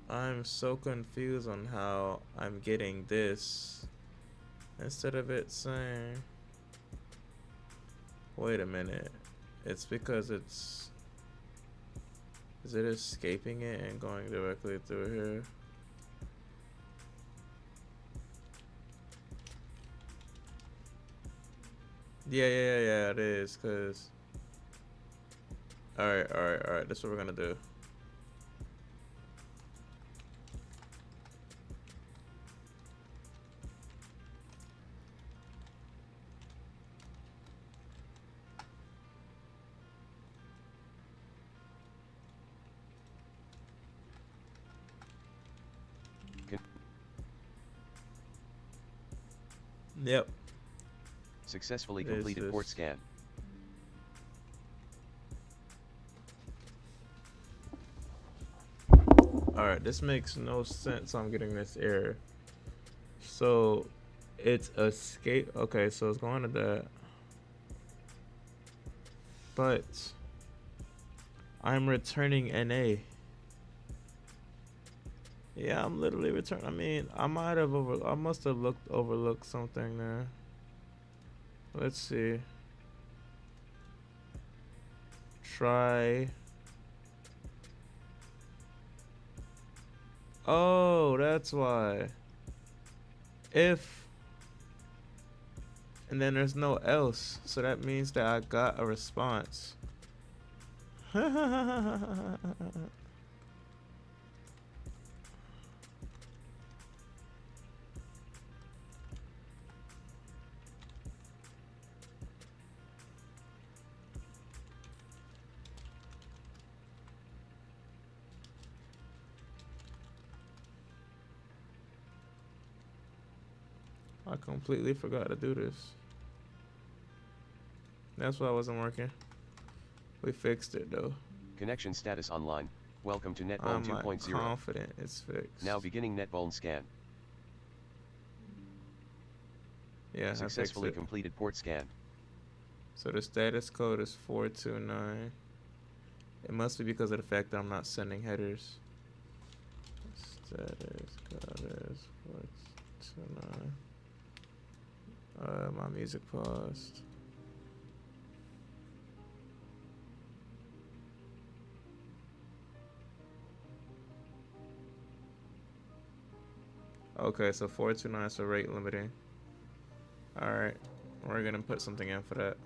I'm so confused on how I'm getting this instead of it saying, wait a minute, it's because it's, is it escaping it and going directly through here? Yeah, it is, cause alright, that's what we're gonna do. Yep. Successfully completed port scan. Alright, this makes no sense. I'm getting this error. So it's escape. Okay, so it's going to that. But I'm returning NA. Yeah, I'm literally returning. I mean, I must have overlooked something there. Let's see. Try. Oh, that's why. If, and then there's no else, so that means that I got a response. I completely forgot to do this. That's why I wasn't working. We fixed it though. Connection status online. Welcome to NetVuln I'm 2.0. confident it's fixed. Now beginning NetVuln scan. Yeah, Successfully completed port scan. So the status code is 429. It must be because of the fact that I'm not sending headers. Status code is 429. My music paused. Okay, so 429 is so rate limiting. Alright, we're gonna put something in for that.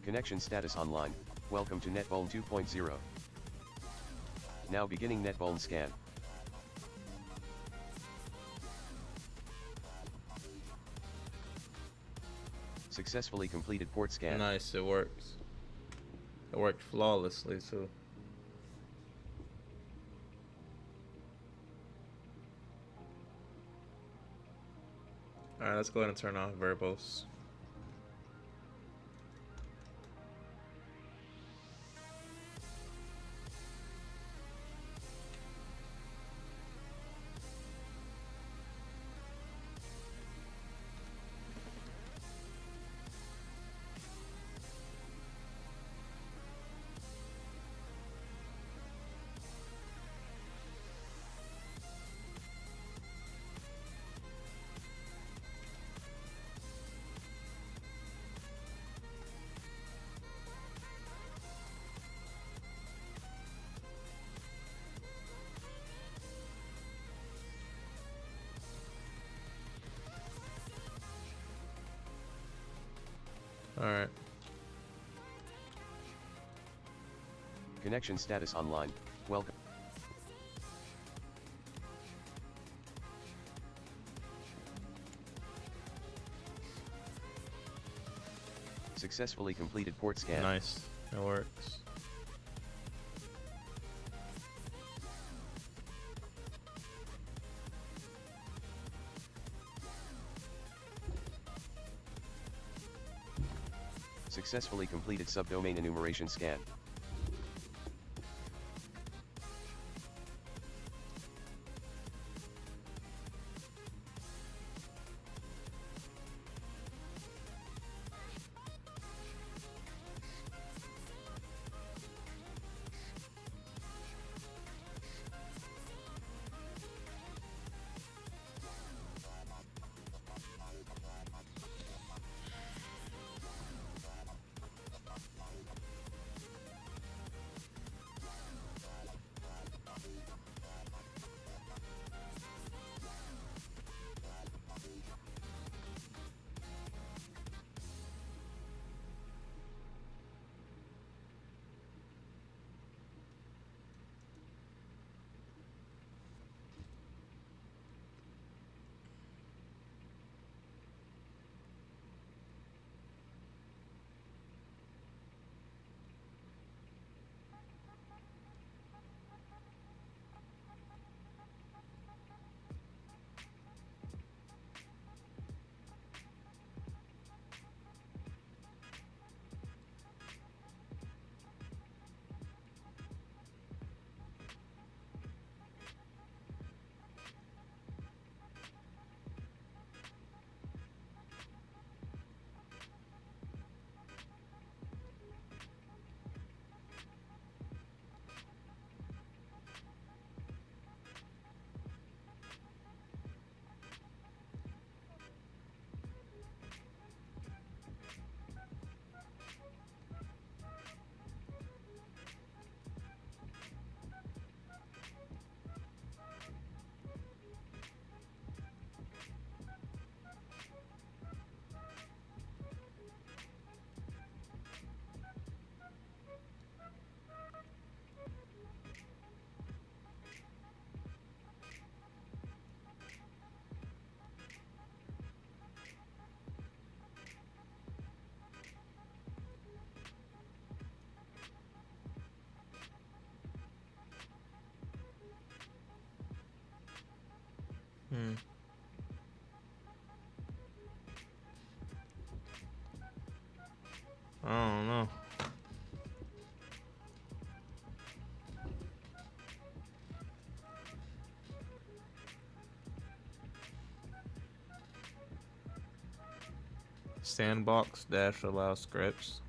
Connection status online. Welcome to NetVuln 2.0. Now beginning NetVuln scan. Successfully completed port scan. Nice, it works. It worked flawlessly too. Alright, let's go ahead and turn off verbose. Alright. Connection status online. Welcome. Successfully completed port scan. Nice. It works. Successfully completed subdomain enumeration scan. I don't know. Sandbox dash allow scripts.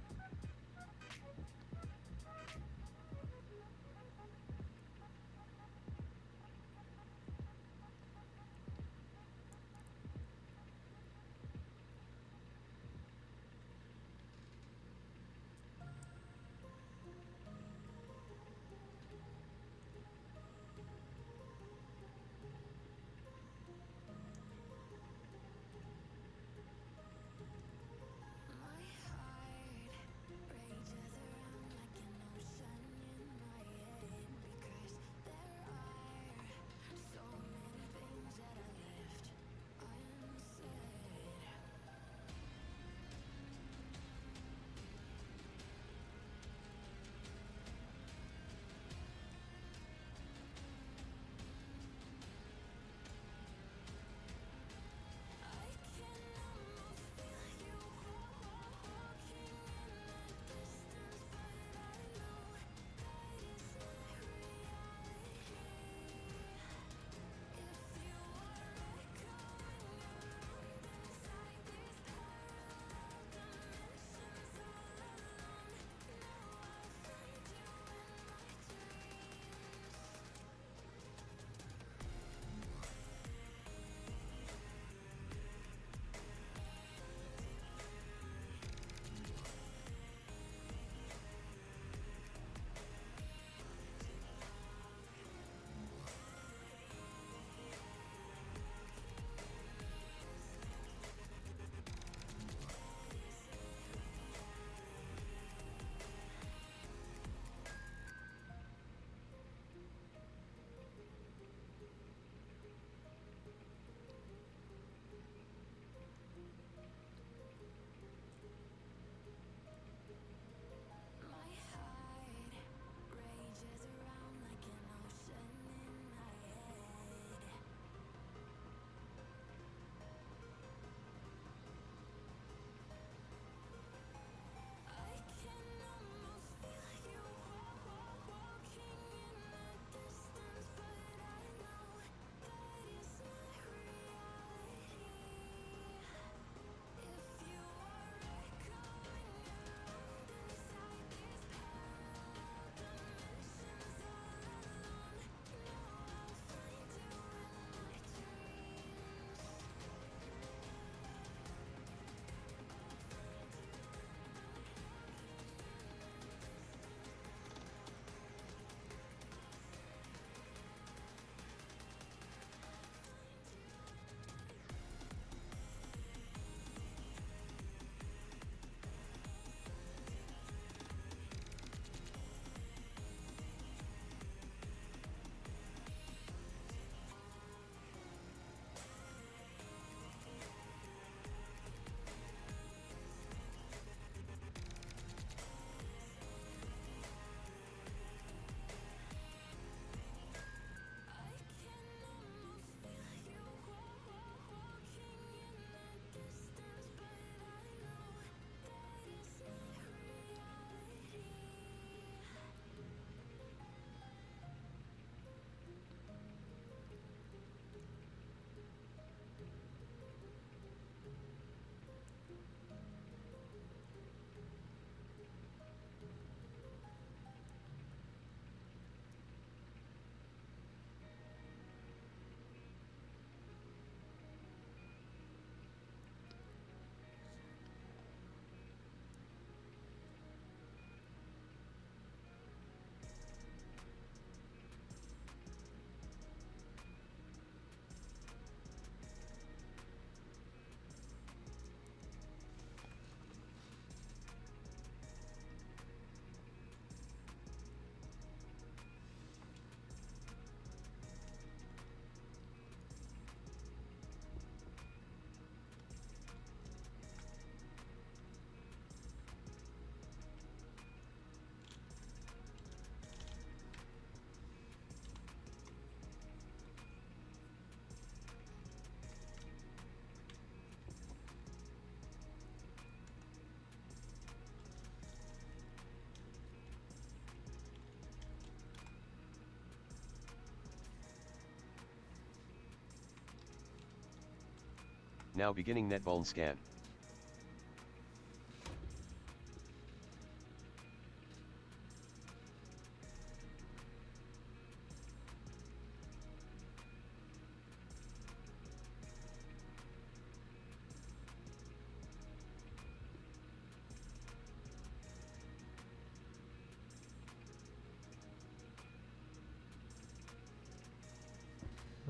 Now beginning NetVuln scan.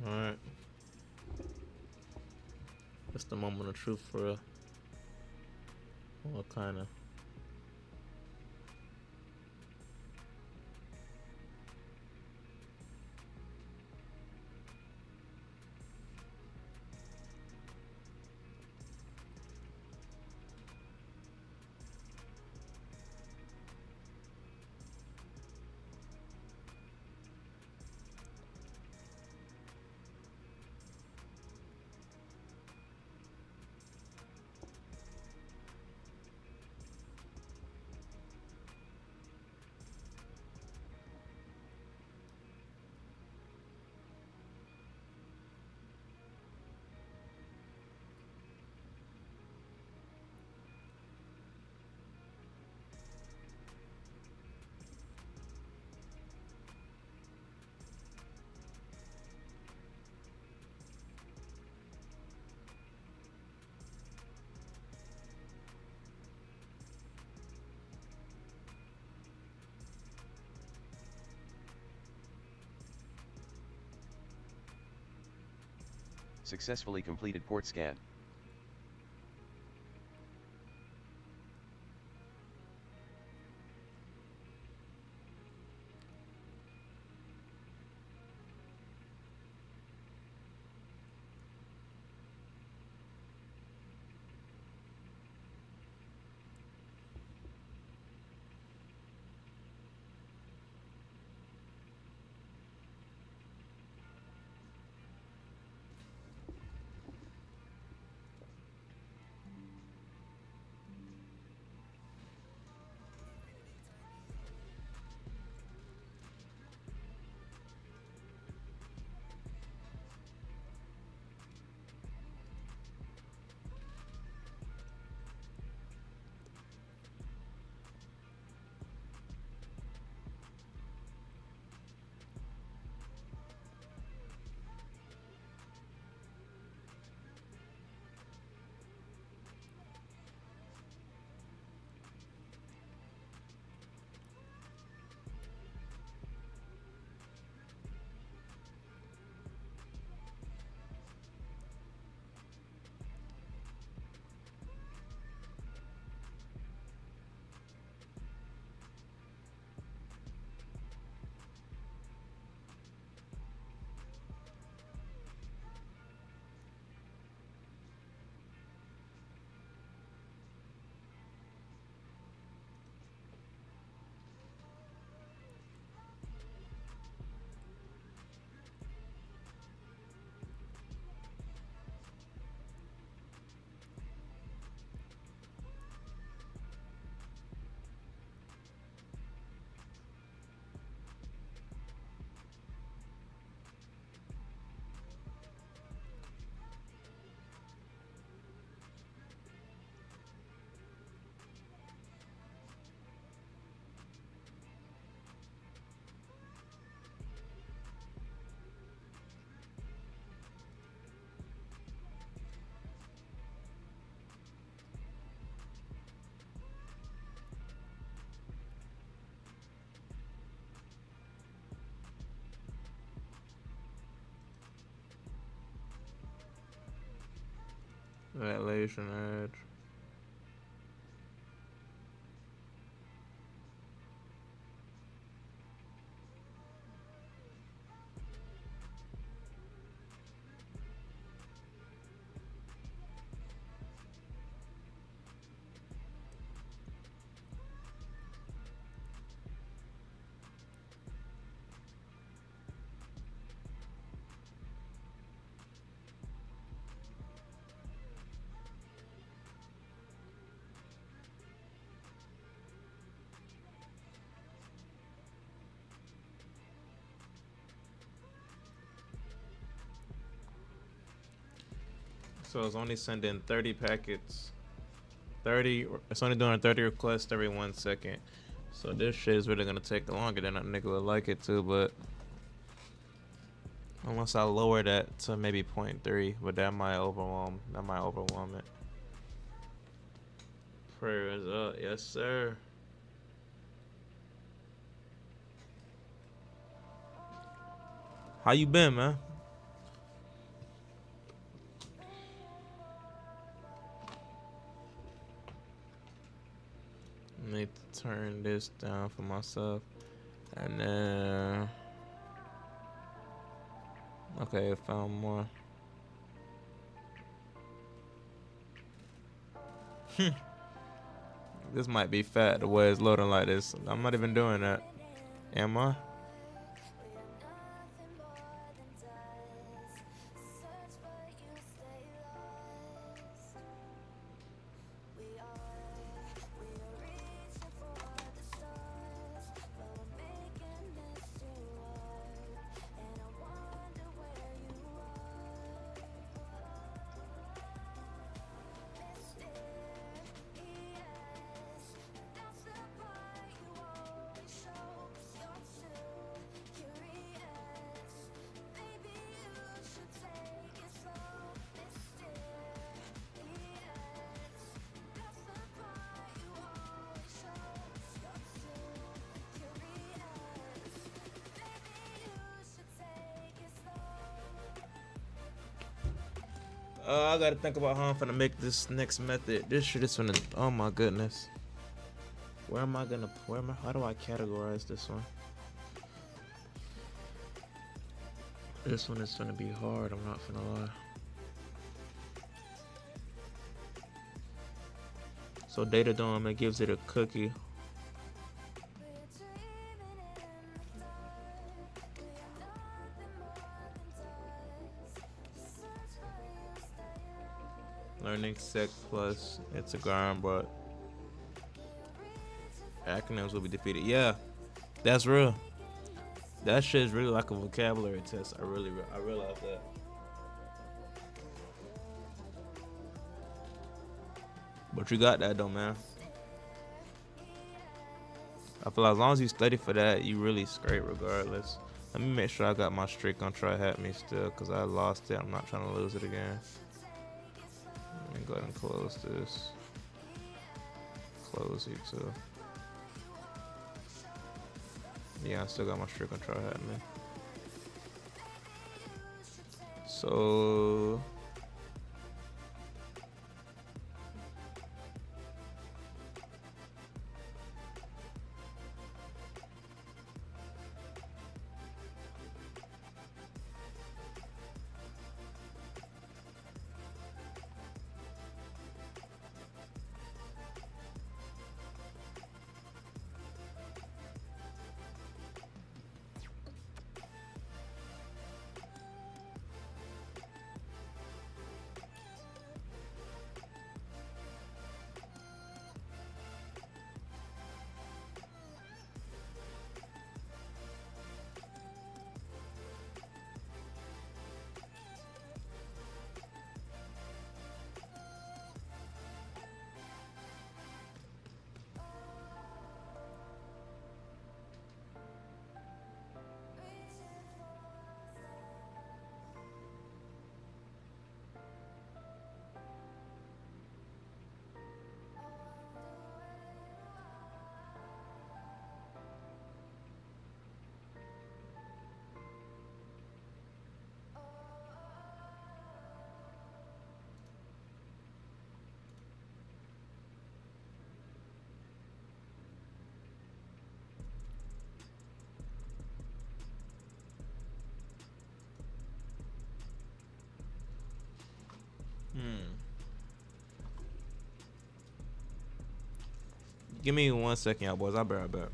All right. That's the moment of truth for real. What kind of? Successfully completed port scan. Ventilation edge. So it's only sending 30 packets. 30. It's only doing 30 requests every 1 second. So this shit is really gonna take longer than a nigga would like it to, but unless I lower that to maybe 0.3, but that might overwhelm. That might overwhelm it. Prayer is up, yes sir. How you been, man? Need to turn this down for myself, and then okay, I found more. This might be fat the way it's loading like this. I'm not even doing that. Am I? I gotta think about how I'm gonna make this next method. This shit is gonna. Oh my goodness. Where am I gonna? How do I categorize this one? This one is gonna be hard. I'm not gonna lie. So data dome, it gives it a cookie. Learning sec plus it's a garm, but acronyms will be defeated. Yeah, that's real. That shit is really like a vocabulary test. I realize that. But you got that though, man. I feel like as long as you study for that, you really straight regardless. Let me make sure I got my streak on try hat me still, cause I lost it. I'm not trying to lose it again. Let me go ahead and close this. Close you too. Yeah, I still got my streak on try hat me. So give me 1 second, y'all boys. I'll be right back.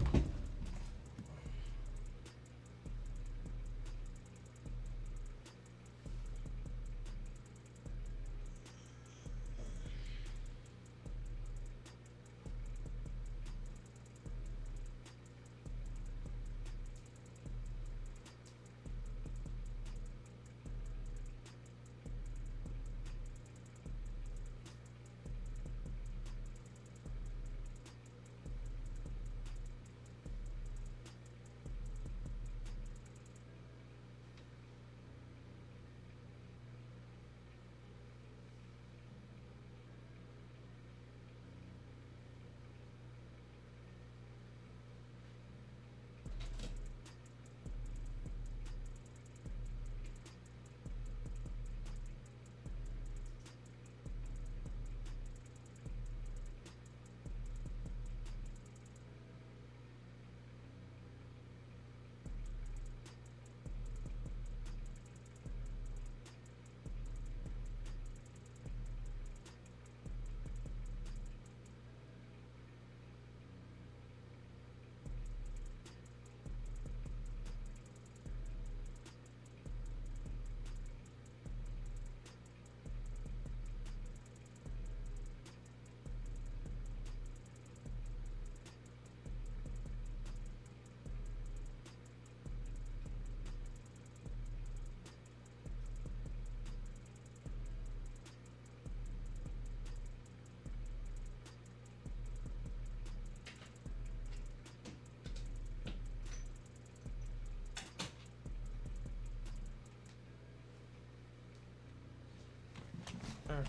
turn.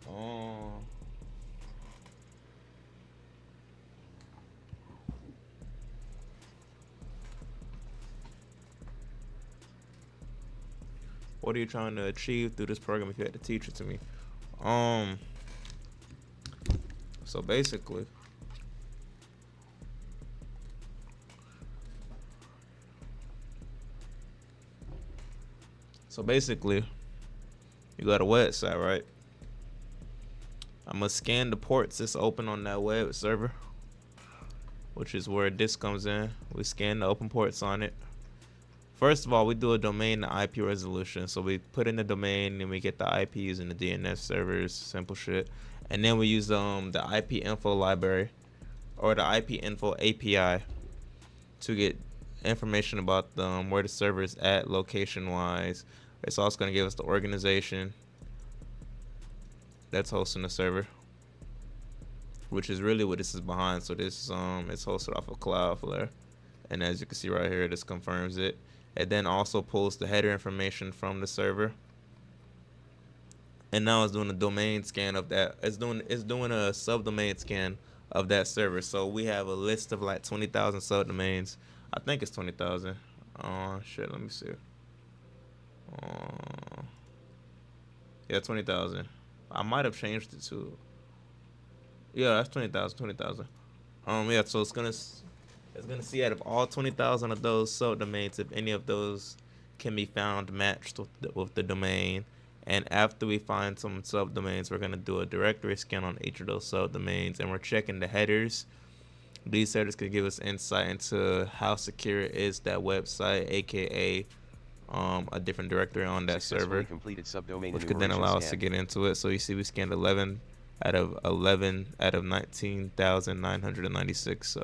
Um, what are you trying to achieve through this program if you had to teach it to me? Um, so basically, you got a website, right? I'm gonna scan the ports that's open on that web server, which is where this comes in. We scan the open ports on it. First of all, we do a domain to IP resolution. So we put in the domain and we get the IPs and the DNS servers, simple shit. And then we use the IP info library or the IP info API to get information about where the server is at location wise. It's also going to give us the organization that's hosting the server, which is really what this is behind. So this it's hosted off of Cloudflare, and as you can see right here, this confirms it. It then also pulls the header information from the server, and now it's doing a domain scan of that. It's doing a subdomain scan of that server. So we have a list of like 20,000 subdomains. I think it's 20,000. Oh shit, let me see. Yeah, 20,000. I might have changed it to. Yeah, that's 20,000. 20,000. Yeah. So it's gonna see out of all 20,000 of those subdomains if any of those can be found matched with the domain. And after we find some subdomains, we're gonna do a directory scan on each of those subdomains, and we're checking the headers. These headers can give us insight into how secure is that website, aka a different directory on that server, which could then allow us to get into it. So you see we scanned 11 out of 19,996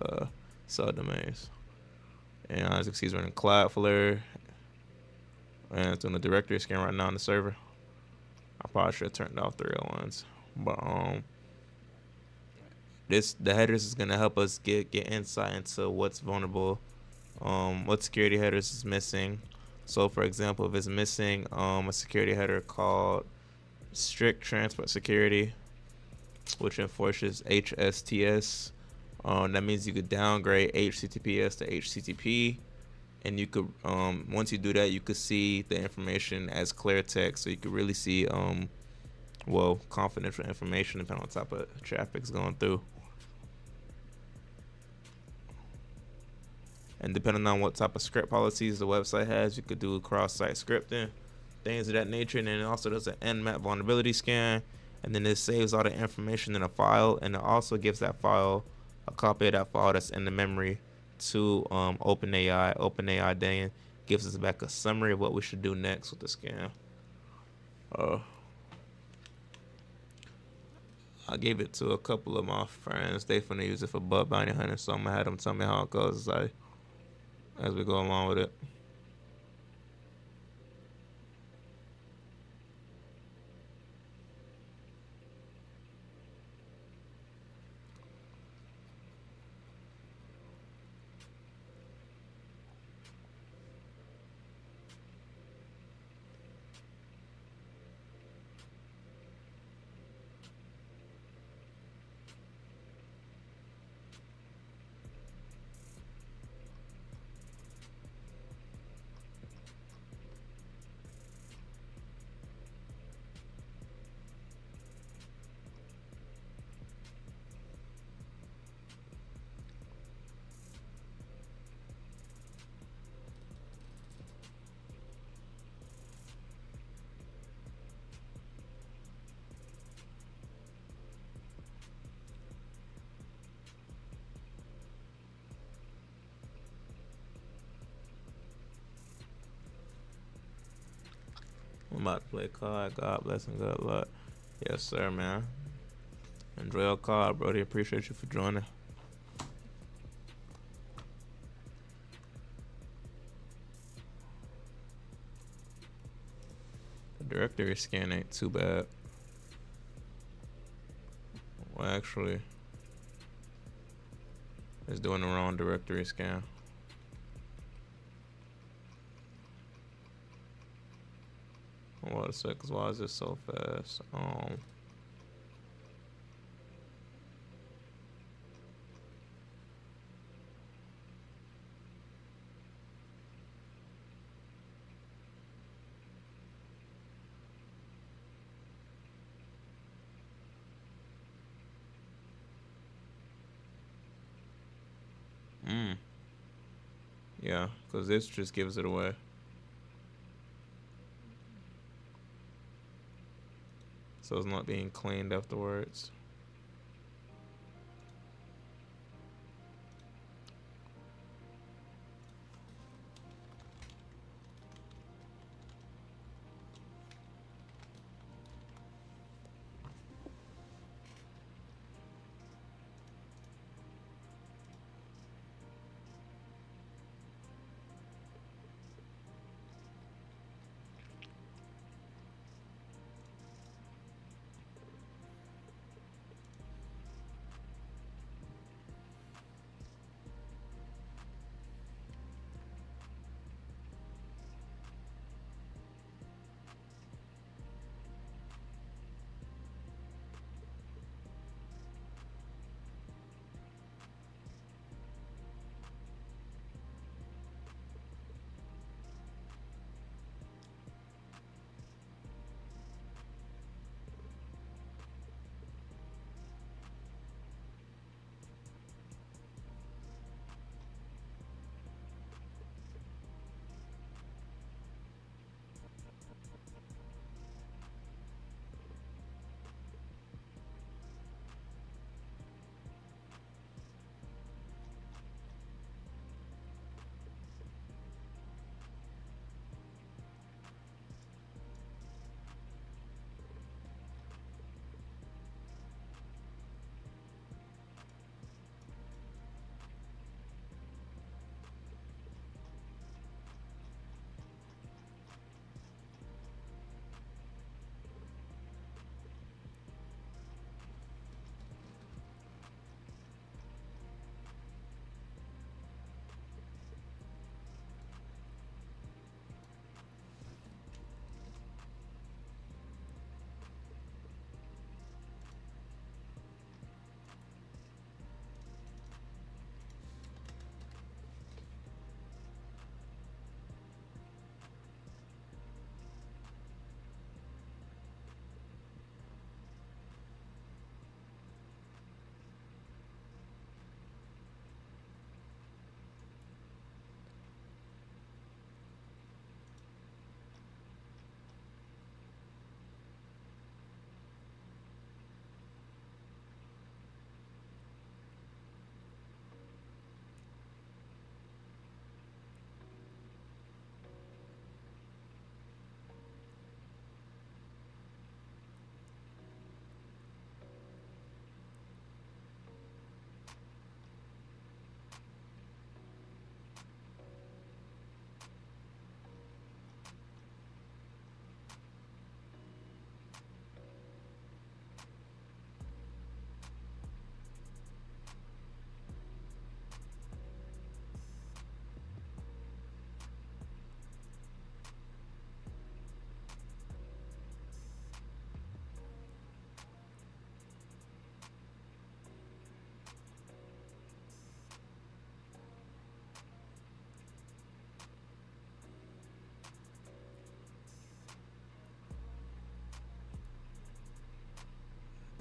subdomains. And as you can see, it's running Cloudflare, and it's doing a directory scan right now on the server. I probably should have turned off the real ones, but the headers is gonna help us get insight into what's vulnerable, what security headers is missing. So for example, if it's missing a security header called strict transport security, which enforces HSTS, that means you could downgrade HTTPS to HTTP, and you could once you do that, you could see the information as clear text, so you could really see confidential information depending on the type of traffic's going through. And depending on what type of script policies the website has, you could do cross-site scripting, things of that nature. And then it also does an nmap vulnerability scan, and then it saves all the information in a file, and it also gives that file a copy of that file that's in the memory to OpenAI. OpenAI then gives us back a summary of what we should do next with the scan. I gave it to a couple of my friends. They finna use it for bug bounty hunting, so I'm gonna have them tell me how it goes as we go along with it. I'm about to play card. God bless and good luck. Yes, sir, man. Enjoy your card, Brody. Appreciate you for joining. The directory scan ain't too bad. Well, actually, it's doing the wrong directory scan. Hold on a sec, 'cause why is this so fast? Yeah, because this just gives it away. So it's not being cleaned afterwards.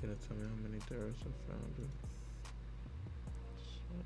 Didn't tell me how many terrorists I found it. So,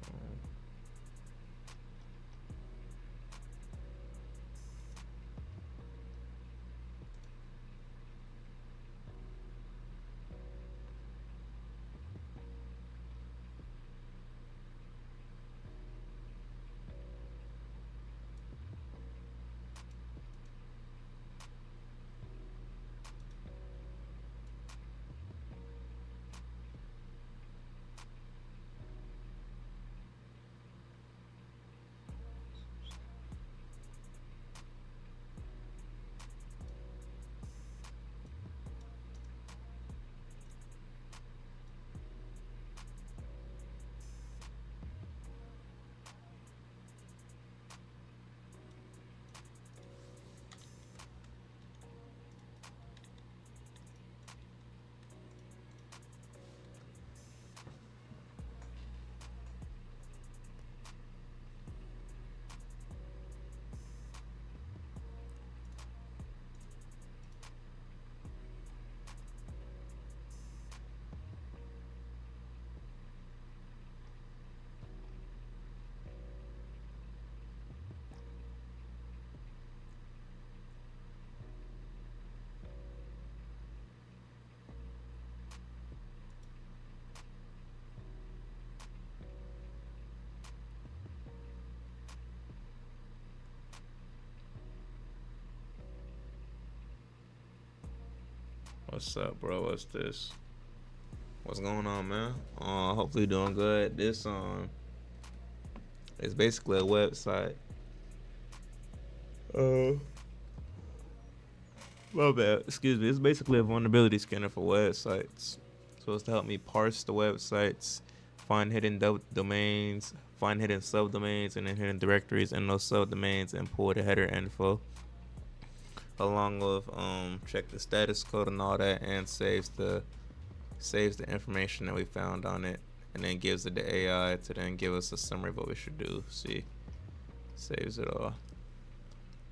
What's up, bro? What's this? What's going on, man? Hopefully you're doing good. This it's basically a website. My bad. Excuse me. It's basically a vulnerability scanner for websites. So it's to help me parse the websites, find hidden domains, find hidden subdomains, and then hidden directories in those subdomains, and pull the header info, along with check the status code and all that, and saves the information that we found on it, and then gives it the AI to then give us a summary of what we should do. See, saves it all.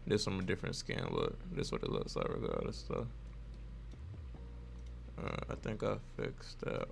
This from a different scan, but this is what it looks like regardless. So I think I fixed that.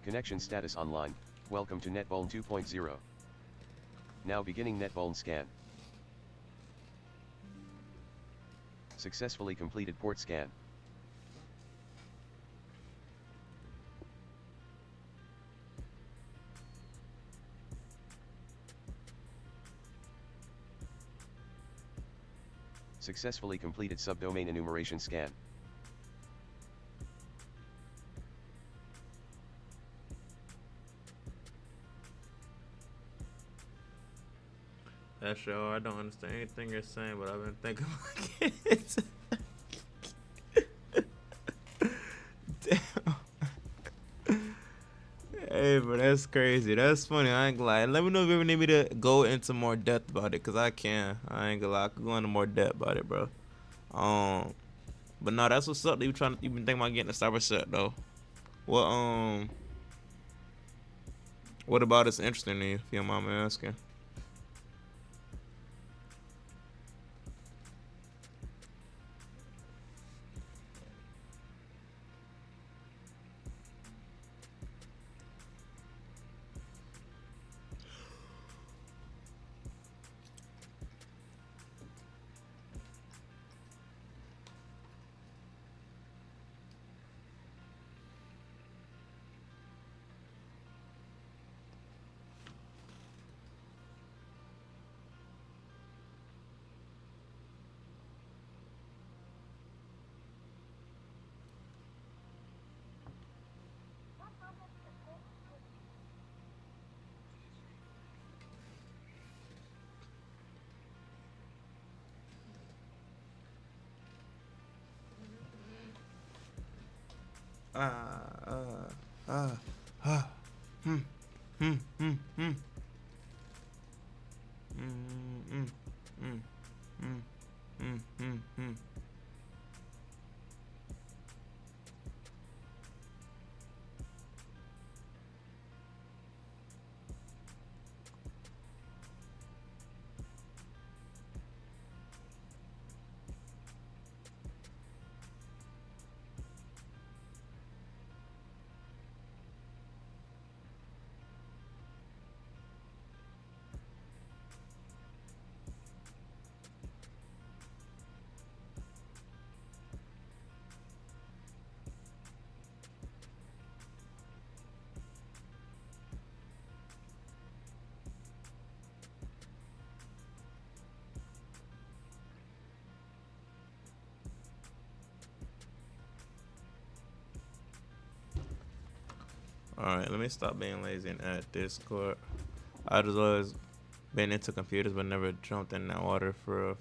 Connection status online. Welcome to NetVuln 2.0. Now beginning NetVuln scan. Successfully completed port scan. Successfully completed subdomain enumeration scan. That's sure. I don't understand anything you're saying, but I've been thinking like it. Damn. Hey, but that's crazy. That's funny. I ain't gonna lie. Let me know if you ever need me to go into more depth about it, cause I can. I ain't gonna lie. I could go into more depth about it, bro. But no, that's what's up. You been thinking about getting a cyber set though. What about it's interesting to you? If you don't mind me asking. Hmm, hmm, hmm, hmm. Alright, let me stop being lazy and add Discord. I just always been into computers but never jumped in that water for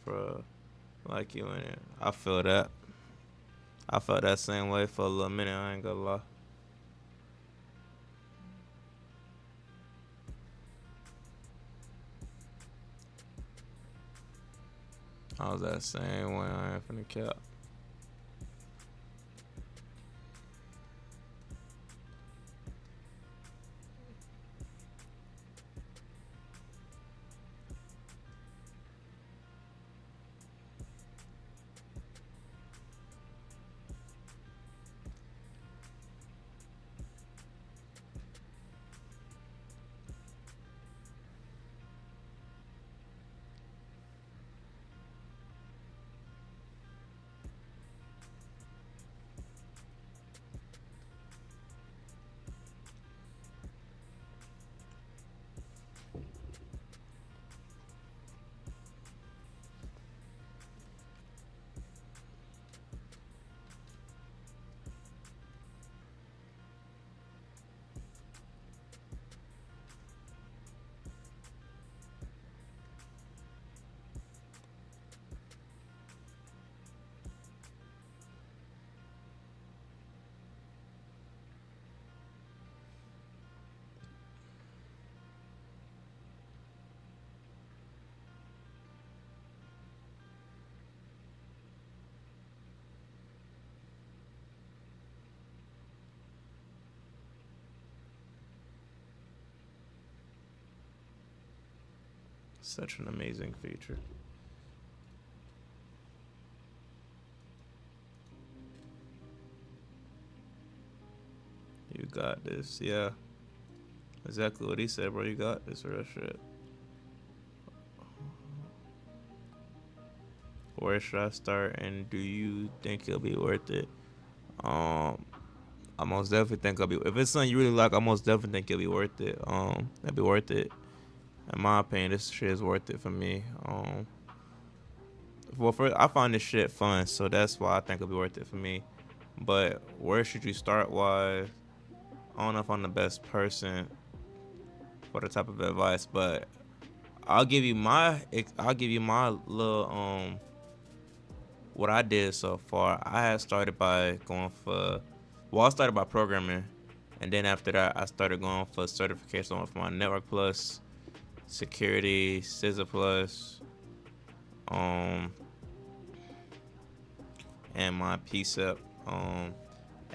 like you in it. I feel that. I felt that same way for a little minute, I ain't gonna lie. I was that same way, I ain't finna cap. Such an amazing feature. You got this, yeah. Exactly what he said, bro. You got this real shit. Where should I start, and do you think it'll be worth it? I most definitely think it'll be. If it's something you really like, I most definitely think it'll be worth it. It'll be worth it. In my opinion, this shit is worth it for me. Well, first, I find this shit fun, so that's why I think it'll be worth it for me. But where should you start? Wise, I don't know if I'm the best person for the type of advice, but I'll give you my little what I did so far. I had started by going for, well, I started by programming, and then after that, I started going for certification for my Network Plus, Security, CISA Plus, and my PSEP.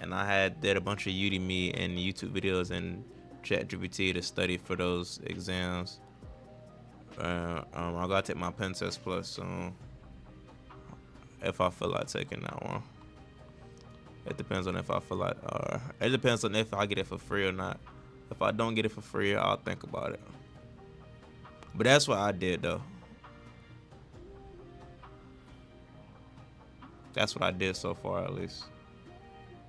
And I had did a bunch of Udemy and YouTube videos and ChatGPT to study for those exams. I gotta take my pen test plus if I feel like taking that one. It depends on if I feel like, it depends on if I get it for free or not. If I don't get it for free, I'll think about it. But that's what I did though. That's what I did so far, at least.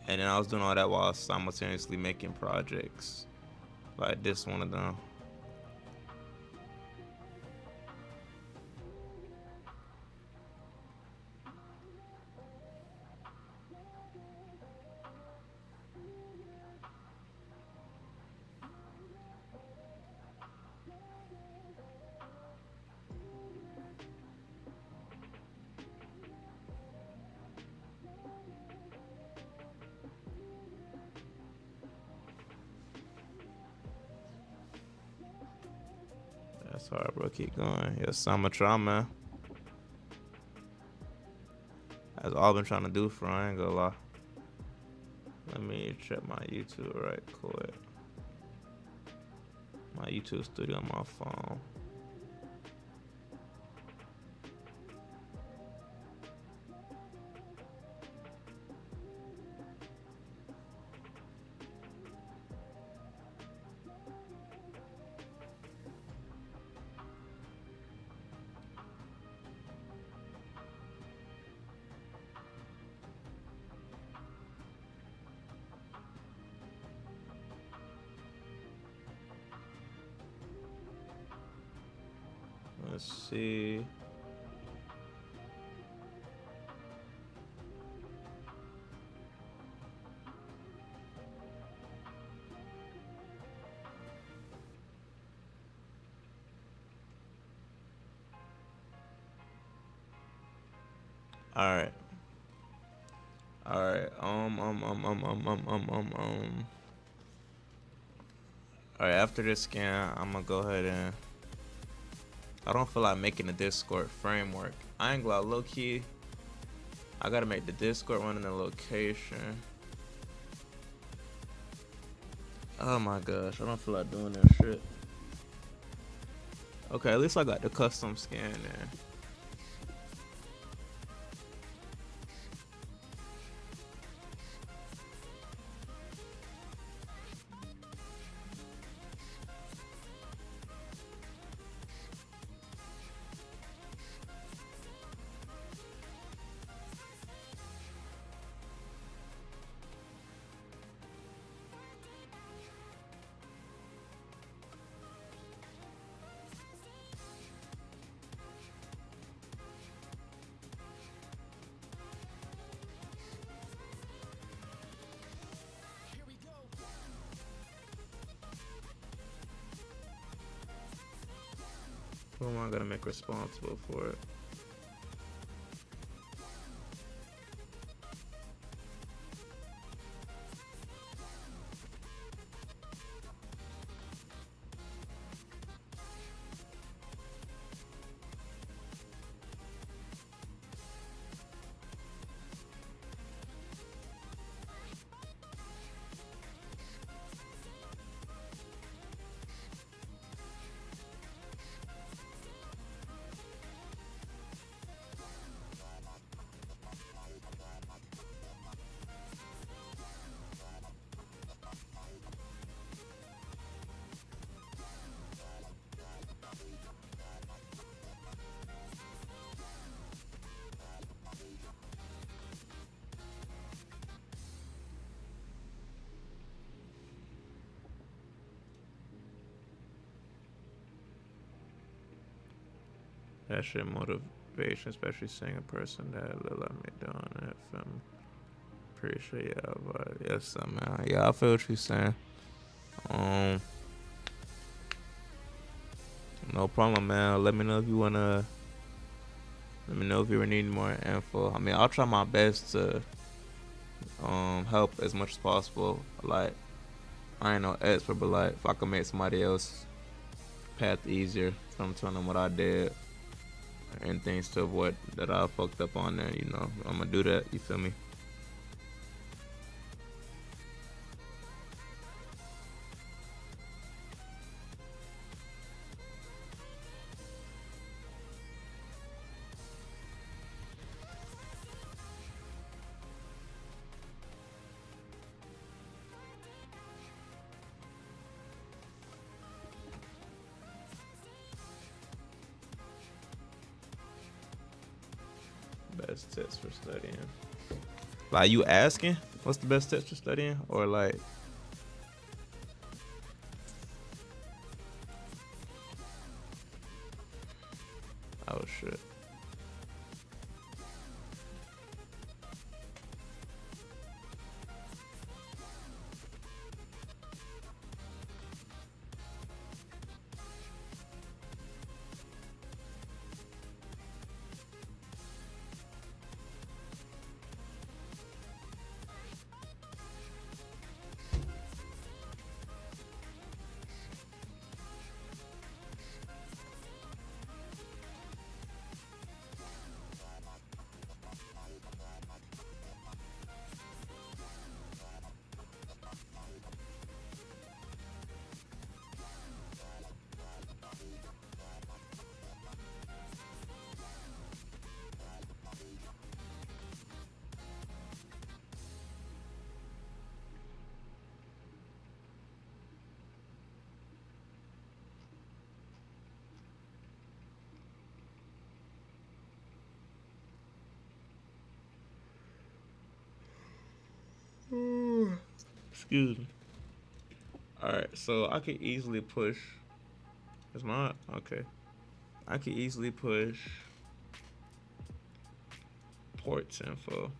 And then I was doing all that while simultaneously making projects like this one of them. That's hard, bro. Keep going. Yes, I'm a try, man. That's all I've been trying to do for, I ain't gonna lie. Let me check my YouTube right quick. My YouTube studio on my phone. Let's see. All right. All right. All right. After this scan, I'm gonna go ahead and. I don't feel like making a Discord framework. I ain't gonna lie, low key. I gotta make the Discord one in the location. Oh my gosh, I don't feel like doing that shit. Okay, at least I got the custom scan there. Who am I gonna make responsible for it? That shit motivation, especially seeing a person that let me down that film. Appreciate y'all, but yes, man. Yeah, I feel what you're saying. Um, no problem, man. Let me know if you wanna. Let me know if you need more info. I mean, I'll try my best to help as much as possible. Like, I ain't no expert, but like, if I can make somebody else path easier from telling them what I did and things to avoid that I fucked up on there, you know, I'm gonna do that. You feel me? Best tips for studying. Like, you asking what's the best tips for studying, or like, oh shit. Excuse me. All right, so I could easily push. Is my okay? I could easily push ports info.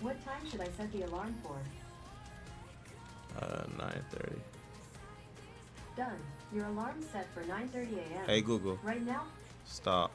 What time should I set the alarm for? 9:30. Done. Your alarm's set for 9:30 a.m. Hey Google, Right now? stop.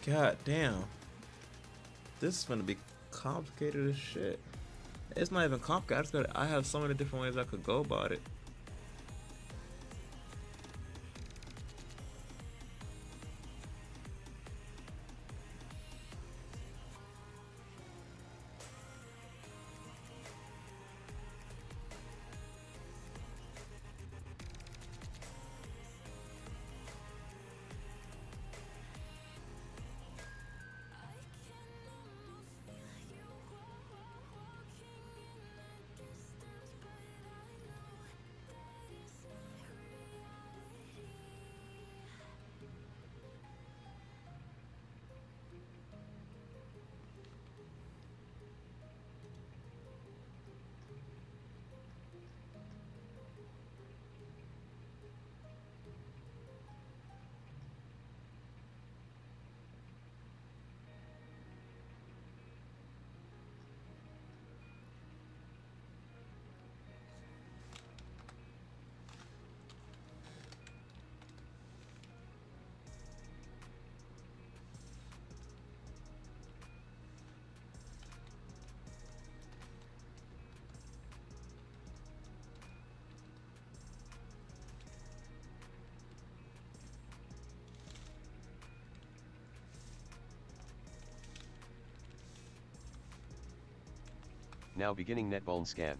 God damn. This is gonna be complicated as shit. It's not even complicated. I have so many different ways I could go about it. Now beginning NetVuln scan.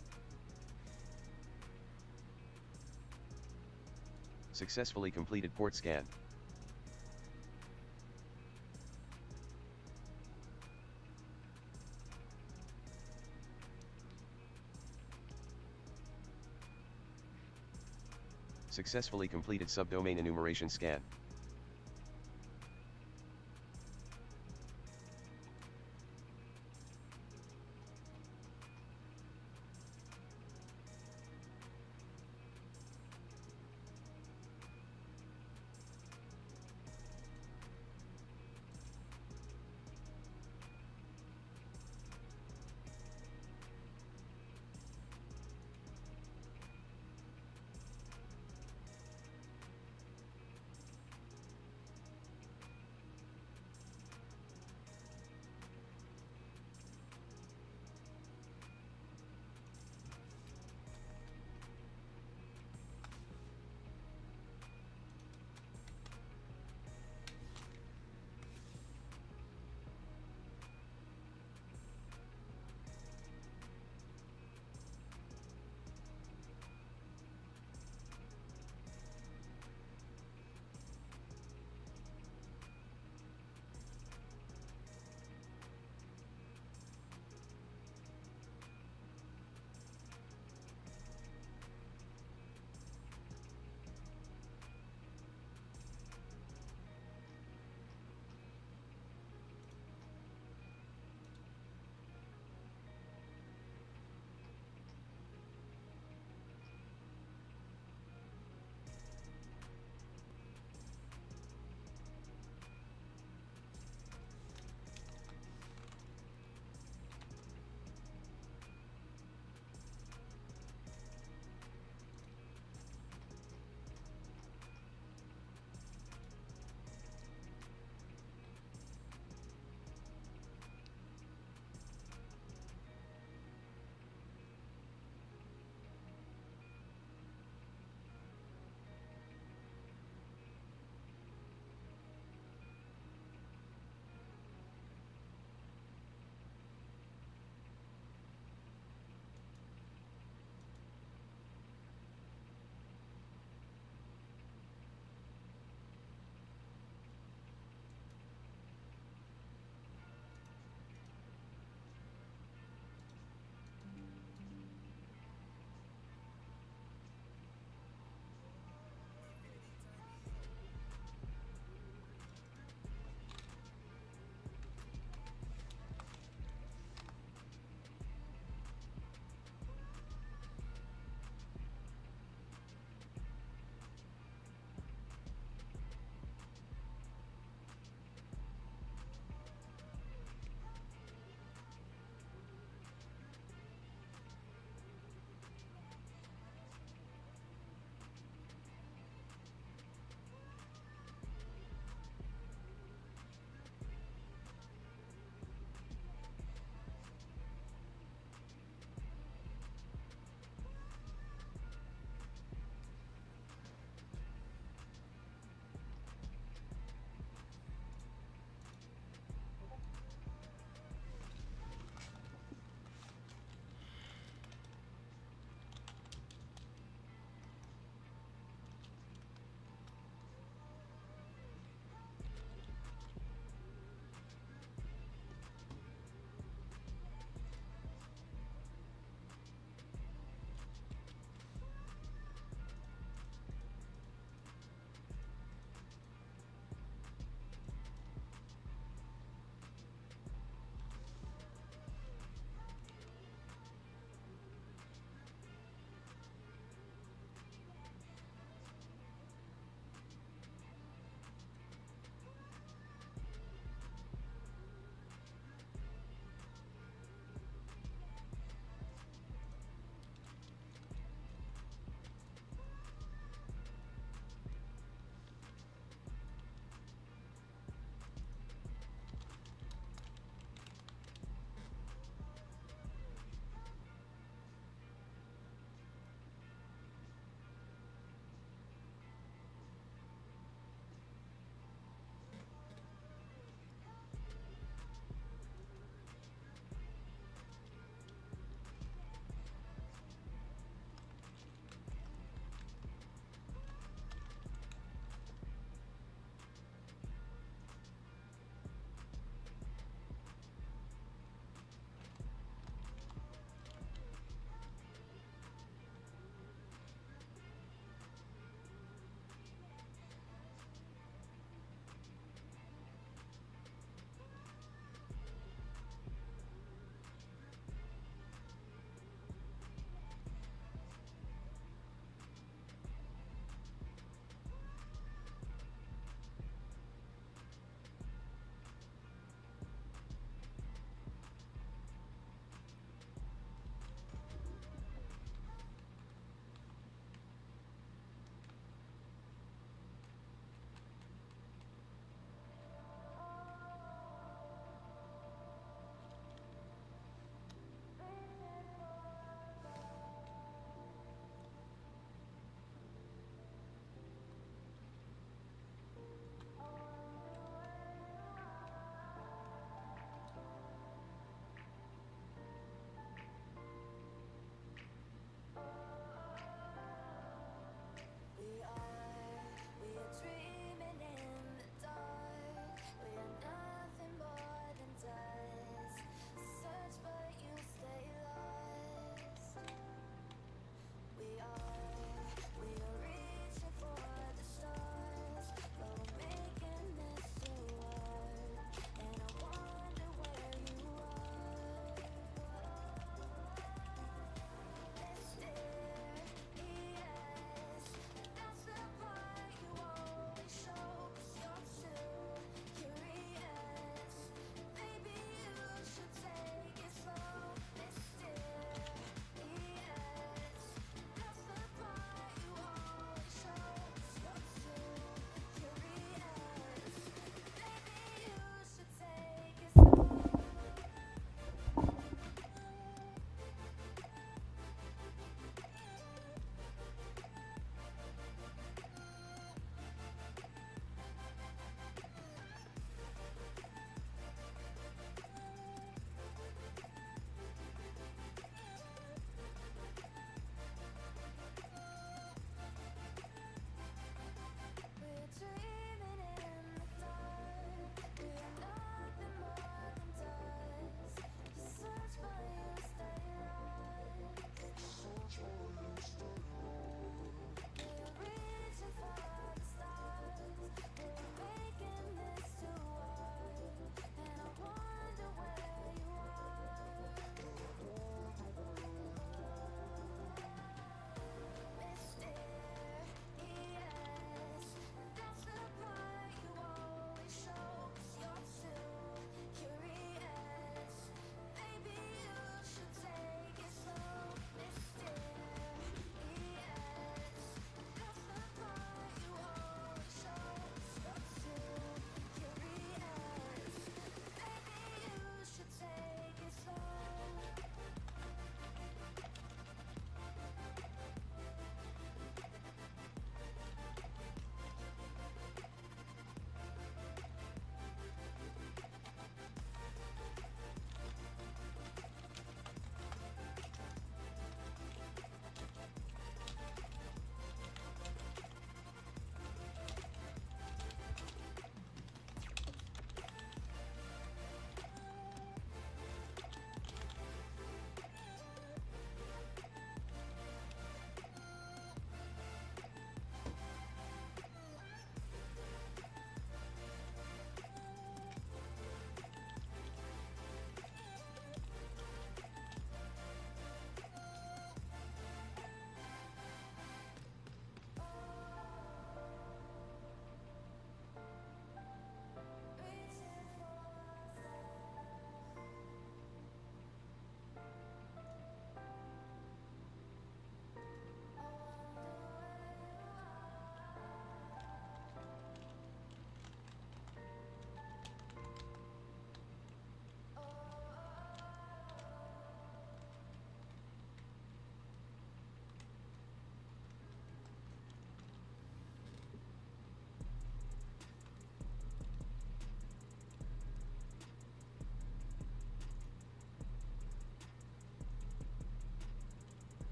Successfully completed port scan. Successfully completed subdomain enumeration scan.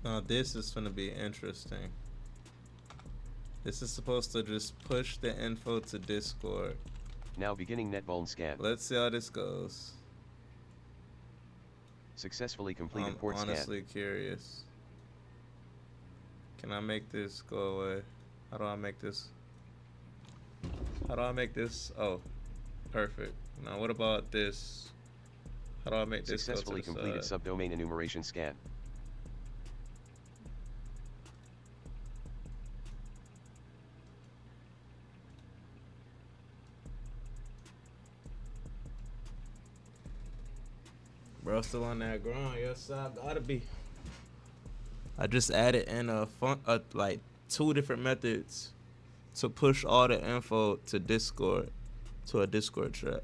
Now this is gonna be interesting. This is supposed to just push the info to Discord. Now beginning NetVuln scan. Let's see how this goes. Successfully completed I'm port honestly curious. Can I make this go away? How do I make this? How do I make this? Oh, perfect. Now what about this? How do I make this Successfully go to the completed side? subdomain enumeration scan. Bro, still on that grind. Yes, I gotta be. I just added in like 2 different methods to push all the info to Discord, to a Discord chat.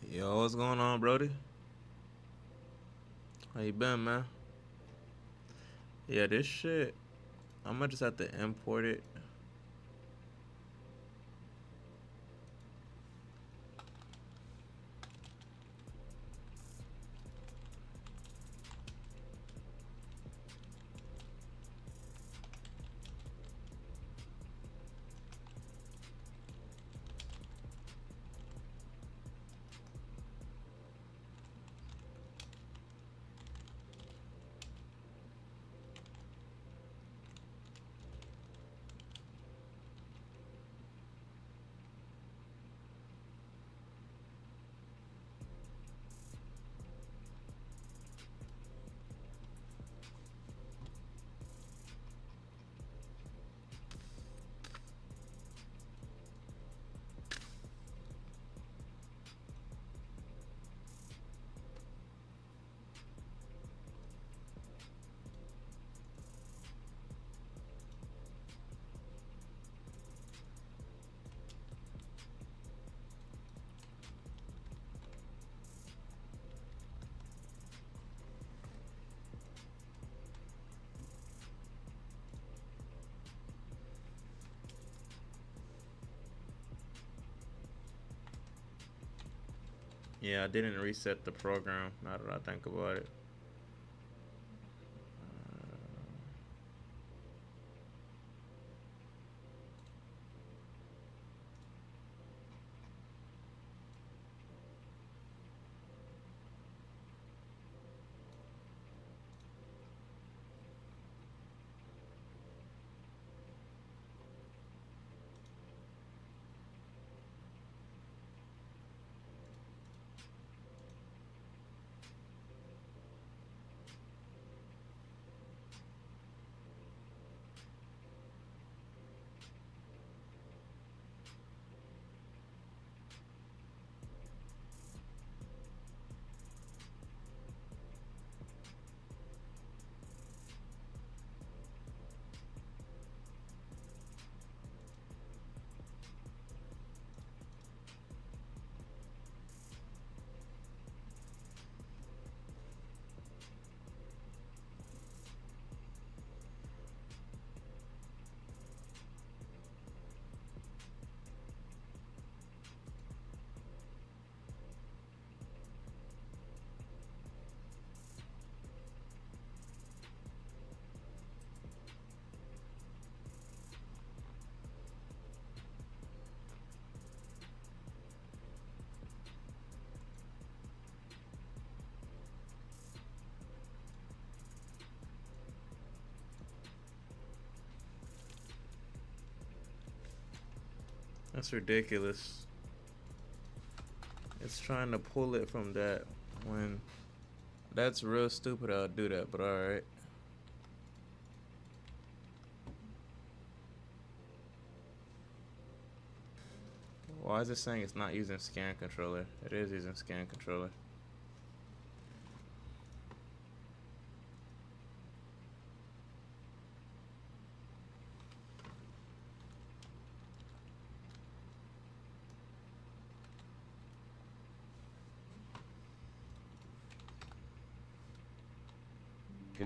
Yo, what's going on, Brody? How you been, man? Yeah, this shit, I'm gonna just have to import it. Yeah, I didn't reset the program, now that I think about it. That's ridiculous. It's trying to pull it from that when that's real stupid. I'll do that, but all right. Why is it saying it's not using scan controller? It is using scan controller.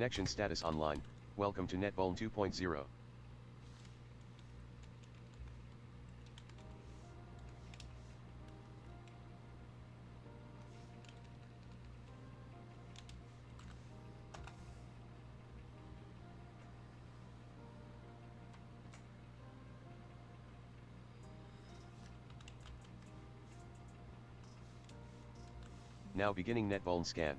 Connection status online. Welcome to NetVuln 2.0. Now beginning NetVuln scan.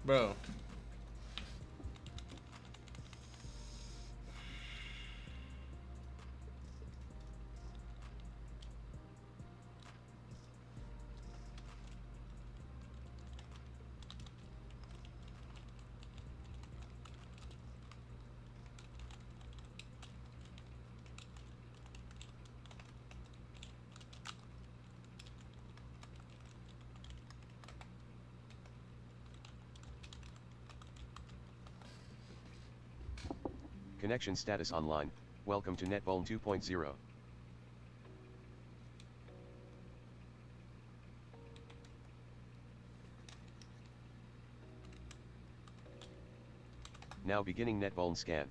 Bro. Connection status online. Welcome to NetVuln 2.0. Now beginning NetVuln scan.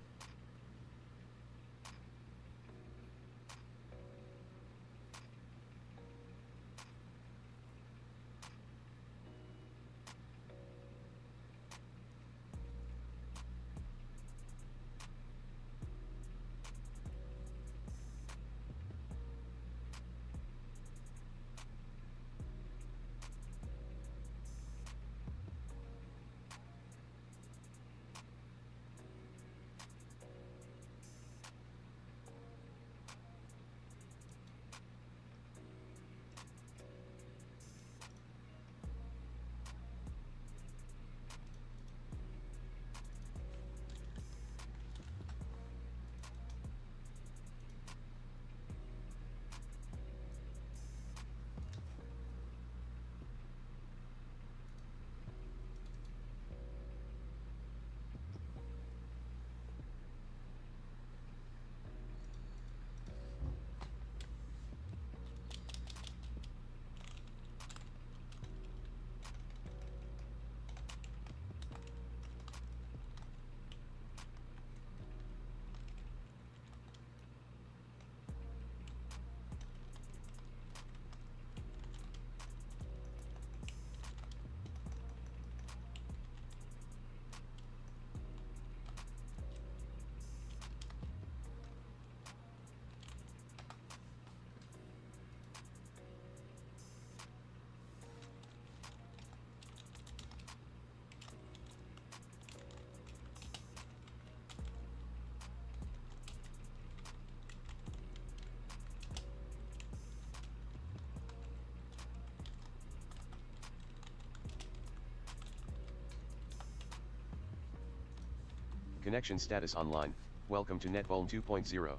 Connection status online. Welcome to NetVuln 2.0.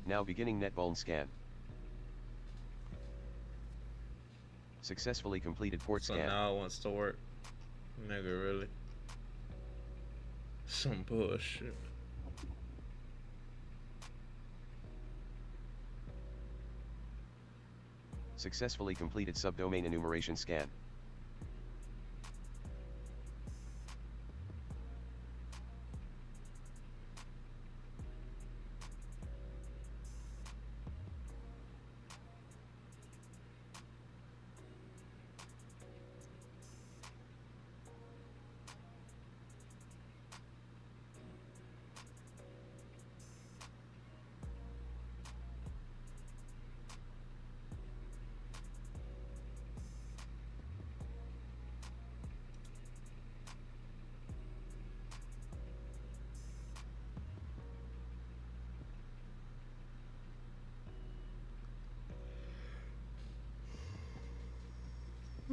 Now beginning NetVuln scan. Successfully completed port So scan. now it wants to work. Nigga, really? Some bullshit. Successfully completed subdomain enumeration scan.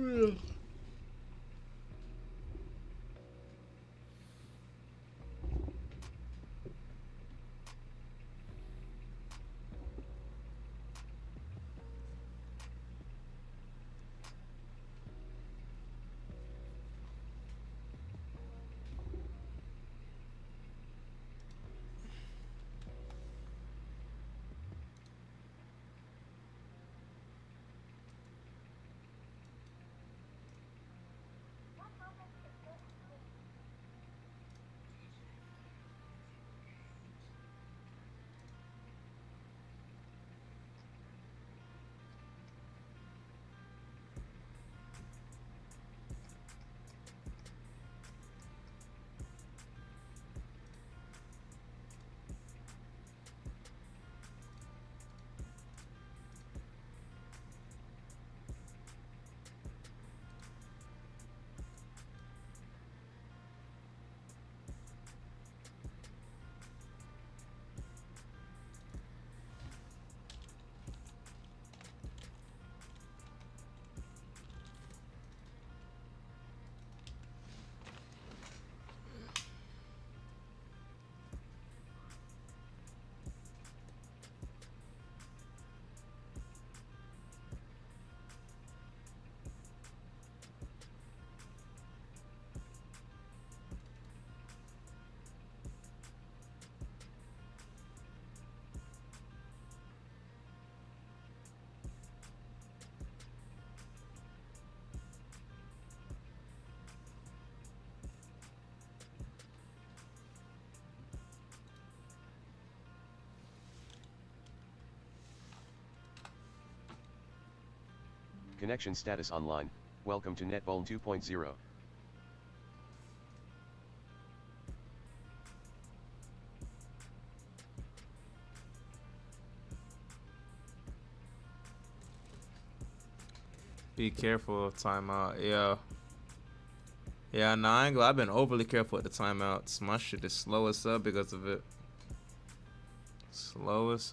Yeah. Connection status online. Welcome to NetVuln 2.0. Be careful of timeout. Yeah. Yeah, nah, I ain't gonna, I've been overly careful with the timeouts. My shit is slow as up because of it. Slow as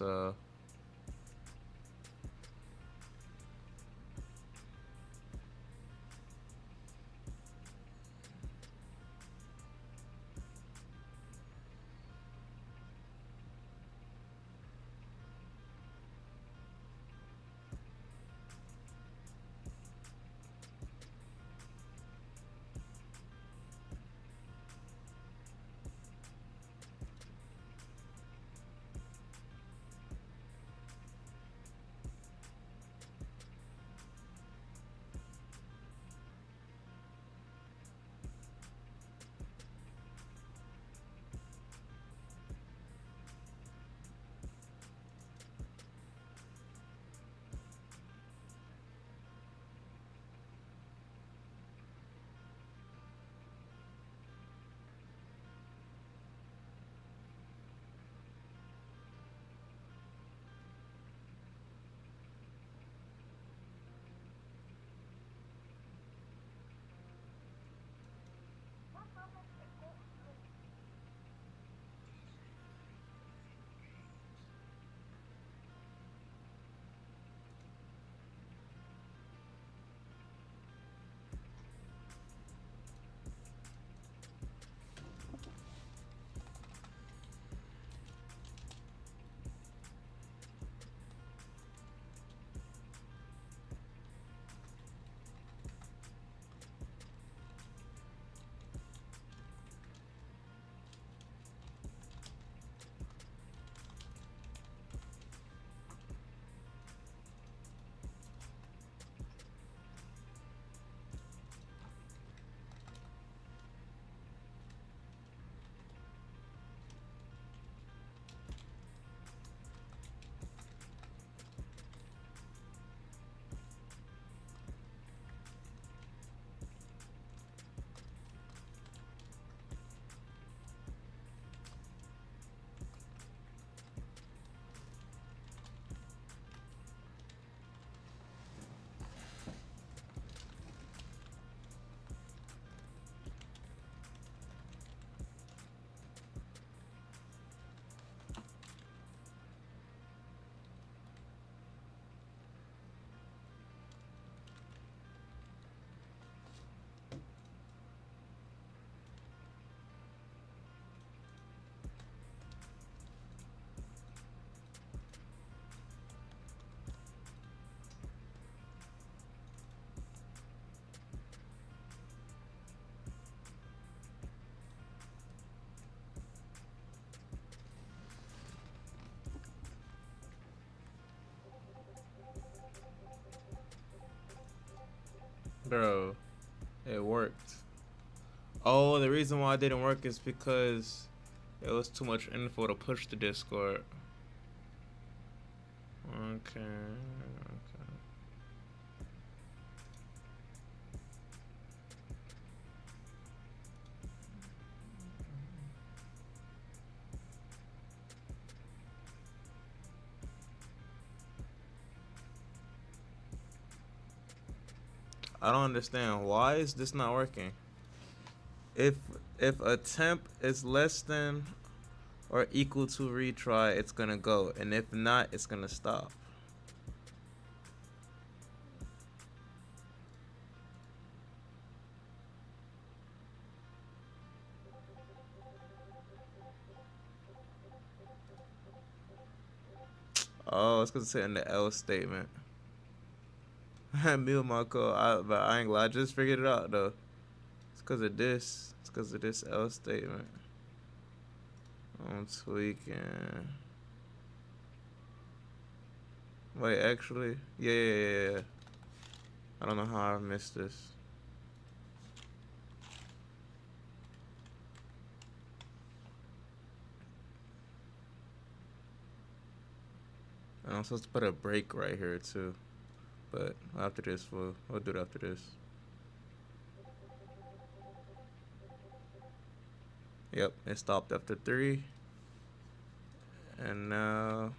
Bro, it worked. Oh, the reason why it didn't work is because it was too much info to push to Discord. Okay. I don't understand. Why is this not working? If a temp is less than or equal to retry, it's gonna go, and if not, it's gonna stop. Oh, it's because it's in the else statement. Mute my code, but I ain't gonna lie, I just figured it out though. It's because of this. It's because of this else statement. I'm tweaking. Wait, actually, yeah. I don't know how I missed this. And I'm supposed to put a break right here too, but after this, we'll do it after this. Yep, it stopped after 3, and now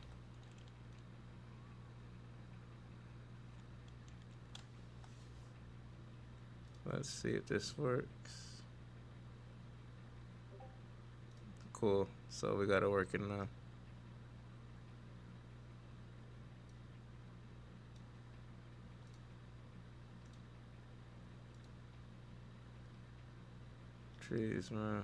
let's see if this works. Cool. So we got it working now. Jeez, man.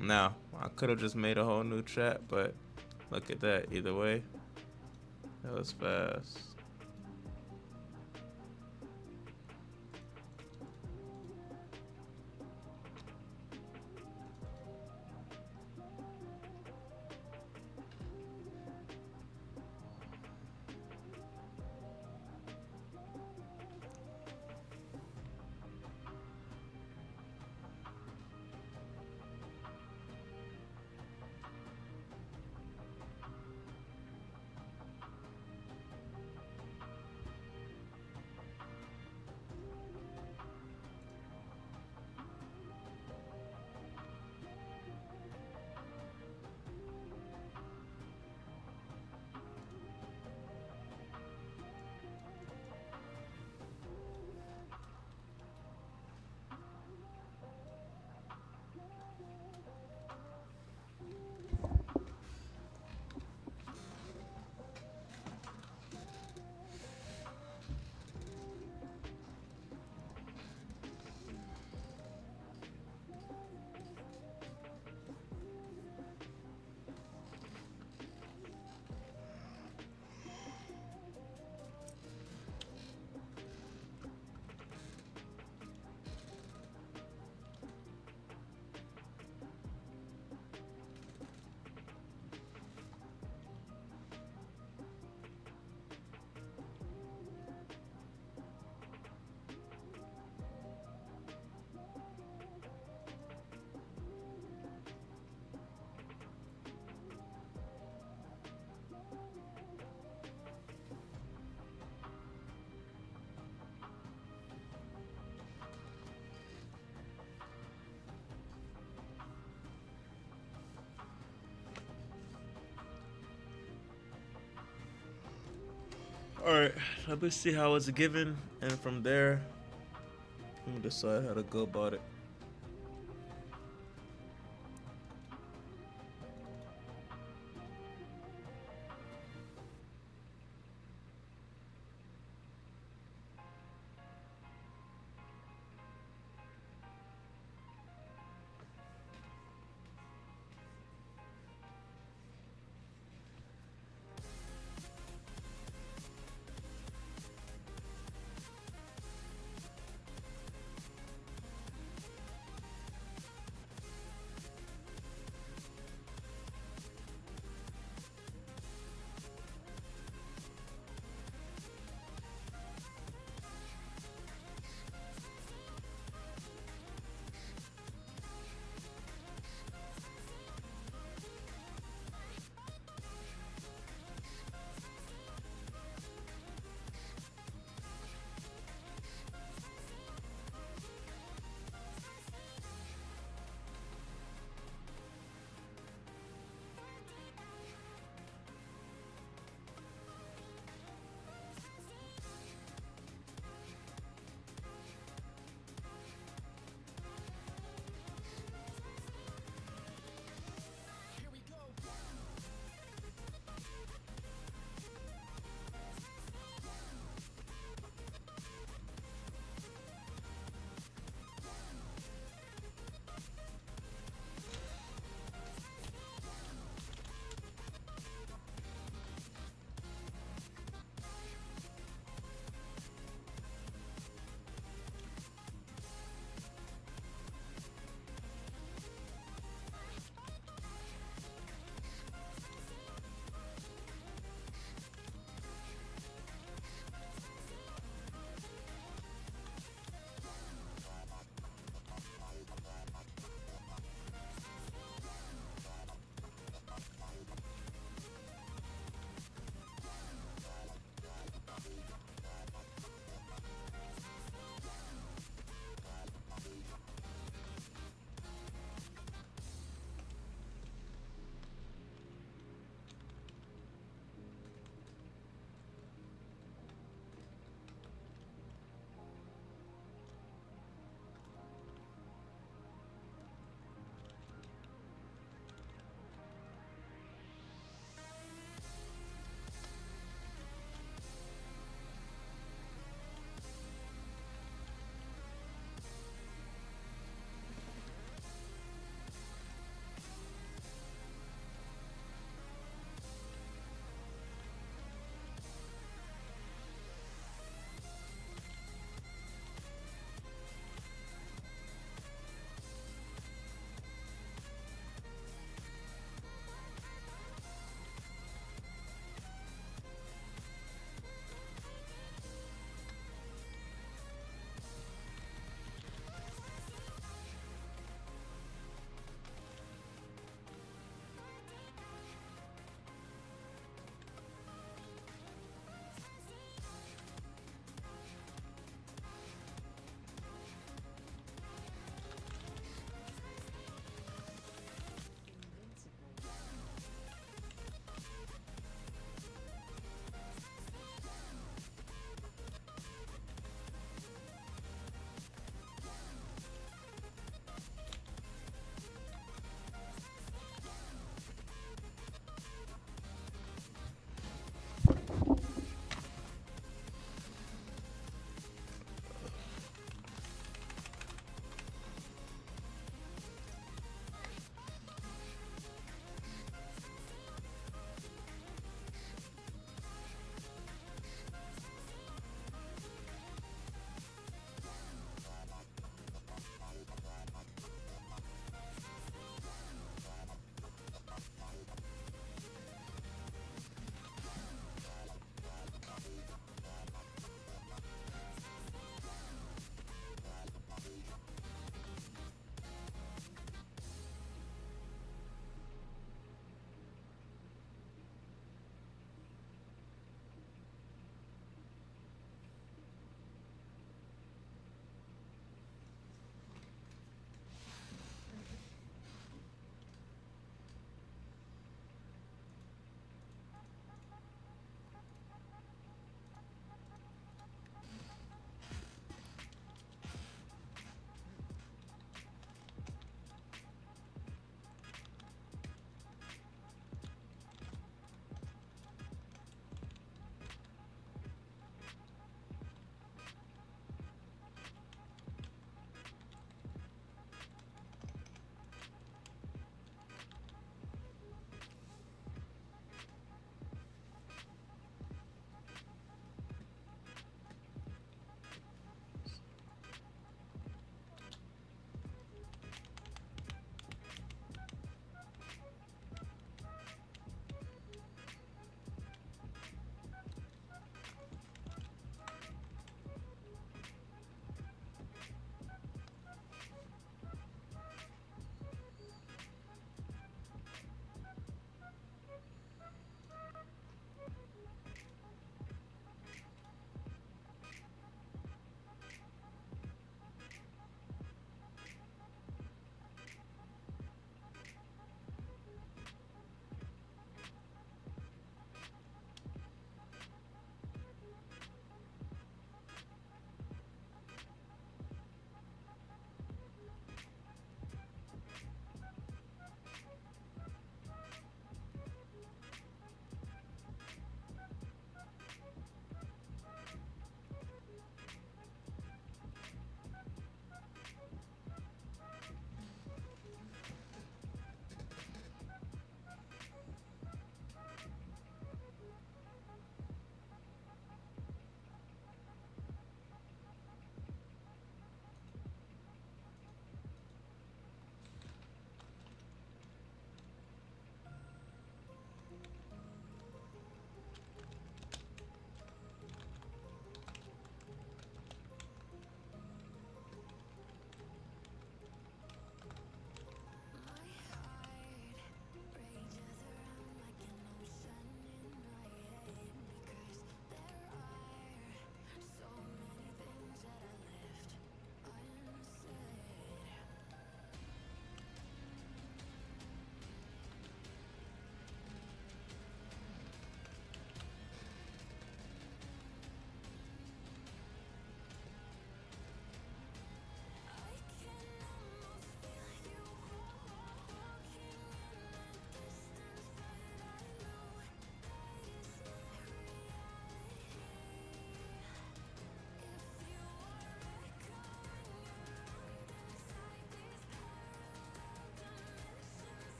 Now, I could have just made a whole new chat, but look at that. Either way, that was fast. All right, let me see how it's given, and from there, let me decide how to go about it.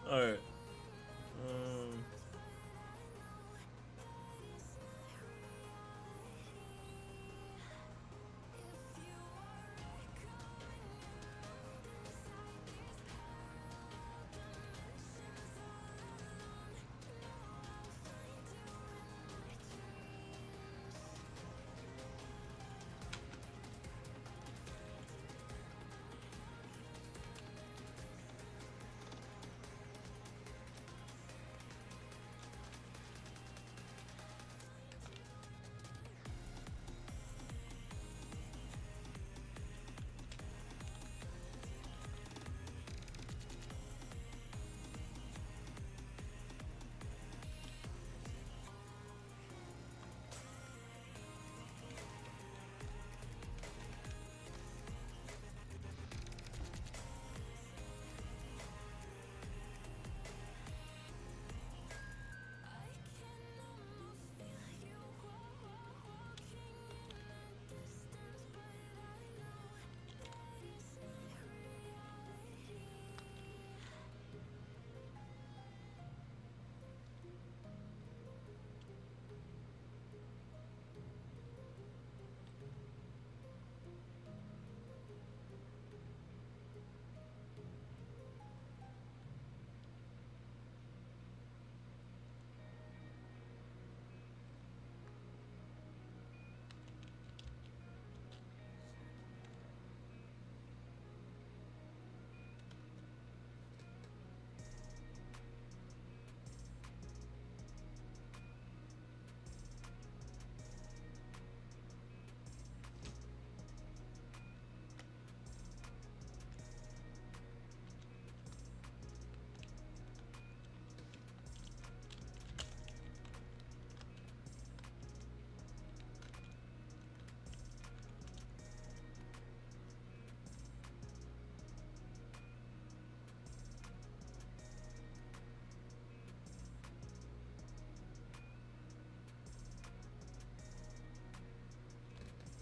All right.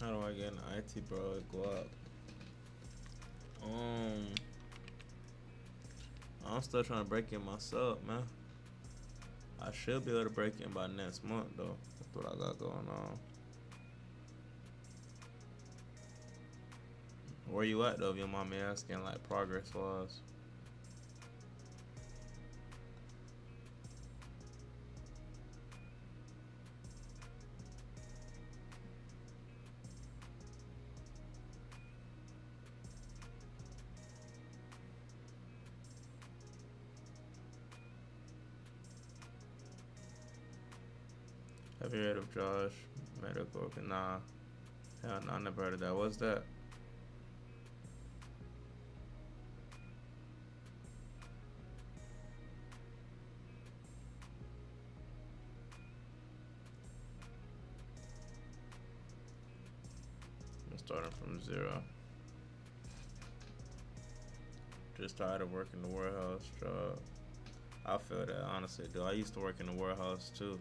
How do I get an IT bro? Go up. I'm still trying to break in myself, man. I should be able to break in by next month, though. That's what I got going on. Where you at, though, if your mommy asking, like, progress-wise? Have you heard of Josh Medical? Nah. Hell no, I never heard of that. What's that? I'm starting from zero. Just tired of working the warehouse job. I feel that, honestly, dude. I used to work in the warehouse, too.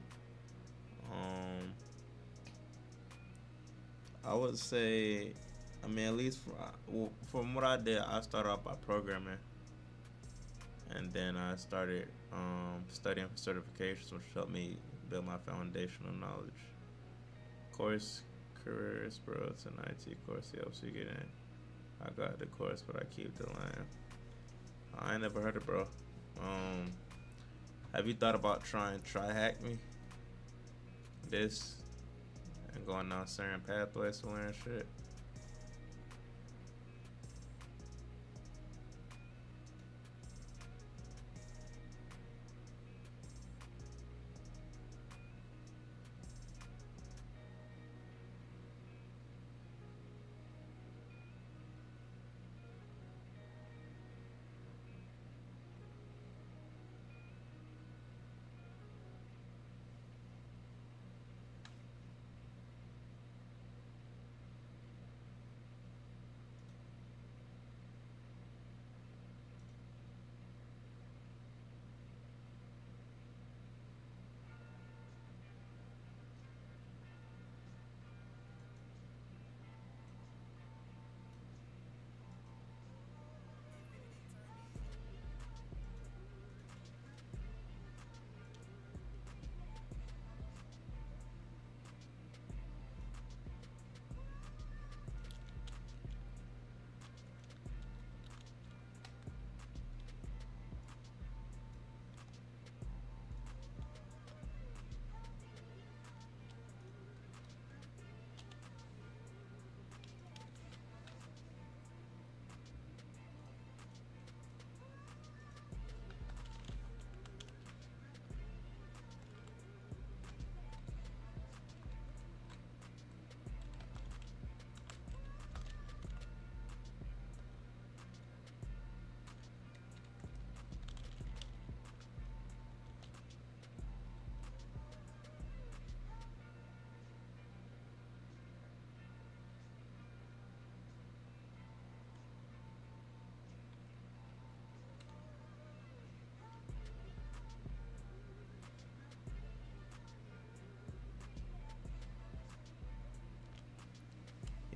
I would say, I mean, at least from what I did, I started off by programming, and then I started studying for certifications, which helped me build my foundational knowledge. Course, careers, bro. It's an IT course. Helps you get in. I got the course, but I keep the line. I ain't never heard of, bro. Have you thought about trying try hack me? This and going down certain pathways somewhere and shit.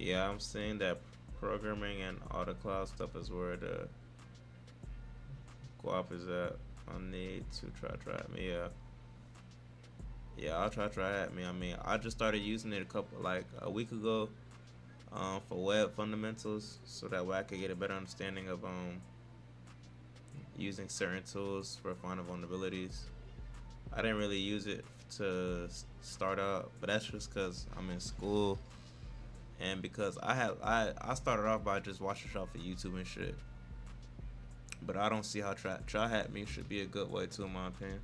Yeah, I'm seeing that programming and all the cloud stuff is where the co-op is at. I need to try at me. Yeah, yeah, I'll try at me. I mean, I just started using it a couple like a week ago, for web fundamentals, so that way I could get a better understanding of using certain tools for finding vulnerabilities. I didn't really use it to start out, but that's just because I'm in school and because I started off by just watching stuff for YouTube and shit. But I don't see how try hat me should be a good way too, in my opinion.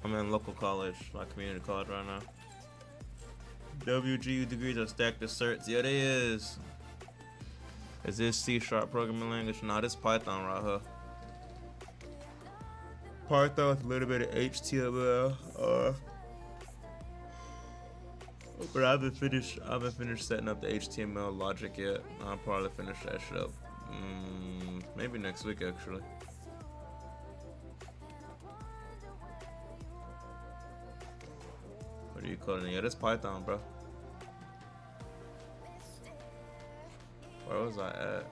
I'm in local college, like community college right now. WGU degrees are stacked with certs. Yeah, they is. Is this C# programming language? Nah, this Python right here. Python with a little bit of HTML. But I haven't finished setting up the HTML logic yet. I'll probably finish that shit up. Maybe next week actually. What are you calling it? Yeah, this Python, bro. Where was I at?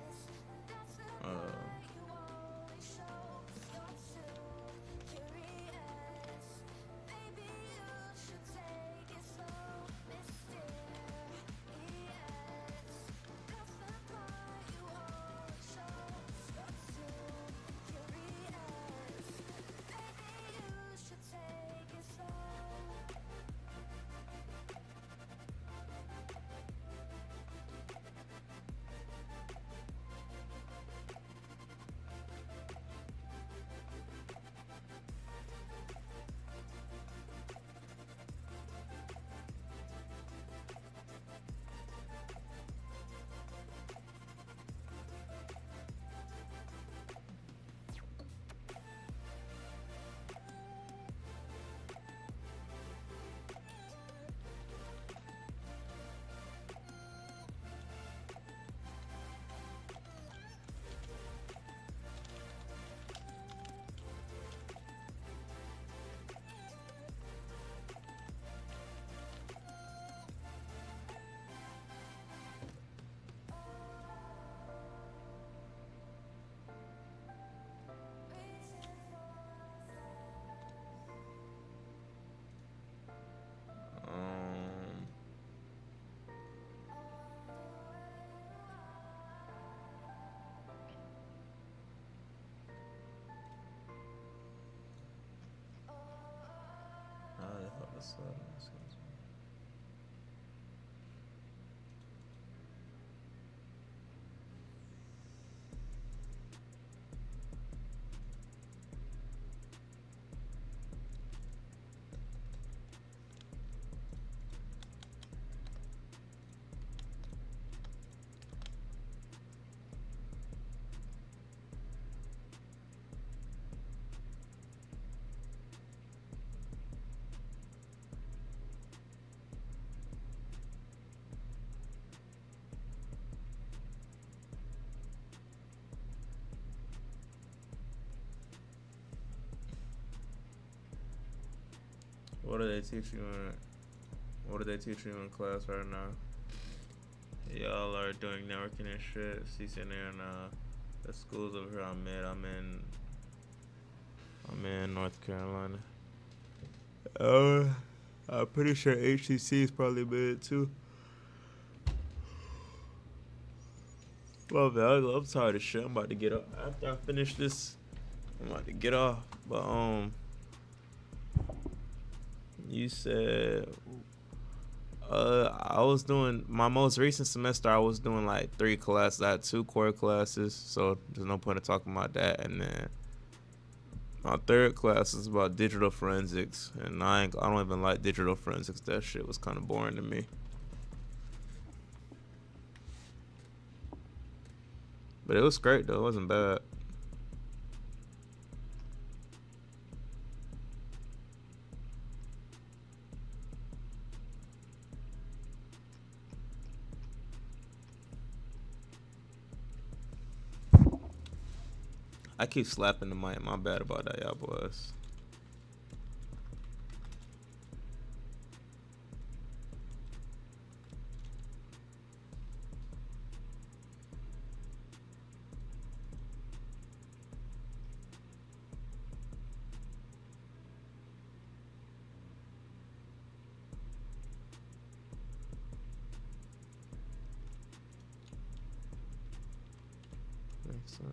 What do they teach you in? What do they teach you in class right now? Y'all are doing networking and shit. CCNA and the schools over here I'm in North Carolina. I'm pretty sure HTC is probably mid too. Well, man, I'm tired of shit. I'm about to get up. After I finish this, I'm about to get off. But you said I was doing my most recent semester. I was doing like 3 classes. I had 2 core classes, so there's no point in talking about that. And then my third class is about digital forensics, and I don't even like digital forensics. That shit was kind of boring to me. But it was great though. It wasn't bad. I keep slapping the mic. My bad about that, y'all boys. Makes sense.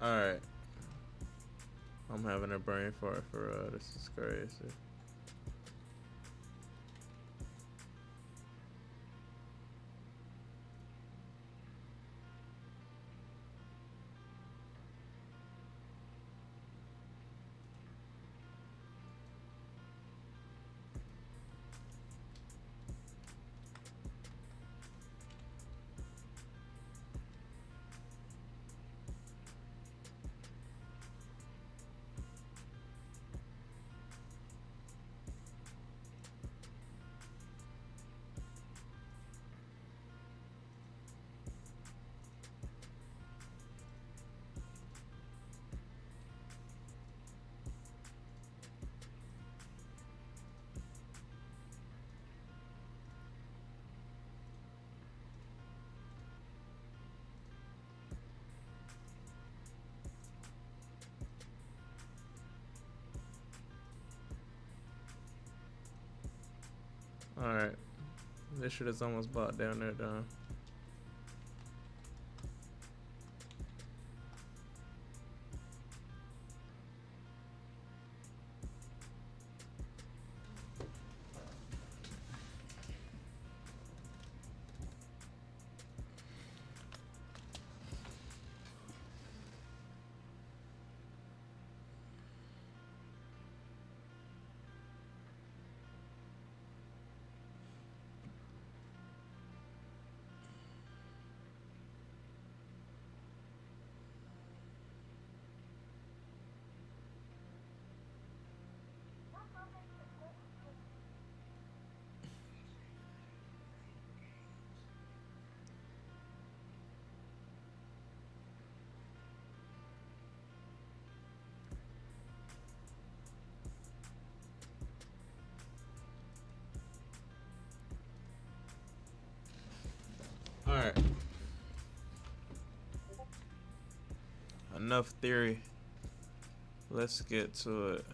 Alright. I'm having a brain fart for this is crazy. Alright. This shit is almost bought down there done. Alright. Enough theory. Let's get to it.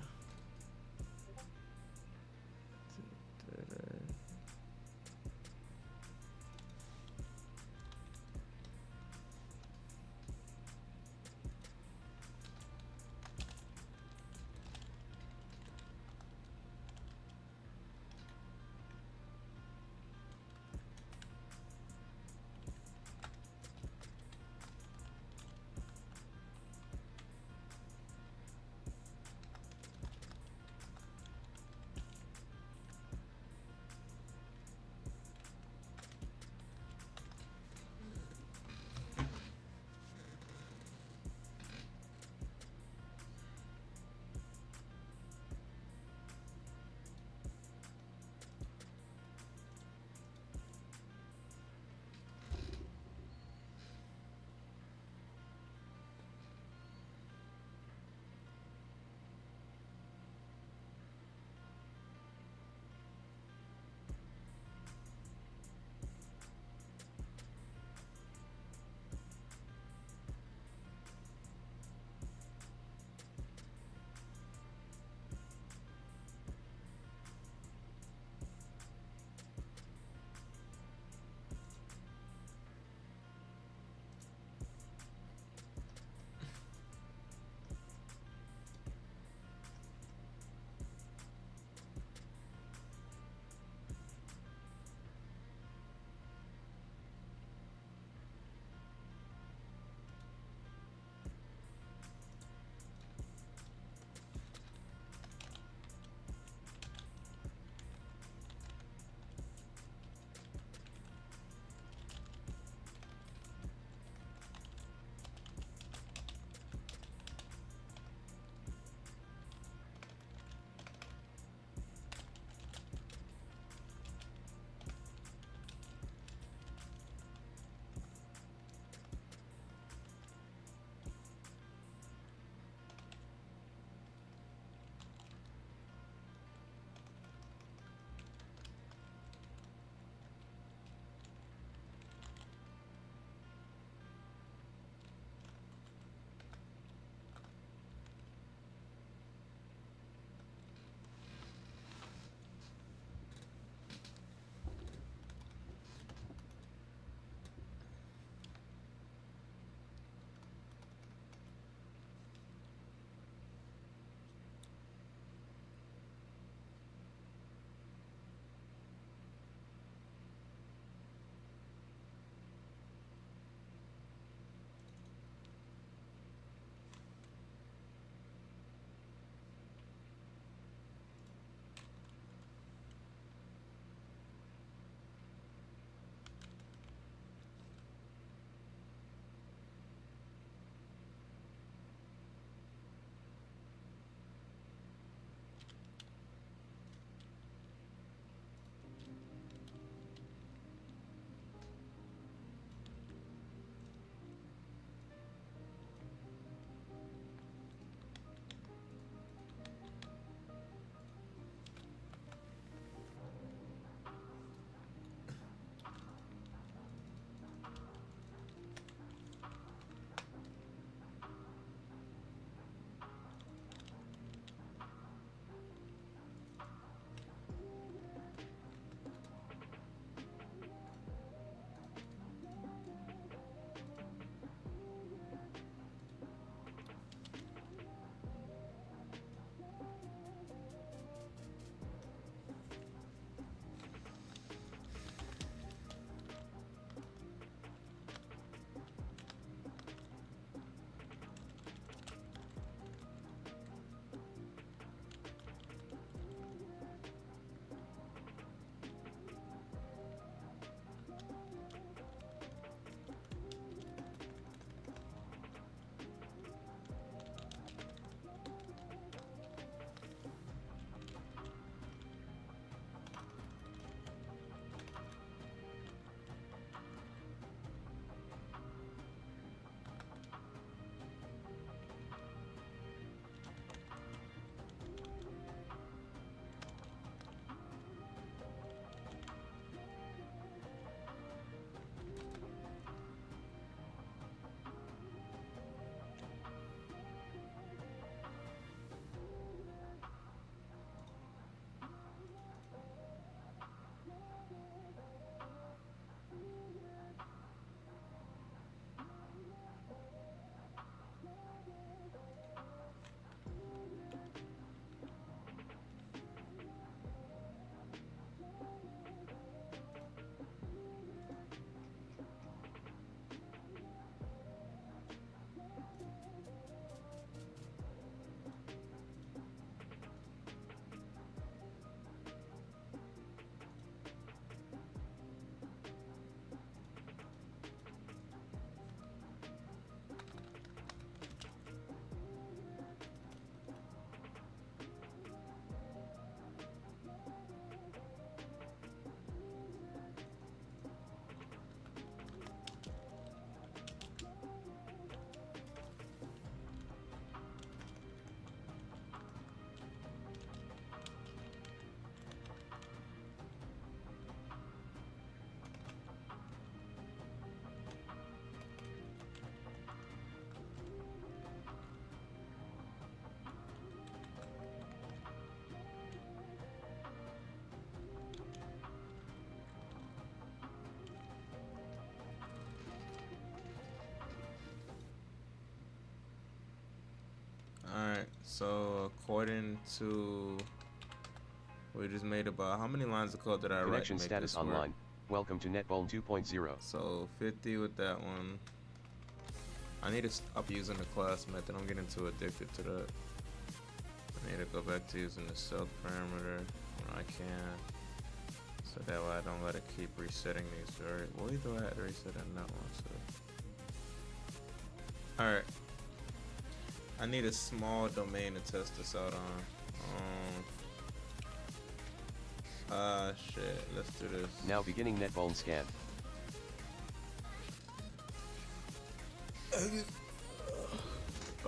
So according to, we just made about, how many lines of code did I write to Connection make status this work? online. Welcome to NetVuln 2.0. So 50 with that one. I need to stop using the class method. I'm getting too addicted to that. I need to go back to using the self parameter when I can. So that way I don't let it keep resetting these. Alright, well either I had to reset it in that one. So. Alright. I need a small domain to test this out on. Shit, let's do this. Now beginning NetVuln scan.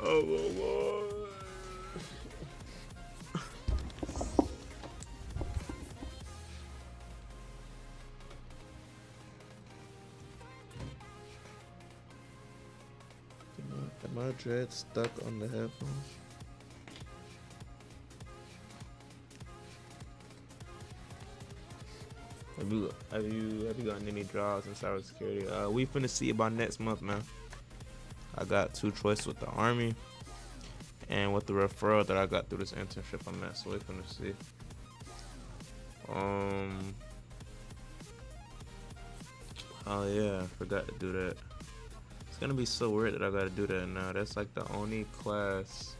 Oh my lord. Am I dread stuck on the headphones? Have you gotten any jobs in cybersecurity? We finna see about next month, man. I got 2 choices with the Army and with the referral that I got through this internship I'm at, so we finna see. Oh yeah, I forgot to do that. It's gonna be so weird that I gotta do that now. That's like the only class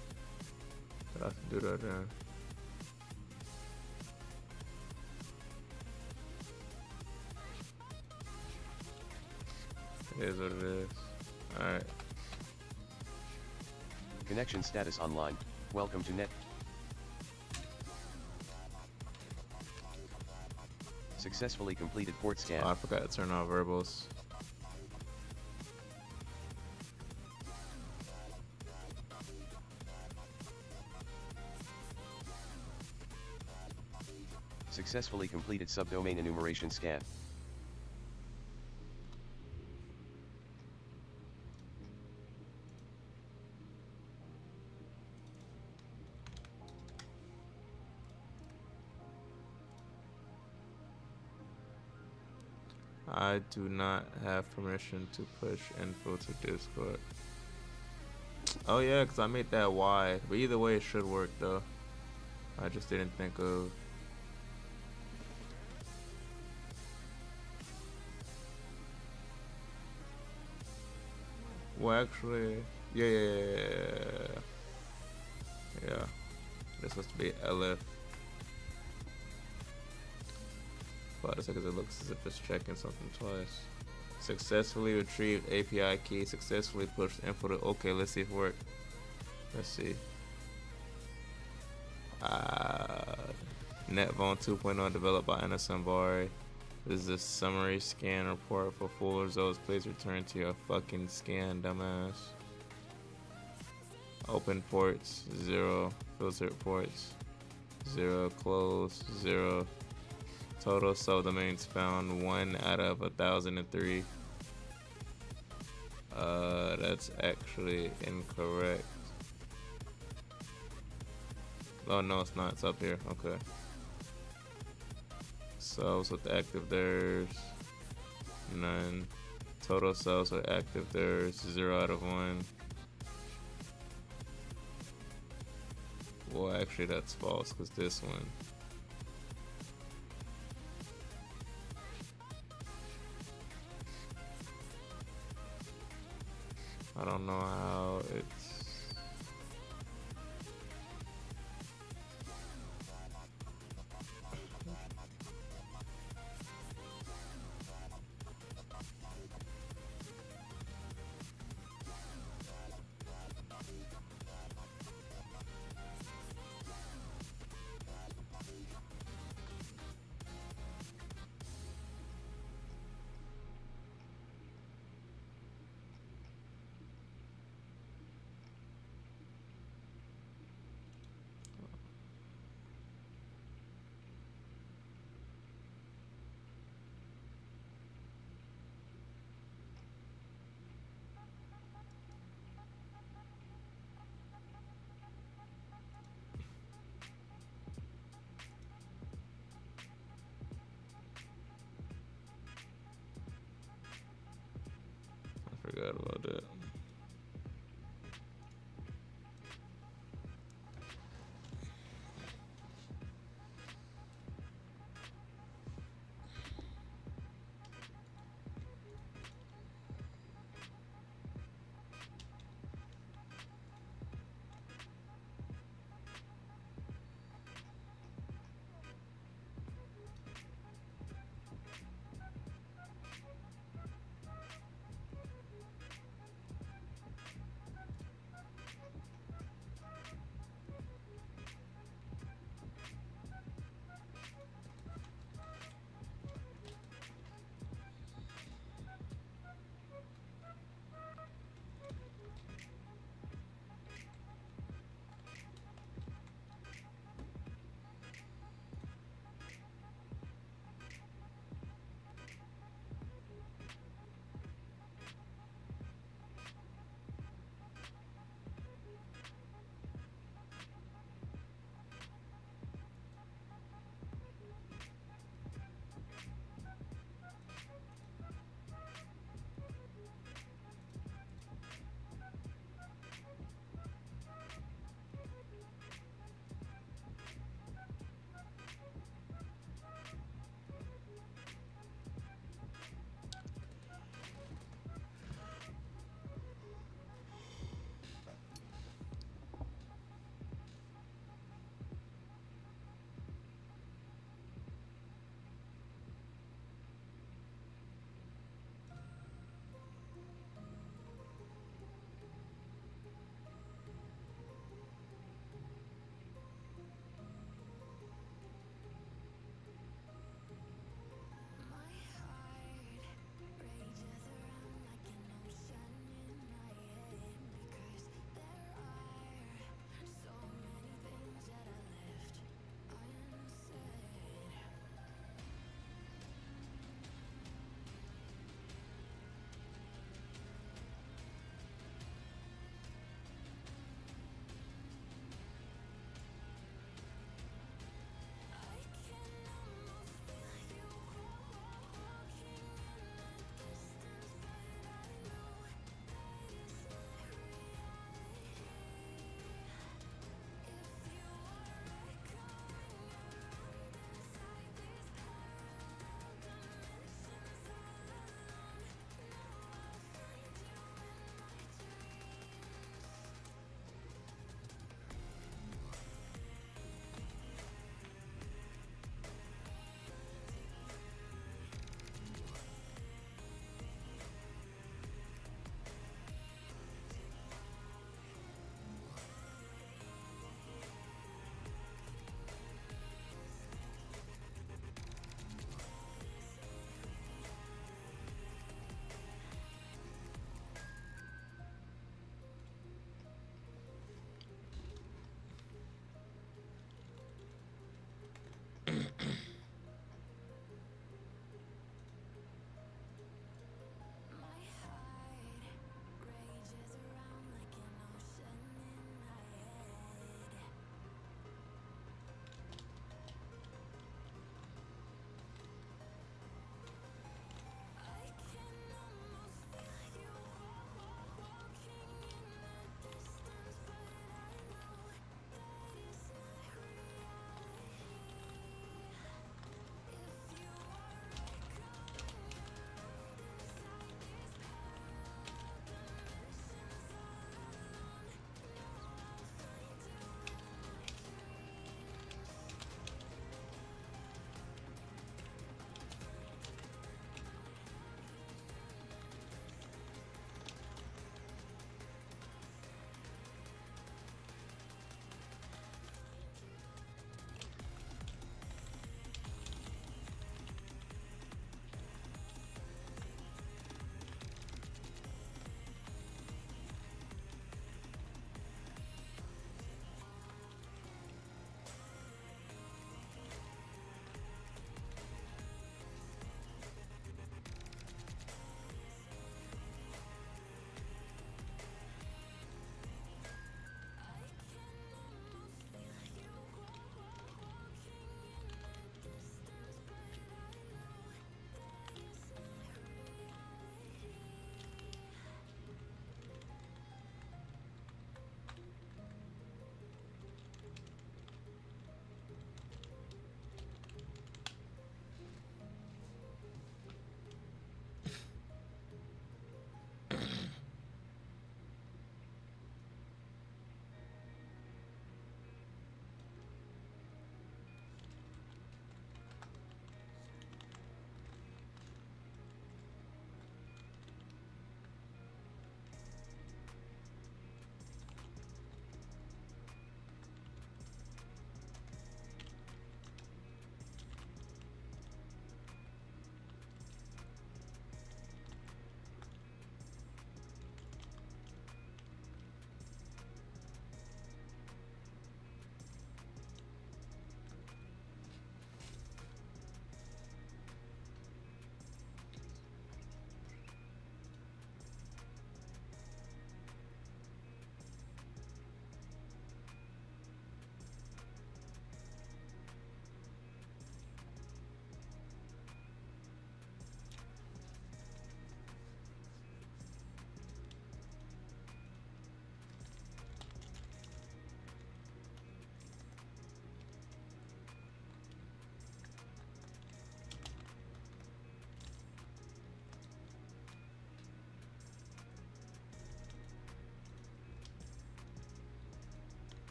that I can do that in. It is what it is. Alright. Connection status online. Welcome to Net. Successfully completed port scan. Oh, I forgot to turn off verbals. Successfully completed subdomain enumeration scan. I do not have permission to push info to Discord. Oh yeah, because I made that Y. But either way, it should work though. I just didn't think of. Well, actually, yeah. This has to be LF. But a second, it looks as if it's checking something twice. Successfully retrieved API key. Successfully pushed info to. Okay, let's see if it worked. Let's see. NetVuln 2.0 developed by Anderson Bari. This is a summary scan report for full results. Please return to your fucking scan, dumbass. Open ports 0. Filtered ports 0. Close 0. Total subdomains found 1 out of 1,003. That's actually incorrect. Oh no, it's not. It's up here. Okay. Cells with active there's none. Total cells with active there's 0 out of 1. Well, actually that's false because this one. I don't know how it's. Forgot about that.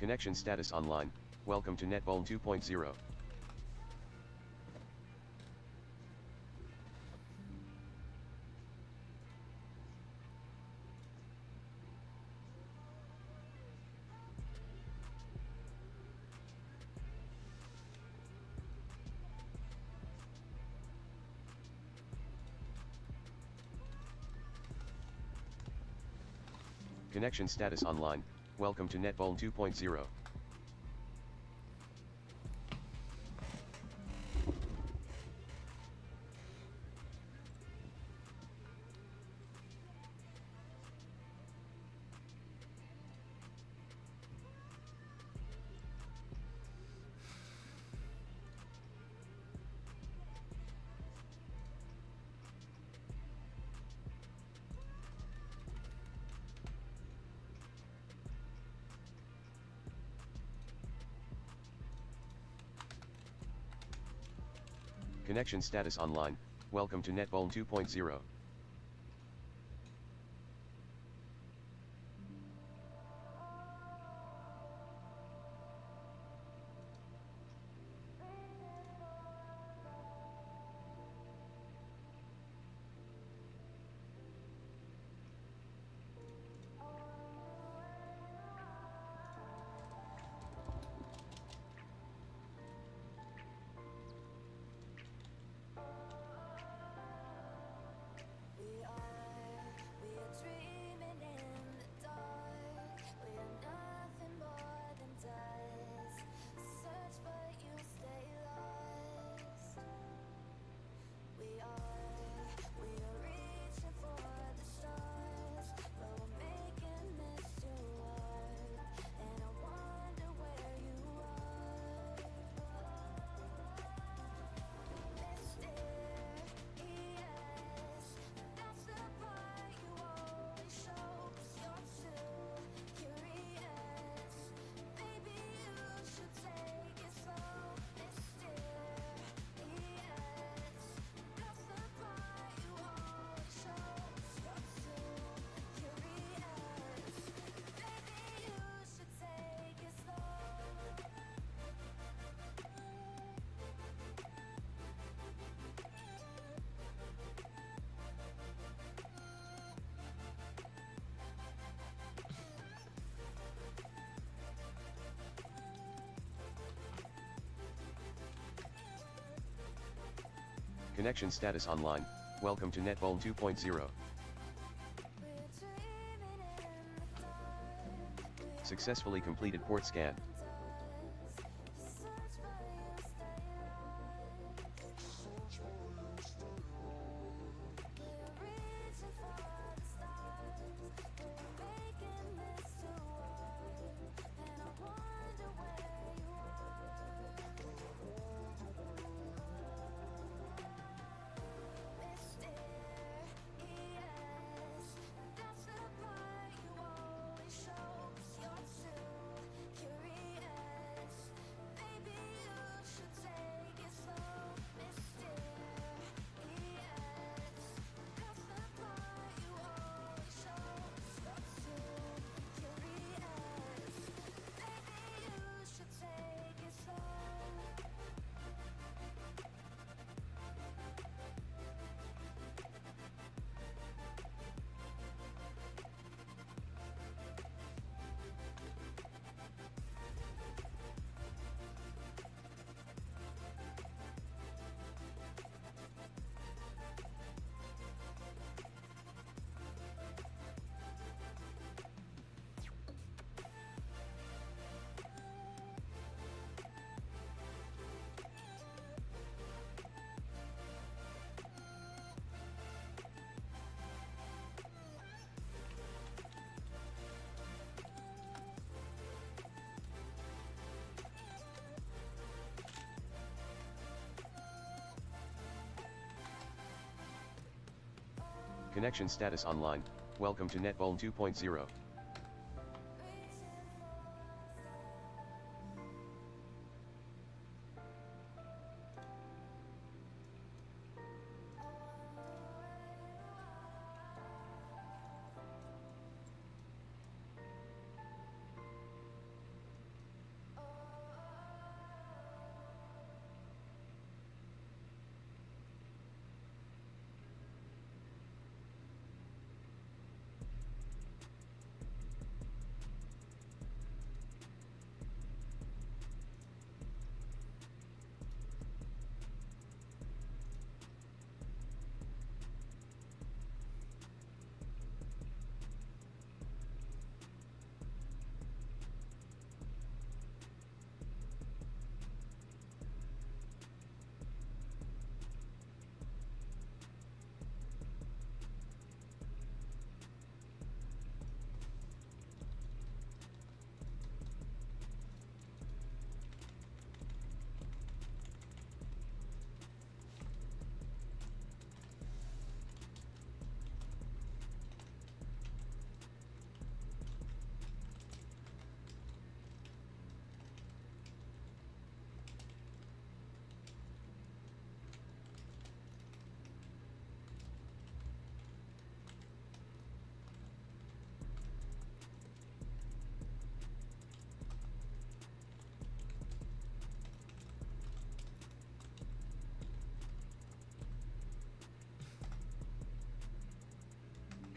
Connection status online. Welcome to NetVuln 2.0. Connection status online. Welcome to NetVuln 2.0. Connection status online. Welcome to NetVuln 2.0. Connection status online. Welcome to NetVuln 2.0. Successfully completed port scan. Connection status online. Welcome to NetVuln 2.0.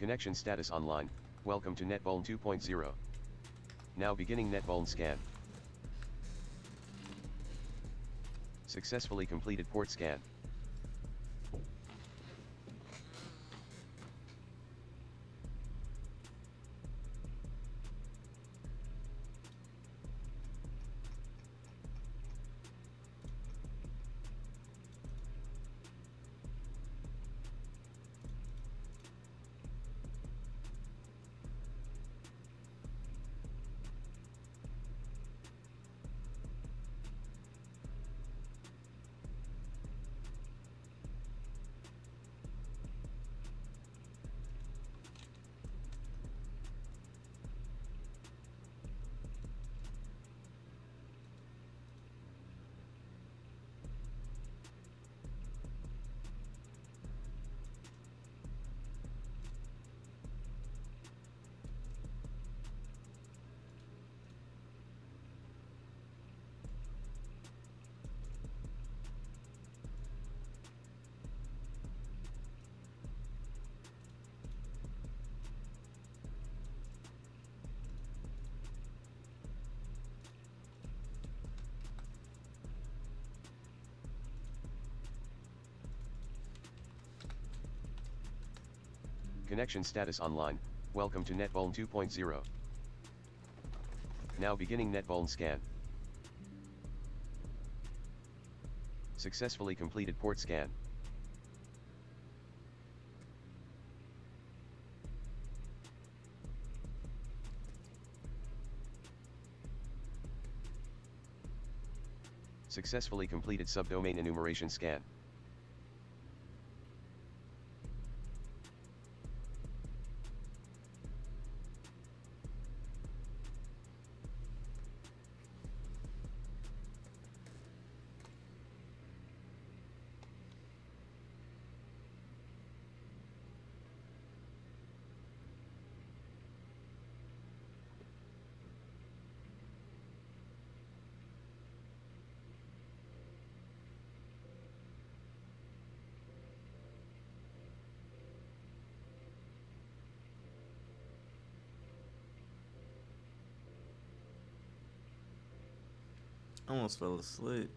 Connection status online. Welcome to NetVuln 2.0. Now beginning NetVuln scan. Successfully completed port scan. Connection status online. Welcome to NetVuln 2.0. Now beginning NetVuln scan. Successfully completed port scan. Successfully completed subdomain enumeration scan. I almost fell asleep.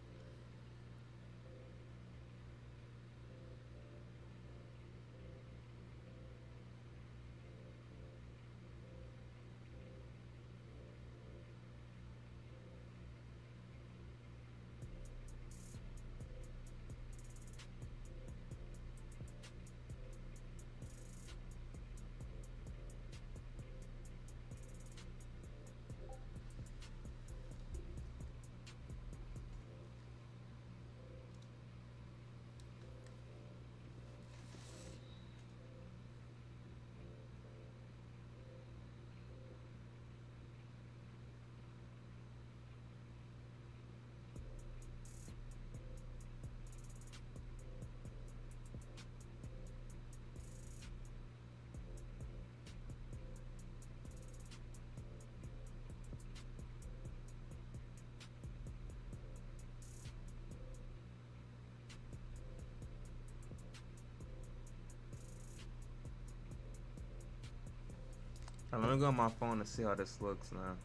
All right, let me go on my phone to see how this looks now.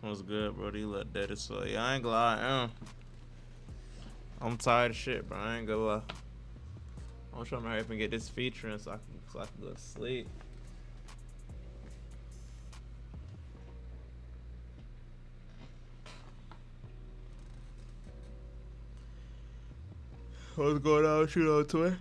What's good, bro? You look dead as fuck. Yeah, I ain't gonna lie. I'm tired of shit, bro. I ain't gonna lie. I'm trying to hurry up and get this feature in so I can go to sleep. What's going on with you on Twitter?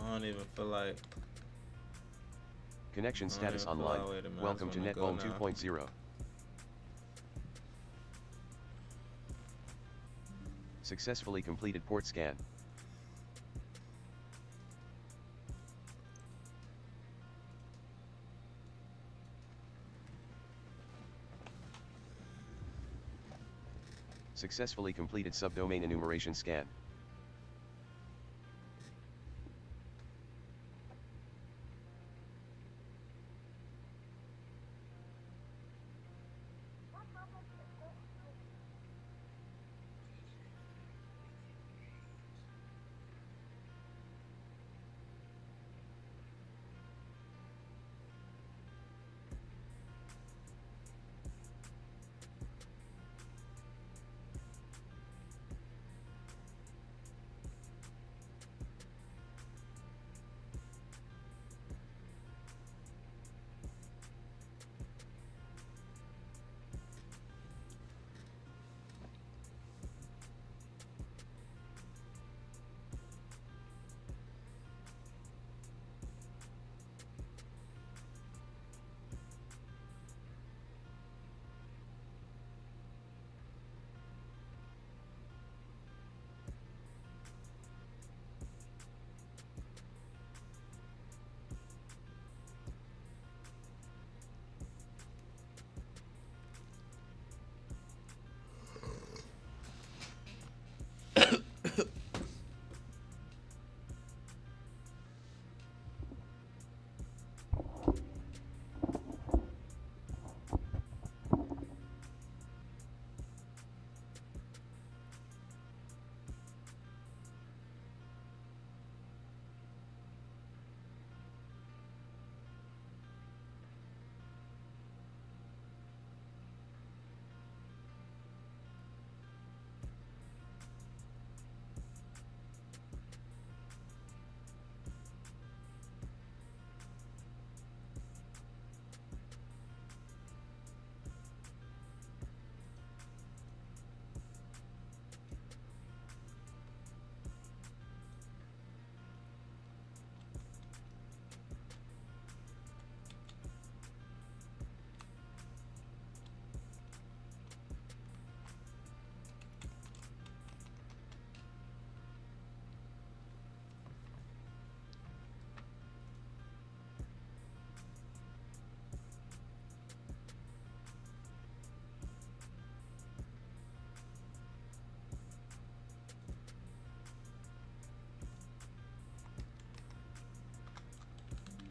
I don't even feel like. Connection status online. Welcome to Netbone 2.0. Successfully completed port scan. Successfully completed subdomain enumeration scan.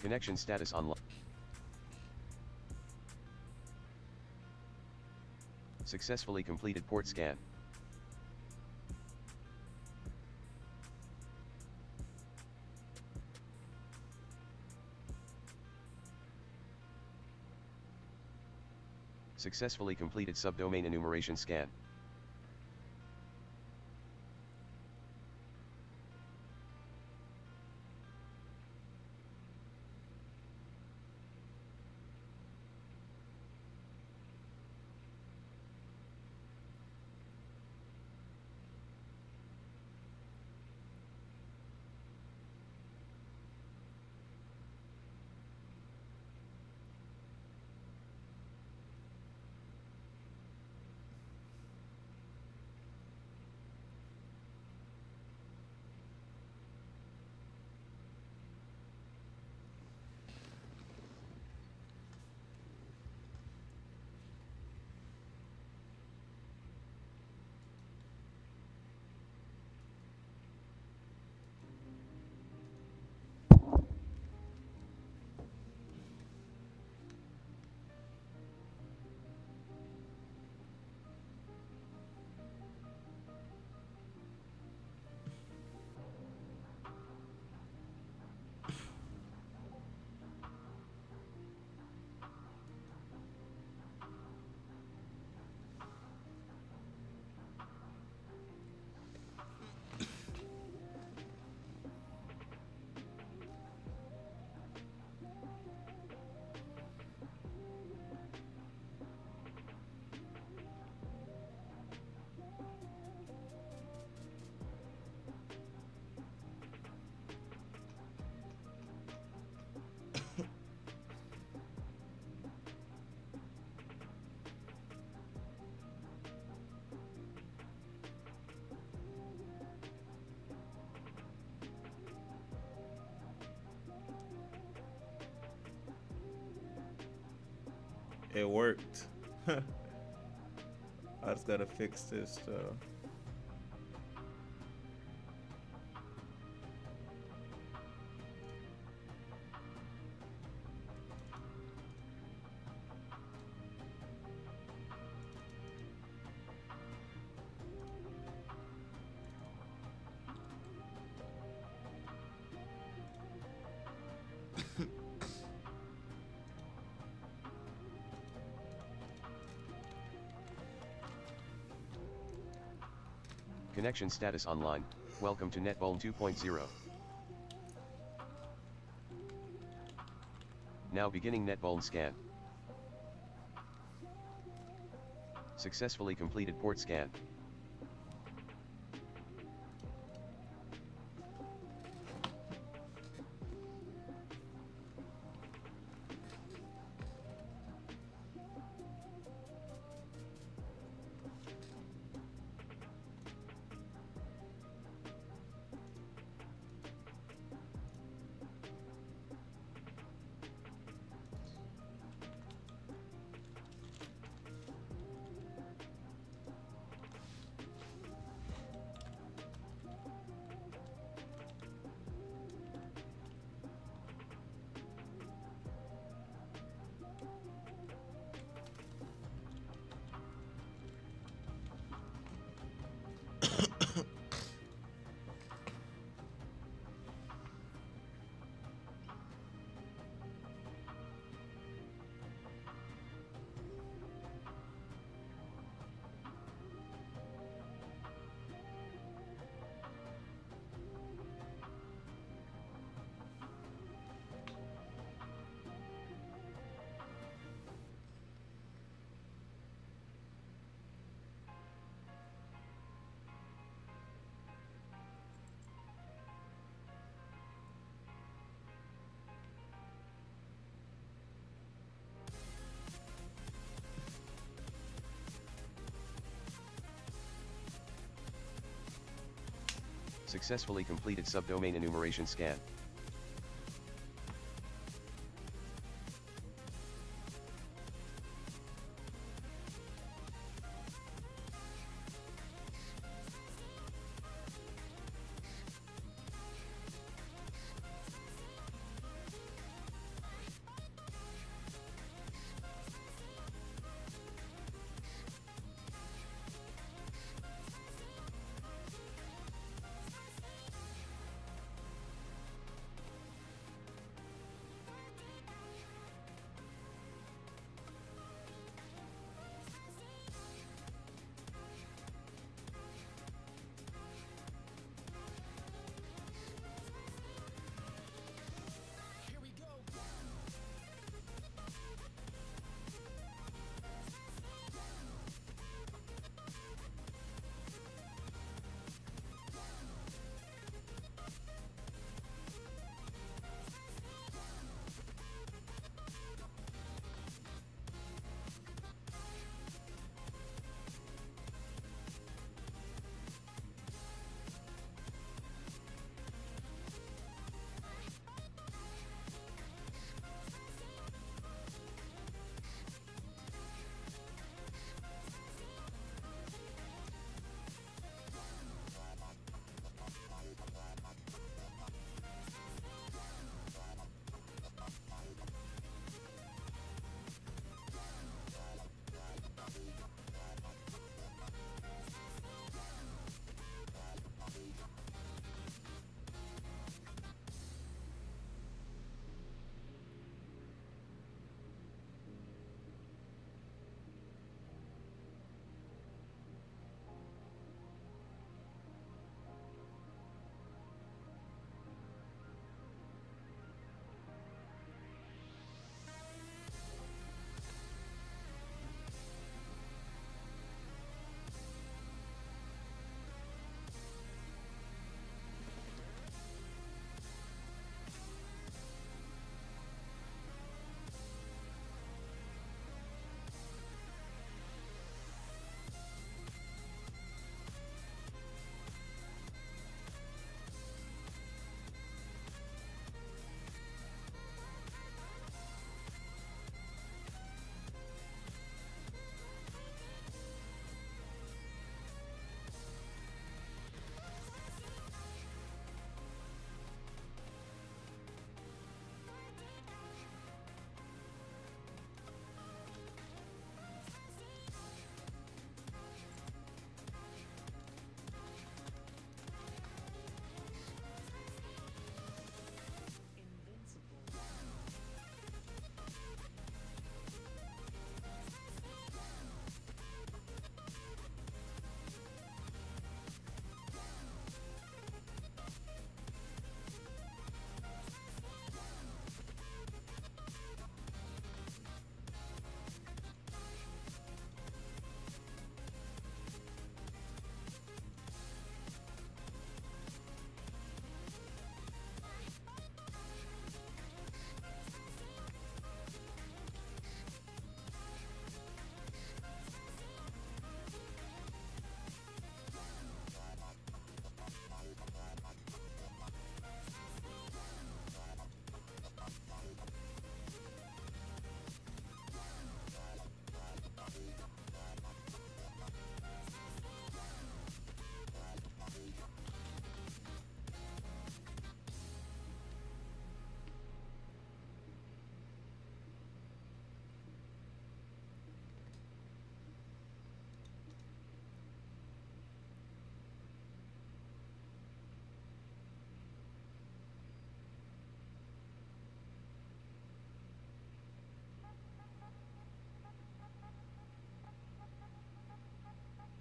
Connection status online. Successfully completed port scan. Successfully completed subdomain enumeration scan. It worked. I just gotta fix this. Connection status online. Welcome to NetVuln 2.0. Now beginning NetVuln scan. Successfully completed port scan. Successfully completed subdomain enumeration scan.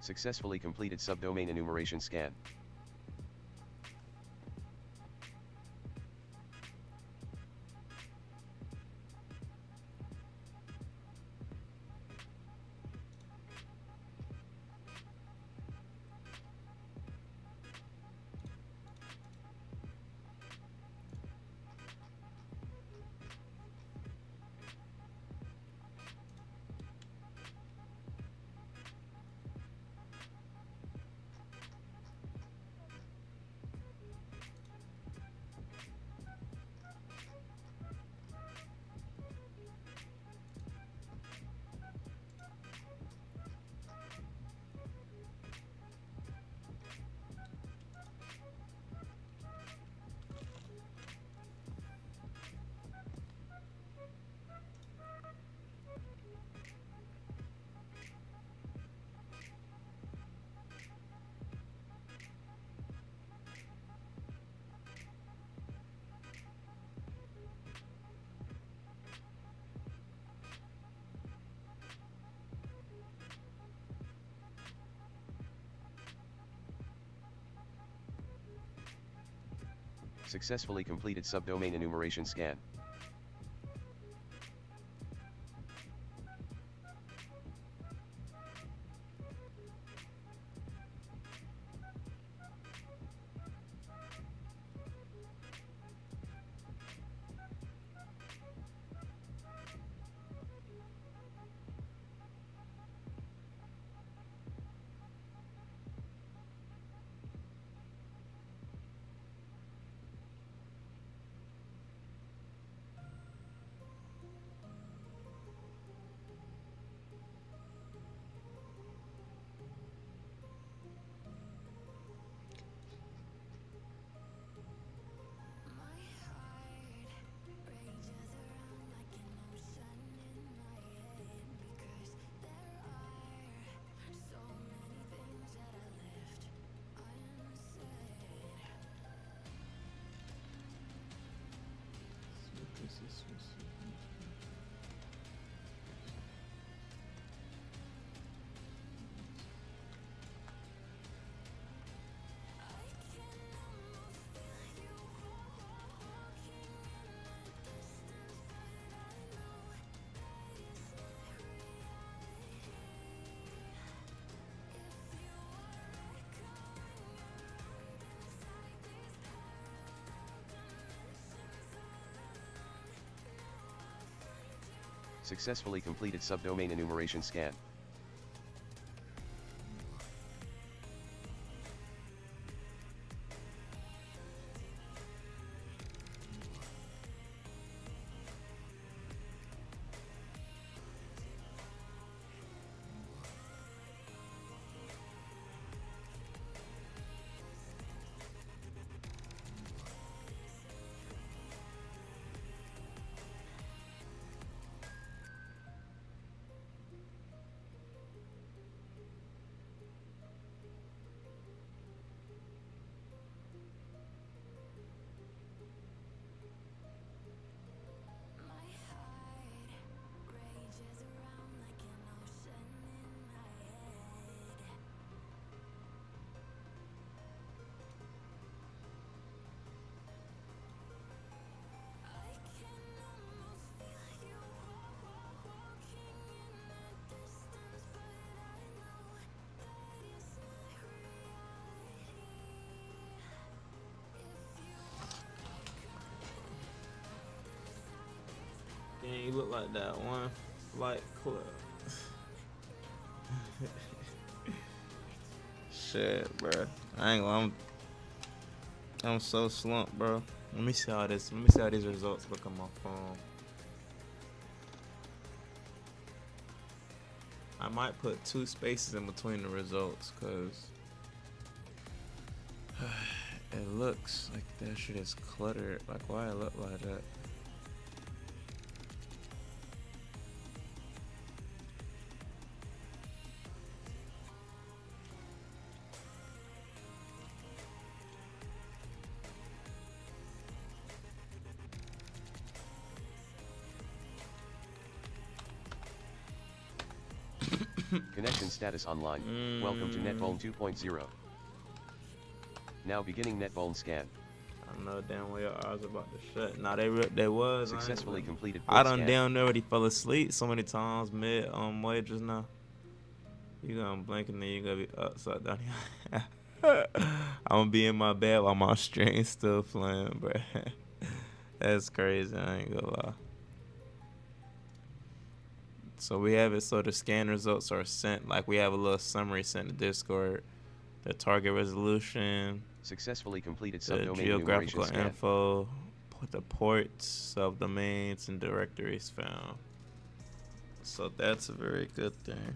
Successfully completed subdomain enumeration scan. Successfully completed subdomain enumeration scan. Successfully completed subdomain enumeration scan. Dang, you look like that one flight club. Shit, bro. I ain't gonna. I'm so slumped, bro. Let me see how this. Let me see how these results look on my phone. I might put 2 spaces in between the results, cause it looks like that shit is cluttered. Like, why it look like that? Connection status online. Welcome to NetVuln 2.0. Now beginning NetVuln scan. I know damn well your eyes about to shut. Nah, they was. Successfully completed I port done scan. damn near already fell asleep so many times mid way just now. You gonna blink and then you gonna be upside down here. I'm gonna be in my bed while my string still playing, bro. That's crazy. I ain't gonna lie. So we have it so the scan results are sent, like we have a little summary sent to Discord. The target resolution, Successfully completed the subdomain geographical enumeration scan. info, the ports, subdomains, and directories found. So that's a very good thing.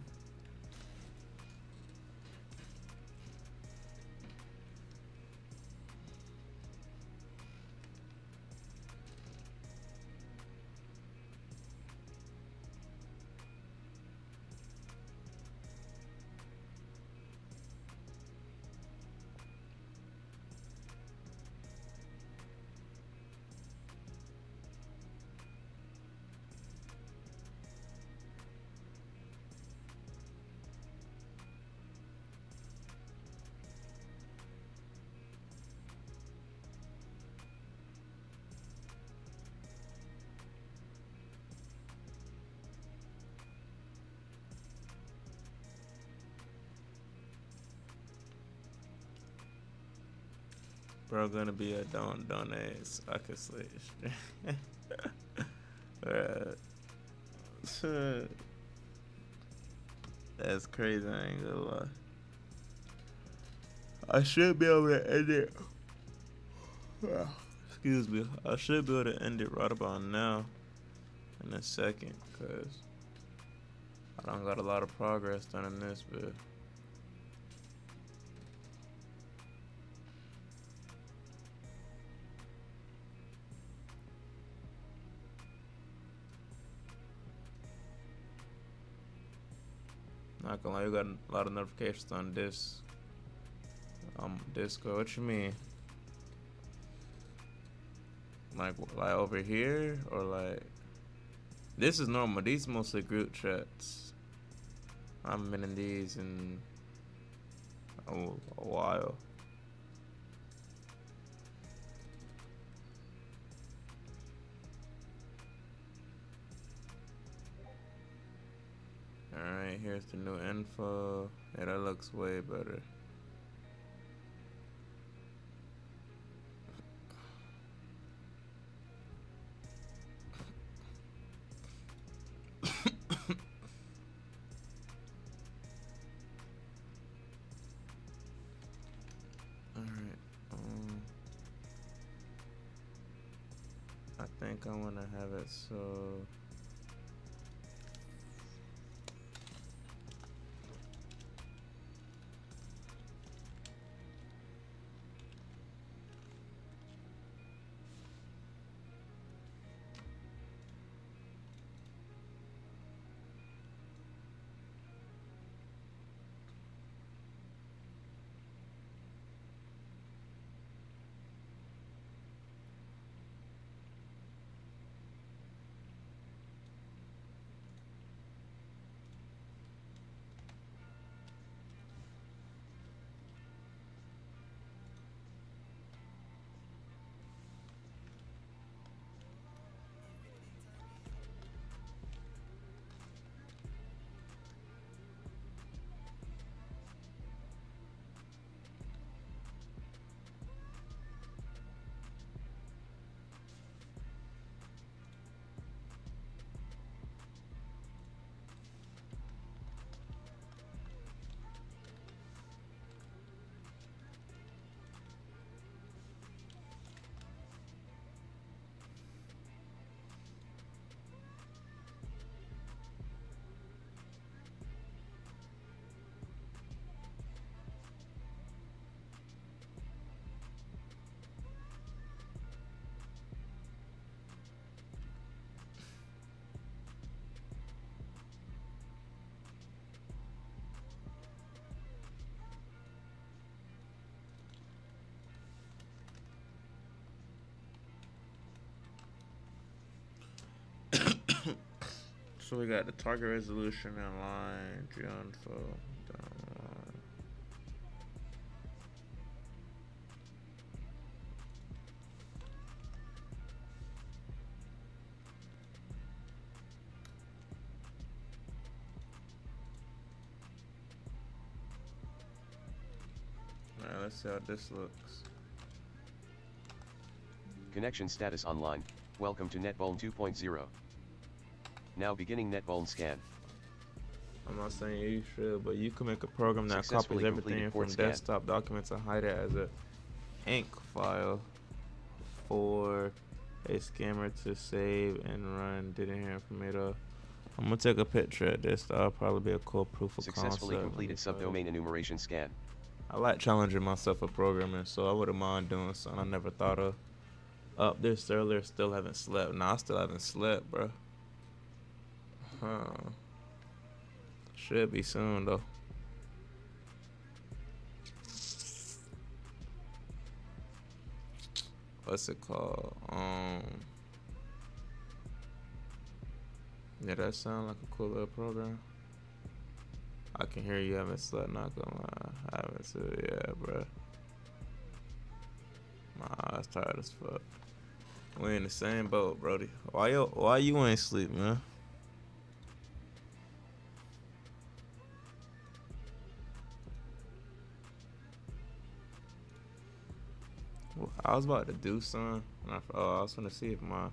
Bro, gonna be a don't donate so I can sleep. That's crazy, I ain't gonna lie. I should be able to end it. Excuse me. I should be able to end it right about now. In a second, cause I done got a lot of progress done in this bit. Not gonna lie, you got a lot of notifications on this. Discord. What you mean? Like over here or like? This is normal. These mostly group chats. I haven't been in these in a while. Alright, here's the new info. Yeah, that looks way better. Alright, I think I wanna have it so So we got the target resolution in line, geoinfo, down. Alright, let's see how this looks. Connection status online. Welcome to NetVuln 2.0. Now beginning NetVuln scan. I'm not saying you should, but you can make a program that copies Successfully everything completed from port scan. desktop documents and hide it as a ink file for a scammer to save and run. Didn't hear from it. I'm gonna take a picture of this. That'll probably be a cool proof of Successfully concept. completed subdomain enumeration scan. I like challenging myself with programming, so I wouldn't mind doing something I never thought of. Up this earlier, still haven't slept. Nah, I still haven't slept, bro. Should be soon though. What's it called? Yeah, that sound like a cool little program. I can hear you haven't slept, not gonna lie. I haven't slept, yeah, bro. My eyes tired as fuck. We in the same boat, Brody. Why you ain't sleep, man? Well, I was about to do something. And I was gonna see if my,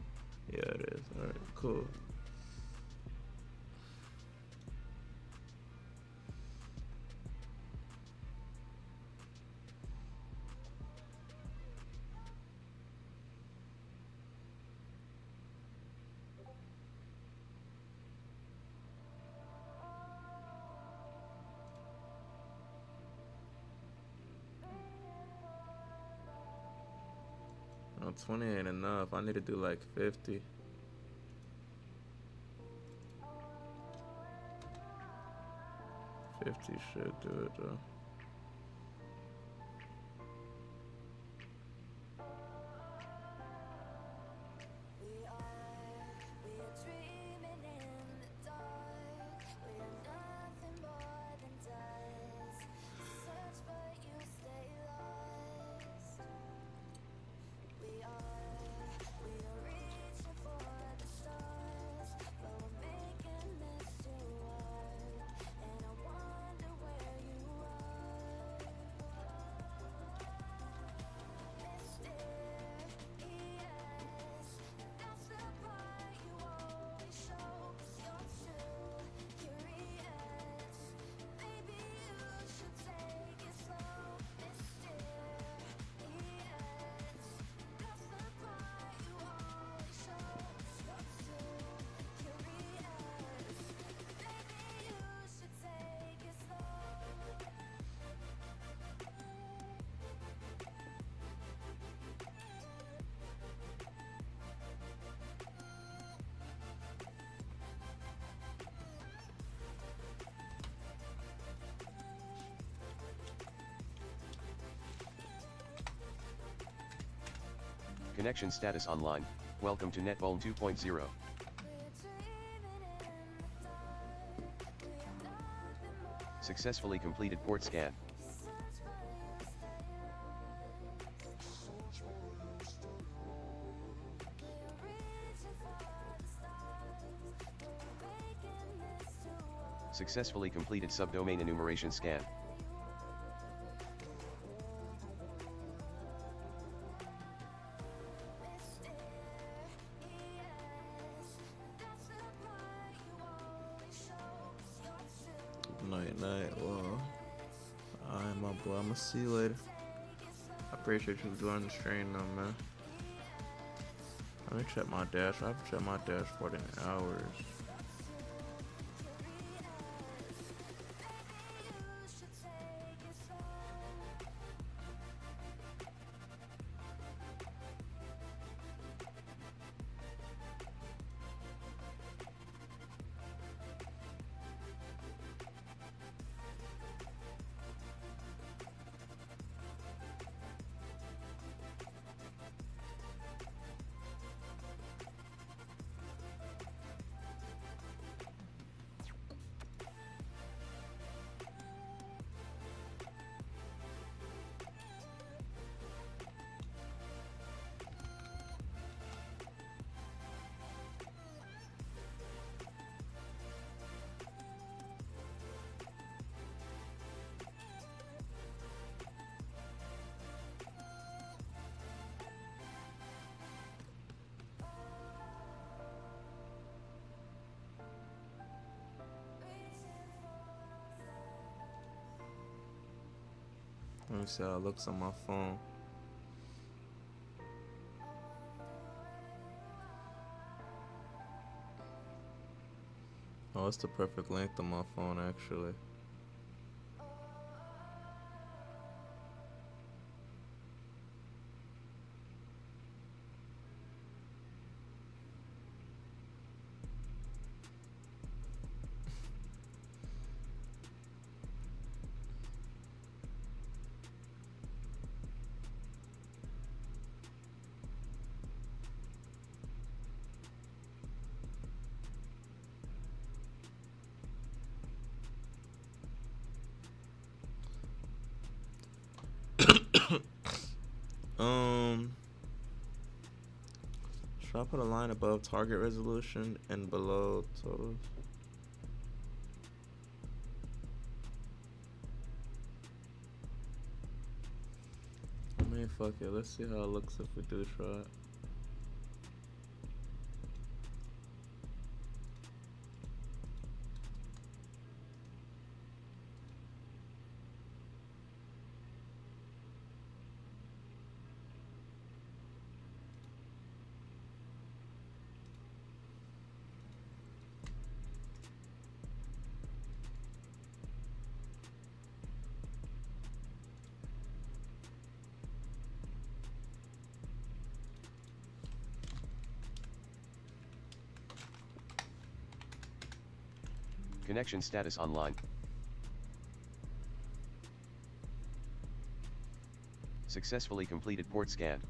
yeah, it is. All right, cool. No, 20 ain't enough. I need to do like 50. Should do it though. Connection status online. Welcome to NetVuln 2.0. Successfully completed port scan. Successfully completed subdomain enumeration scan. Night. Well, alright, my boy. I'ma see you later. I appreciate you joining the stream, though, man. Let me check my dash. I have to check my dashboard in hours. Let me see how it looks on my phone. Oh, it's the perfect length on my phone, actually. Should I put a line above target resolution and below totals? I mean, fuck it. Let's see how it looks if we do try it. Connection status online. Successfully completed port scan.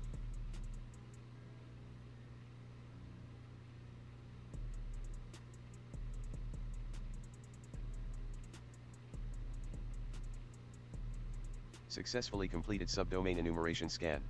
Successfully completed subdomain enumeration scan.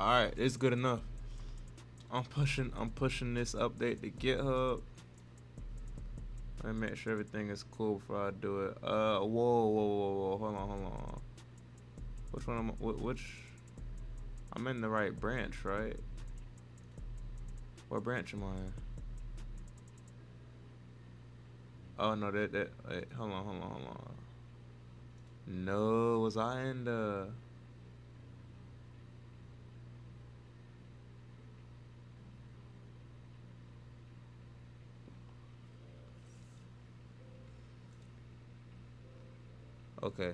Alright, it's good enough. I'm pushing this update to GitHub. Let me make sure everything is cool before I do it. Whoa. Hold on. Which one which I'm in the right branch, right? What branch am I in? Oh no, wait, hold on. No, was I in the okay.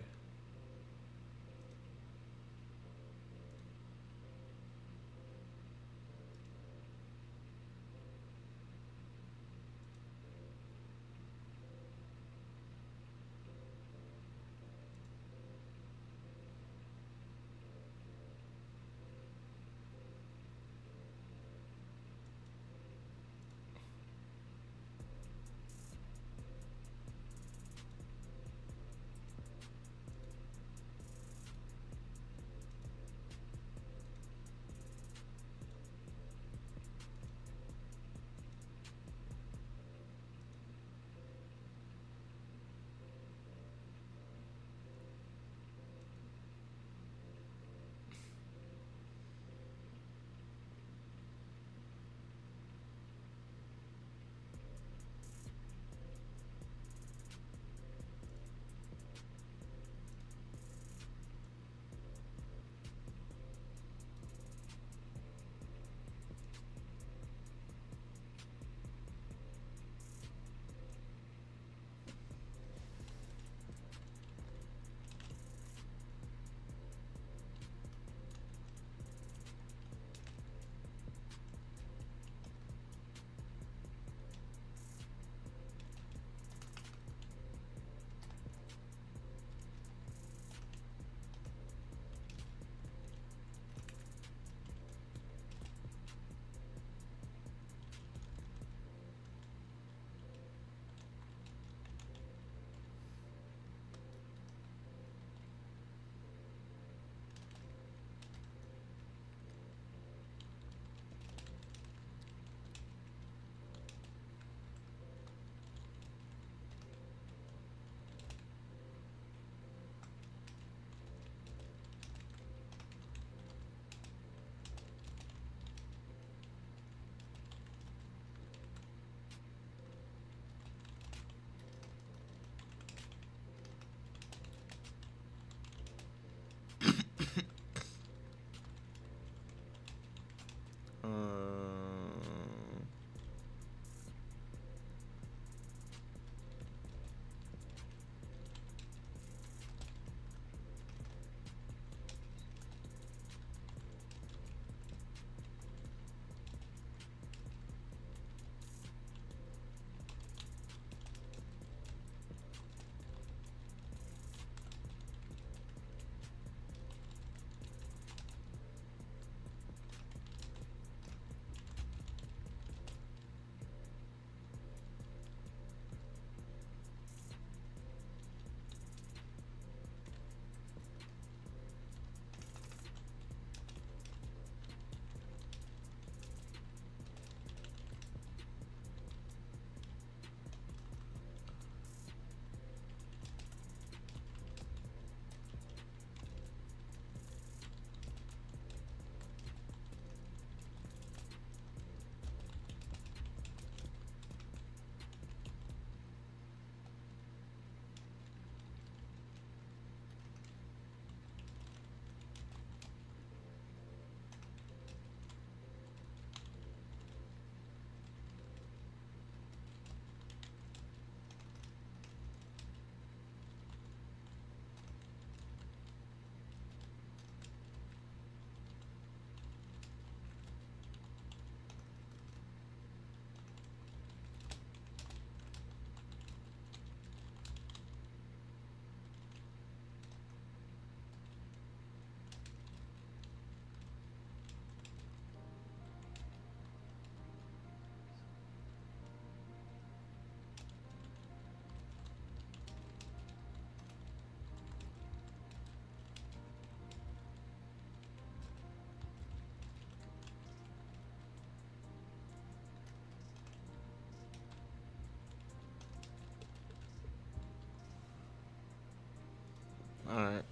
Alright.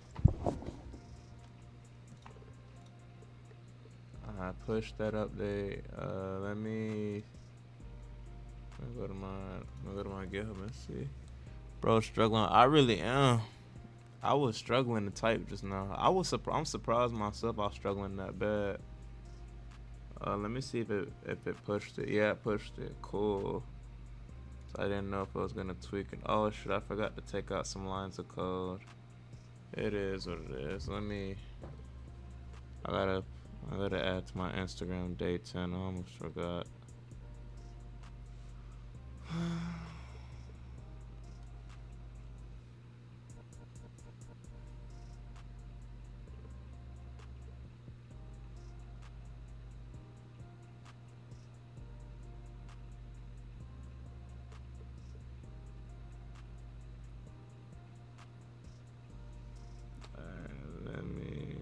I pushed that update. Let me go to my GitHub and see. Bro, struggling. I really am. I was struggling to type just now. I'm surprised myself. I was struggling that bad. Let me see if it pushed it. Yeah, it pushed it. Cool. So I didn't know if I was gonna tweak it. Oh shit! I forgot to take out some lines of code. It is what it is. I gotta add to my Instagram day 10. I almost forgot. Let me.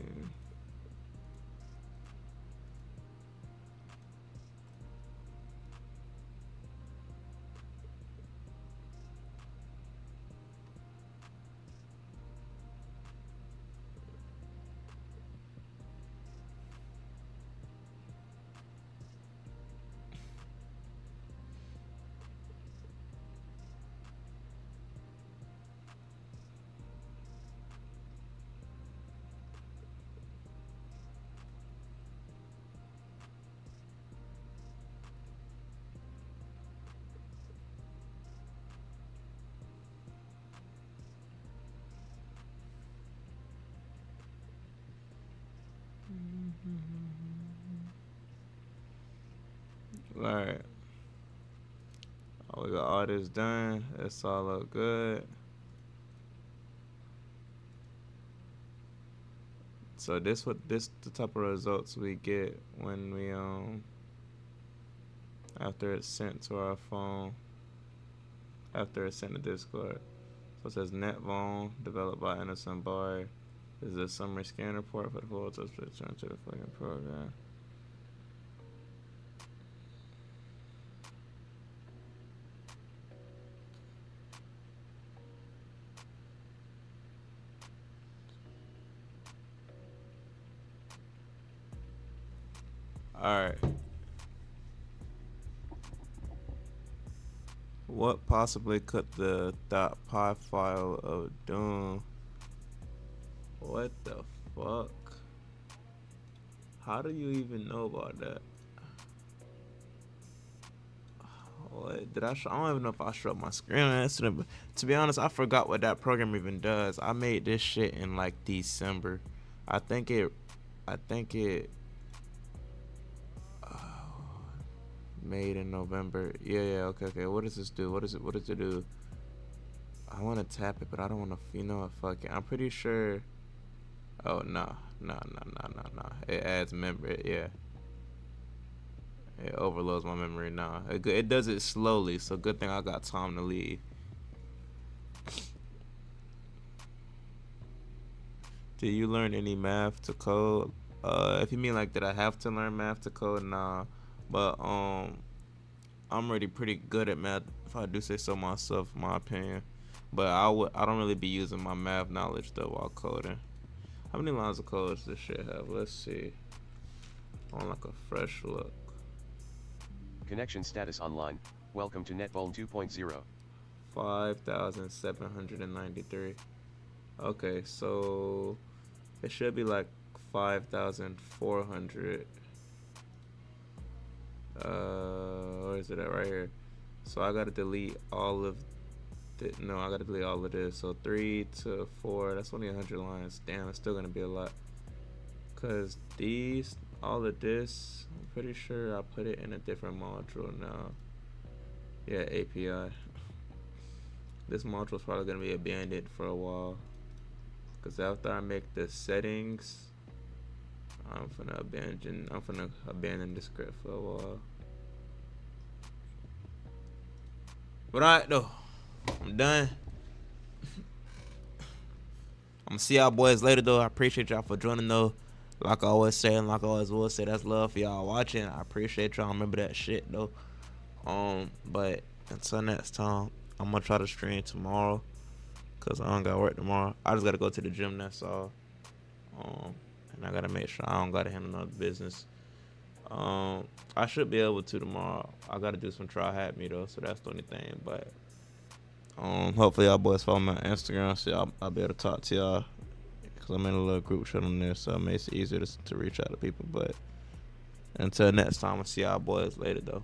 Alright. We got all this done. It's all look good. So this the type of results we get when we after it's sent to our phone. After it's sent to Discord. So it says NetVuln, developed by Anderson Barr. This is a summary scan report for the full subscription to the fucking program. Alright. What possibly could the .py file of Doom? What the fuck? How do you even know about that? What did I don't even know if I showed up my screen answer, but to be honest, I forgot what that program even does. I made this shit in like December. I think it made in November. Yeah, okay. What does this do? What does it do? I want to tap it, but I don't want to, you know what, fuck it. I'm pretty sure. Oh, no. It adds memory, yeah. It overloads my memory now. It does it slowly, so good thing I got time to leave. Do you learn any math to code? If you mean like, did I have to learn math to code? Nah. But I'm already pretty good at math, if I do say so myself, in my opinion. But I don't really be using my math knowledge though while coding. How many lines of code does this shit have? Let's see. On like a fresh look. Connection status online. Welcome to NetVuln 2.0. 5,793. Okay, so it should be like 5,400. Where is it at? Right here. So I gotta delete all of I gotta delete all of this. So 3 to 4, that's only 100 lines. Damn, it's still gonna be a lot. Cause all of this, I'm pretty sure I put it in a different module now. Yeah, API. This module is probably gonna be abandoned for a while. Cause after I make the settings, I'm gonna abandon the script for a while. But alright though, I'm done. I'm gonna see y'all boys later though. I appreciate y'all for joining though. Like I always say and like I always will say, that's love for y'all watching. I appreciate y'all. Remember that shit though. But until next time, I'm gonna try to stream tomorrow. cause I don't gotta work tomorrow. I just gotta go to the gym. That's all. And I gotta make sure I don't gotta handle no business. I should be able to tomorrow. I gotta do some try hat me though, so that's the only thing. But hopefully y'all boys follow me on Instagram, so I'll be able to talk to y'all. Cause I'm in a little group chat on there, so it makes it easier to reach out to people. But until next time, I'll see y'all boys later though.